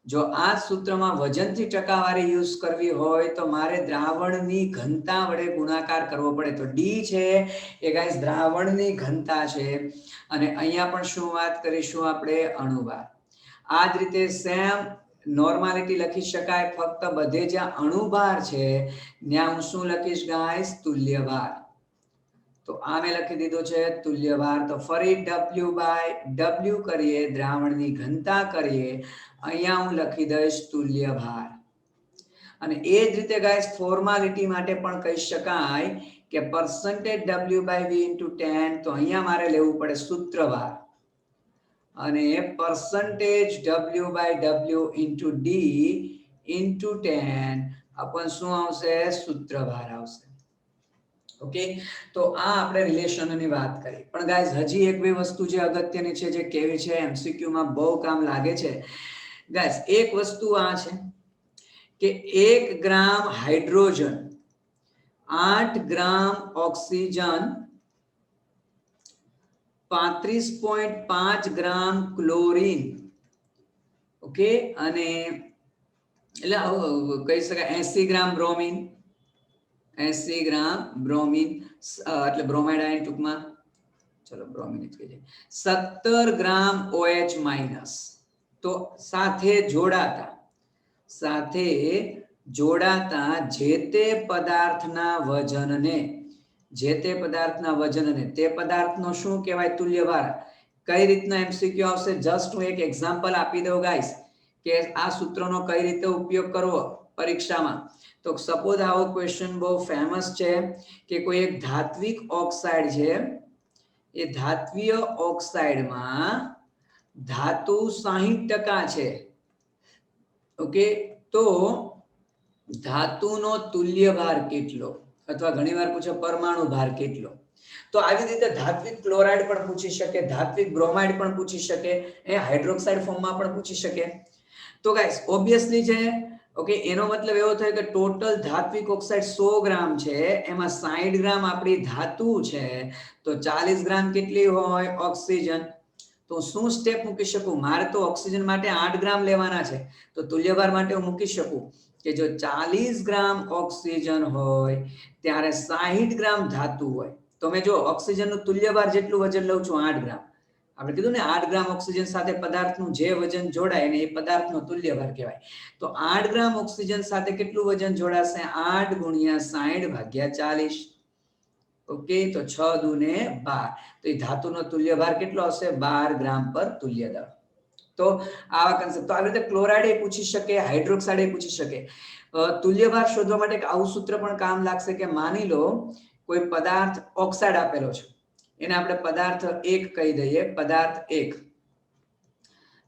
જો આ સૂત્રમાં વજનથી ટકાવારી યુઝ કરવી હોય તો મારે દ્રાવણની ઘનતા વડે ગુણાકાર કરવો પડે. તો ડી છે એ ગાઈસ દ્રાવણની ઘનતા છે, અને અહીંયા પણ શું વાત કરીશું આપણે, અણુભાર. આ જ રીતે સેમ નોર્માલિટી લખી શકાય, ફક્ત બધે જ્યાં અણુભાર છે ત્યાં હું શું લખીશ ગાઈસ, તુલ્યભાર. તો આ મેં લખી દીધો છે તુલ્યભાર. તો ફરી W/W કરીએ, દ્રાવણની ઘનતા કરીએ, અહીંયા હું લખી દઈશ તુલ્યભાર. અને એ જ રીતે ગાઈસ ફોર્માલિટી માટે પણ કહી શકાય કે percentage W/V into 10, તો અહીંયા મારે લેવું પડે સૂત્રભાર, અને percentage W/W into D into 10 अपन શું આવશે, સૂત્રભાર આવશે. ઓકે, તો આ આપણે રિલેશનની વાત કરી. પણ ગાઈઝ હજી એક બે વસ્તુ જે અગત્યની છે, જે કેવી છે, એમસીક્યુ માં બહુ કામ લાગે છે ગાઈઝ. એક વસ્તુ આ છે કે 1 ગ્રામ હાઇડ્રોજન 8 ગ્રામ ઓક્સિજન 35.5 ગ્રામ ક્લોરીન, ઓકે, અને એટલે કહી શકાય 80 ગ્રામ બ્રોમિન, 80 ગ્રામ બ્રોમિન એટલે બ્રોમાઇડ આયન ટૂંકમાં, ચલો બ્રોમિન જ કહીએ, 17 ગ્રામ OH માઇનસ. તો સાથે જોડાતા જે તે પદાર્થના વજનને તે પદાર્થનો શું કહેવાય, તુલ્યભાર. કઈ રીતના એમસીક્યુ આવશે, જસ્ટ હું એક એક્ઝામ્પલ આપી દઉં ગાઈસ કે આ સૂત્રનો કઈ રીતે ઉપયોગ કરવો, પરીક્ષામાં. તો સપોઝ આવો ક્વેશ્ચન બહુ ફેમસ છે કે કોઈ એક ધાત્વિક ઓક્સાઇડ છે, એ ધાત્વીય ઓક્સાઇડમાં ધાતુ 60% છે. ઓકે, તો ધાતુનો તુલ્ય ભાર કેટલો, અથવા ઘણીવાર પૂછે પરમાણુ ભાર કેટલો. તો આવી રીતે ધાત્વિક ક્લોરાઇડ પણ પૂછી શકે, ધાત્વિક બ્રોમાઇડ પણ પૂછી શકે, એ હાઇડ્રોક્સાઇડ ફોર્મમાં પણ પૂછી શકે. તો ગાઈસ ઓબ્વિયસલી છે, ઓકે, એનો મતલબ એવો થાય કે ટોટલ ધાત્વિક ઓક્સાઇડ 100 ગ્રામ છે, એમાં 60 ગ્રામ આપણી ધાતુ છે, તો 40 ગ્રામ કેટલી હોય ઓક્સિજન. તો શું સ્ટેપ મૂકી શકું, મારે તો ઓક્સિજન માટે 8 ગ્રામ લેવાના છે, તો તુલ્યભાર માટે હું મૂકી શકું કે જો 40 ગ્રામ ઓક્સિજન હોય ત્યારે 60 ગ્રામ ધાતુ હોય, તો મેં જો ઓક્સિજનનું તુલ્યભાર જેટલું વજન લઉં છું 8 ગ્રામ, આપણે કીધું ને 8 ગ્રામ ઓક્સિજન સાથે પદાર્થનું જે વજન જોડાય ને એ પદાર્થનો તુલ્યભાર કહેવાય. તો 8 ગ્રામ ઓક્સિજન સાથે કેટલું વજન જોડાશે, 8 ગુણ્યા 60 ભાગ્યા 40. ઓકે, તો 6 દૂને 12, તો એ ધાતુનો તુલ્યભાર કેટલો હશે, 12 ગ્રામ પર તુલ્ય દળ. તો આવા કન્સેપ્ટ, તો આવી રીતે ક્લોરાઇડ પૂછી શકે, હાઇડ્રોક્સાઇડ પૂછી શકે. તુલ્યભાર શોધવા માટે આવું સૂત્ર પણ કામ લાગશે કે માની લો કોઈ પદાર્થ ઓક્સાઇડ આપેલો છે, એને આપણે પદાર્થ 1 કહી દઈએ, પદાર્થ 1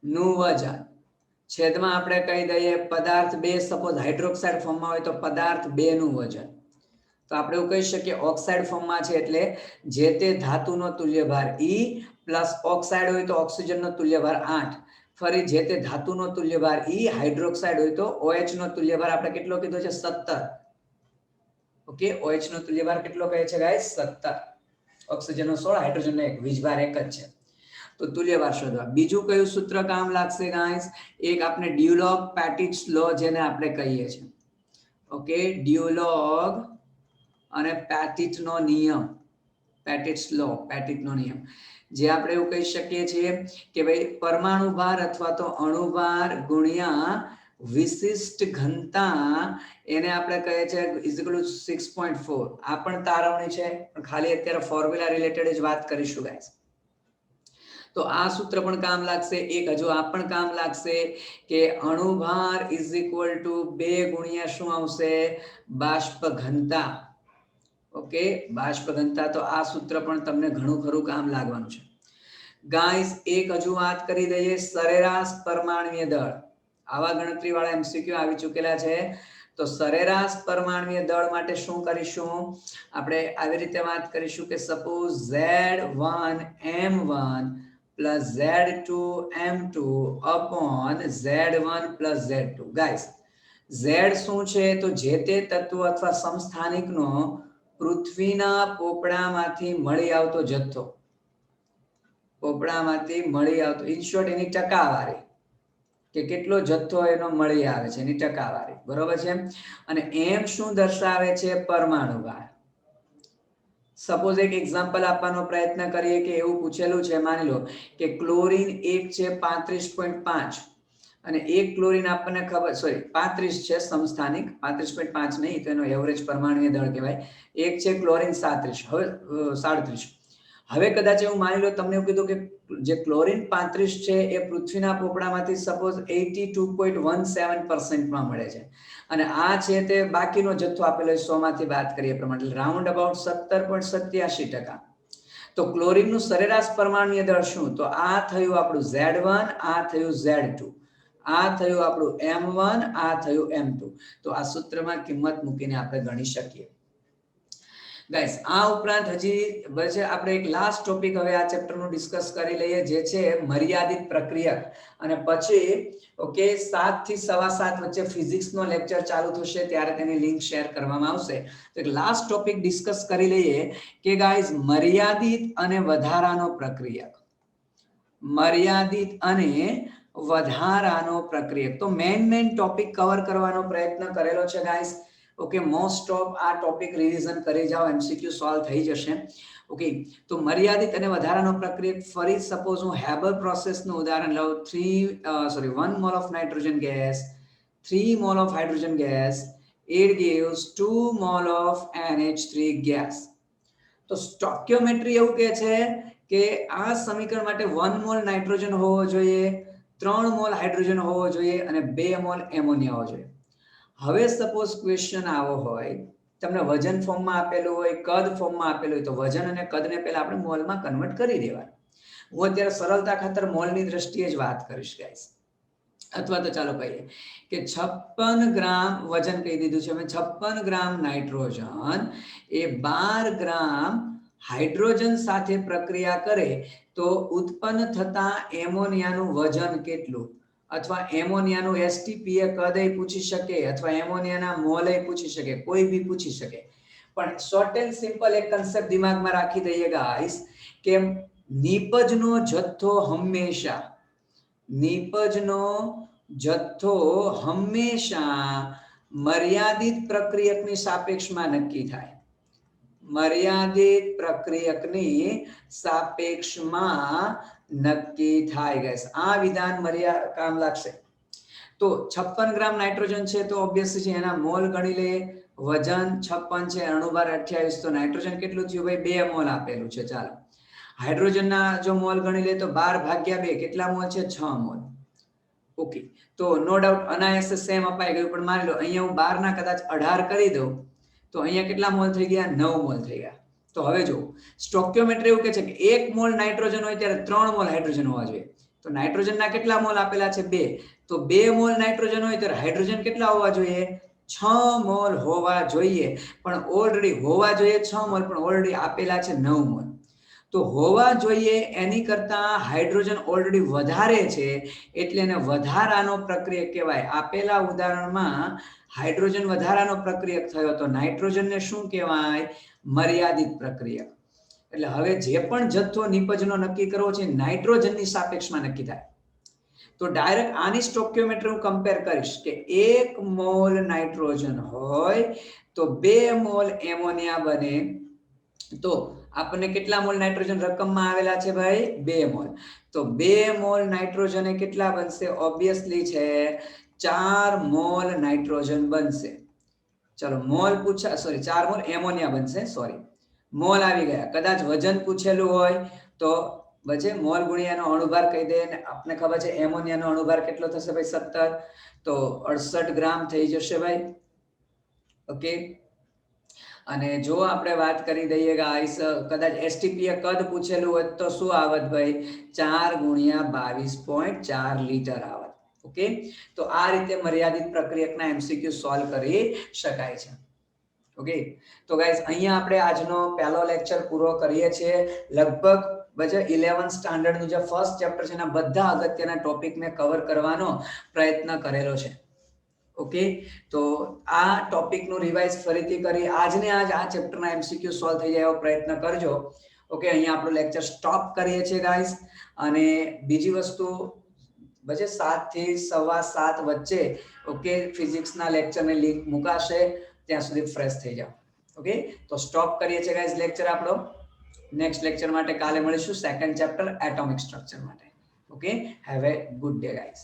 નું વજન છેદમાં આપણે કહી દઈએ પદાર્થ 2, સપોઝ હાઇડ્રોક્સાઇડ ફોર્મમાં હોય તો પદાર્થ 2 નું વજન. તો આપણે એવું કહી શકીએ ઓક્સાઇડ ફોર્મમાં છે એટલે જે તે ધાતુનો તુલ્યભાર E પ્લસ ઓક્સાઇડ હોય તો ઓક્સિજનનો તુલ્યભાર 8, ફરી જે તે ધાતુનો તુલ્યભાર E, હાઇડ્રોક્સાઇડ હોય તો OH નો તુલ્યભાર આપણે કેટલો કીધો છે, 17. ઓકે, OH નો તુલ્યભાર કેટલો કહે છે ગાઈસ, 17. ઓક્સિજનનો 16, હાઇડ્રોજનનો 1, વીજભાર 1 જ છે. તો તુલ્યભાર શોધવા બીજું કયું સૂત્ર કામ લાગશે ગાઈસ, એક આપણે ડ્યુલોગ-પેટિટ્સ લો જેને આપણે કહીએ છીએ. ઓકે, ડ્યુલોગ અને પેટિટનો નિયમ, પેટિટ્સ લો, પેટિટનો નિયમ, જે આપણે એવું કહી શકીએ છીએ કે ભાઈ પરમાણુ ભાર અથવા તો અણુ ભાર ગુણ્યા વિશિષ્ટ ઘનતા, એને આપણે કહીએ છીએ ઇઝ ઇક્વલ ટુ 6.4. આ પણ તારવણી છે, પણ ખાલી અત્યારે ફોર્મ્યુલા રિલેટેડ જ વાત કરીશું ગાઈસ. તો આ સૂત્ર પણ કામ લાગશે. એક હજુ આ પણ કામ લાગશે કે અણુભાર ઇઝ ઇક્વલ ટુ 2 ગુણ્યા શું આવશે, બાષ્પ ઘનતા. ઓકે, બાષ્પ ઘનતા, તો આ સૂત્ર પણ તમને ઘણું ખરું કામ લાગવાનું છે ગાઈસ. એક હજુ વાત કરી દઈએ સરેરાશ પરમાણ્વીય દળ. આવા ગણતરી વાળા એમસીક્યુ આવી ચૂકેલા છે, તો સરેરાશ પરમાણ્વીય દળ માટે શું કરીશું, આપણે આવી રીતે વાત કરીશું કે suppose Z1M1 plus Z2M2 upon Z1 plus Z2. Guys Z શું છે, તો જે તે તત્વ અથવા સમસ્થાનિકનો પૃથ્વીના પોપડામાંથી મળી આવતો જથ્થો, પોપડામાંથી મળી આવતો, ઇન શોર્ટ એની ટકાવારી, કે કેટલો જથ્થો એનો મળી આવે છે, એની ટકાવારી, બરોબર છે. અને એમ શું દર્શાવે છે, પરમાણુ ભાર. સપોઝ એક એક્ઝામ્પલ આપવાનો પ્રયત્ન કરીએ કે એવું પૂછેલું છે, માની લો કે ક્લોરીન 1 છે 35.5 અને એક ક્લોરીન આપણને ખબર, સોરી 35 છે સમસ્થાનિક, 35.5 નહીં, તો એનો એવરેજ પરમાણુય દળ કહેવાય. એક છે ક્લોરીન 37, હવે 37. હવે કદાચ એવું માની લો તમને એવું કીધું કે જે ક્લોરીન 35 છે એ પૃથ્વીના પોપડામાંથી સપોઝ 82.17% માં મળે છે, અને આ છે તે બાકીનો જથ્થો આપેલો 100 માંથી બાદ કરીએ પ્રમાણે રાઉન્ડ અબાઉટ 17.87%. તો ક્લોરીનનું સરેરાશ પરમાણુય દળ શું, તો આ થયું આપણું Z1, આ થયું Z2, આ થયું આપણું M1, આ થયું M2. તો આ સૂત્રમાં કિંમત મૂકીને આપણે ગણી શકીએ ગાઈસ. આ ઉપરાંત હજી વચ્ચે આપણે એક લાસ્ટ ટોપિક હવે આ ચેપ્ટરનું ડિસ્કસ કરી લઈએ, જે છે મર્યાદિત પ્રક્રિયક, અને પછી ઓકે 7 થી 7:15 વચ્ચે ફિઝિક્સનો લેક્ચર ચાલુ થશે, ત્યારે તેની લિંક શેર કરવામાં આવશે. તો એક લાસ્ટ ટોપિક ડિસ્કસ કરી લઈએ કે ગાઈસ મર્યાદિત અને વધારાનો પ્રક્રિયક, મર્યાદિત અને વધારાનો પ્રક્રિયક. તો મેઇન ટોપિક કવર કરવાનો પ્રયત્ન કરેલો છે ગાઈસ. ઓકે, મોસ્ટ ઓફ આ ટોપિક રિવિઝન કરી જાઓ, એમસીક્યુ સોલ્વ થઈ જશે. ઓકે, તો મર્યાદિત અને વધારાનો પ્રક્રિયક, ફરી સપોઝ હું હેબર પ્રોસેસનું ઉદાહરણ લઉં, 1 mall of nitrogen gas, 3 mall of hydrogen gas, it gives 2 mall of NH3 gas. તો સ્ટોઇકિયોમેટ્રી એવું કહે છે કે આ સમીકરણ માટે 1 મોલ નાઇટ્રોજન હોવો જોઈએ, 3 મોલ હાઇડ્રોજન હોવો જોઈએ અને 2 મોલ એમોનિયા હોવો જોઈએ. હવે સપોઝ ક્વેશ્ચન આવો હોય, તમને વજન ફોર્મમાં આપેલું હોય, કદ ફોર્મમાં આપેલું હોય, તો વજન અને કદને પહેલા આપણે મોલમાં કન્વર્ટ કરી દેવાનું. હું અત્યારે સરળતા ખાતર મોલની દ્રષ્ટિએ જ વાત કરીશ ગાઈસ. અથવા તો ચાલો કહીએ કે 56 ગ્રામ વજન કહી દીધું છે અમે. 56 ગ્રામ નાઇટ્રોજન એ 12 ગ્રામ હાઇડ્રોજન સાથે પ્રક્રિયા કરે તો ઉત્પન્ન થતા એમોનિયાનું વજન કેટલું, અથવા એમોનિયાનું એસટીપી કદ પૂછી શકે, અથવા એમોનિયાના મોલ પૂછી શકે, કોઈ બી પૂછી શકે. પણ શોર્ટ એન્ડ સિમ્પલ એક કન્સેપ્ટ દિમાગમાં રાખી દઈએ ગાઈસ કે નીપજનો જથ્થો હંમેશા મર્યાદિત પ્રક્રિયકની સાપેક્ષમાં નક્કી થાય. મર્યાદિત પ્રક્રિયકની સાપેક્ષમાં નક્કી થાય ગાઈસ. આ વિધાન કામ લાગશે. તો 56 ગ્રામ નાઇટ્રોજન છે તો ઓબ્વિયસલી છે એના મોલ ગણી લે. વજન 56 છે, અણુભાર 28, તો નાઇટ્રોજન કેટલું થયું ભાઈ? 2 મોલ આપેલું છે. ચાલો હાઇડ્રોજનના જો મોલ ગણી લે તો 12/2 કેટલા મોલ છે? 6 મોલ. ઓકે, તો નો ડાઉટ અનાયાસે સેમ અપાઈ ગયું. પણ માની લો અહીંયા હું 12 ના કદાચ 18 કરી દઉં તો અહીંયા કેટલા મોલ થઈ ગયા? 9 મોલ થઈ ગયા. તો હવે જો સ્ટોઇકિયોમેટ્રી એવું કહે છે કે 1 મોલ નાઇટ્રોજન હોય ત્યારે 3 મોલ હાઇડ્રોજન હોવા જોઈએ. તો નાઇટ્રોજનના કેટલા મોલ આપેલા છે? 2. તો 2 મોલ નાઇટ્રોજન હોય ત્યારે હાઇડ્રોજન કેટલા હોવા જોઈએ? 6 મોલ હોવા જોઈએ. પણ ઓલરેડી હોવા જોઈએ 6 મોલ, પણ ઓલરેડી આપેલા છે 9 મોલ. તો હોવા જોઈએ એની કરતા હાઇડ્રોજન ઓલરેડી વધારે છે એટલે એને વધારાનો પ્રક્રિયક કહેવાય. આપેલા ઉદાહરણમાં હાઇડ્રોજન વધારાનો પ્રક્રિયક થયો તો નાઇટ્રોજનને શું કહેવાય? મર્યાદિત પ્રક્રિયક. એટલે હવે જે પણ જથ્થો નિપજનો નક્કી કરવો છે નાઇટ્રોજનની સાપેક્ષમાં નક્કી થાય. તો ડાયરેક્ટ આની સ્ટોઇકિયોમેટ્રી હું કમ્પેર કરીશ કે 1 મોલ નાઇટ્રોજન હોય તો 2 મોલ એમોનિયા બને. તો આપણને કેટલા મોલ નાઇટ્રોજન રકમમાં આવેલા છે ભાઈ? 2 મોલ. તો 2 મોલ નાઇટ્રોજન એ કેટલા બનશે? ઓબ્વિયસલી છે 4 મોલ નાઇટ્રોજન બનશે. ચલો મોલ પૂછા, સોરી 4 મોલ એમોનિયા બનશે. સોરી, મોલ આવી ગયા. કદાચ વજન પૂછેલું હોય તો વચ્ચે મોલ ગુણ્યાનો અણુભાર કહી દે. ને આપને ખબર છે એમોનિયાનો અણુભાર કેટલો થશે ભાઈ? 17. તો 68 ગ્રામ થઈ જશે ભાઈ. ઓકે, અને જો આપણે વાત કરી દઈએ ગાઈસ, કદાચ એસટીપી કદ પૂછેલું હોય તો શું આવત ભાઈ? 4 ગુણ્યા 22.4 લીટર આવત. ઓકે, તો આ રીતે મર્યાદિત પ્રક્રિયકના એમસીક્યુ સોલ્વ કરી શકાય છે. ઓકે, તો ગાઈસ અહીંયા આપણે આજનો પહેલો લેક્ચર પૂરો કરીએ છીએ. લગભગ 11th સ્ટાન્ડર્ડનું જે ફર્સ્ટ ચેપ્ટર છે એના બધા અગત્યના ટોપિકને કવર કરવાનો પ્રયત્ન કરેલો છે. ઓકે, તો આ ટોપિકનું રિવાઇઝ ફરીથી કરી આજને આજ આ ચેપ્ટરના એમસીક્યુ સોલ્વ થઈ જાય એવો પ્રયત્ન કરજો. ઓકે, અહીંયા આપણો લેક્ચર સ્ટોપ કરીએ છીએ ગાઈસ. અને બીજી વસ્તુ 7 થી 7:15 વચ્ચે ઓકે ફિઝિક્સના લેક્ચરની લિંક મુકાશે, ત્યાં સુધી ફ્રેશ થઈ જાઓ. ઓકે, તો સ્ટોપ કરીએ છીએ ગાઈસ લેક્ચર આપણો. નેક્સ્ટ લેક્ચર માટે કાલે મળીશું સેકન્ડ ચેપ્ટર એટોમિક સ્ટ્રક્ચર માટે. Okay, have a good day guys.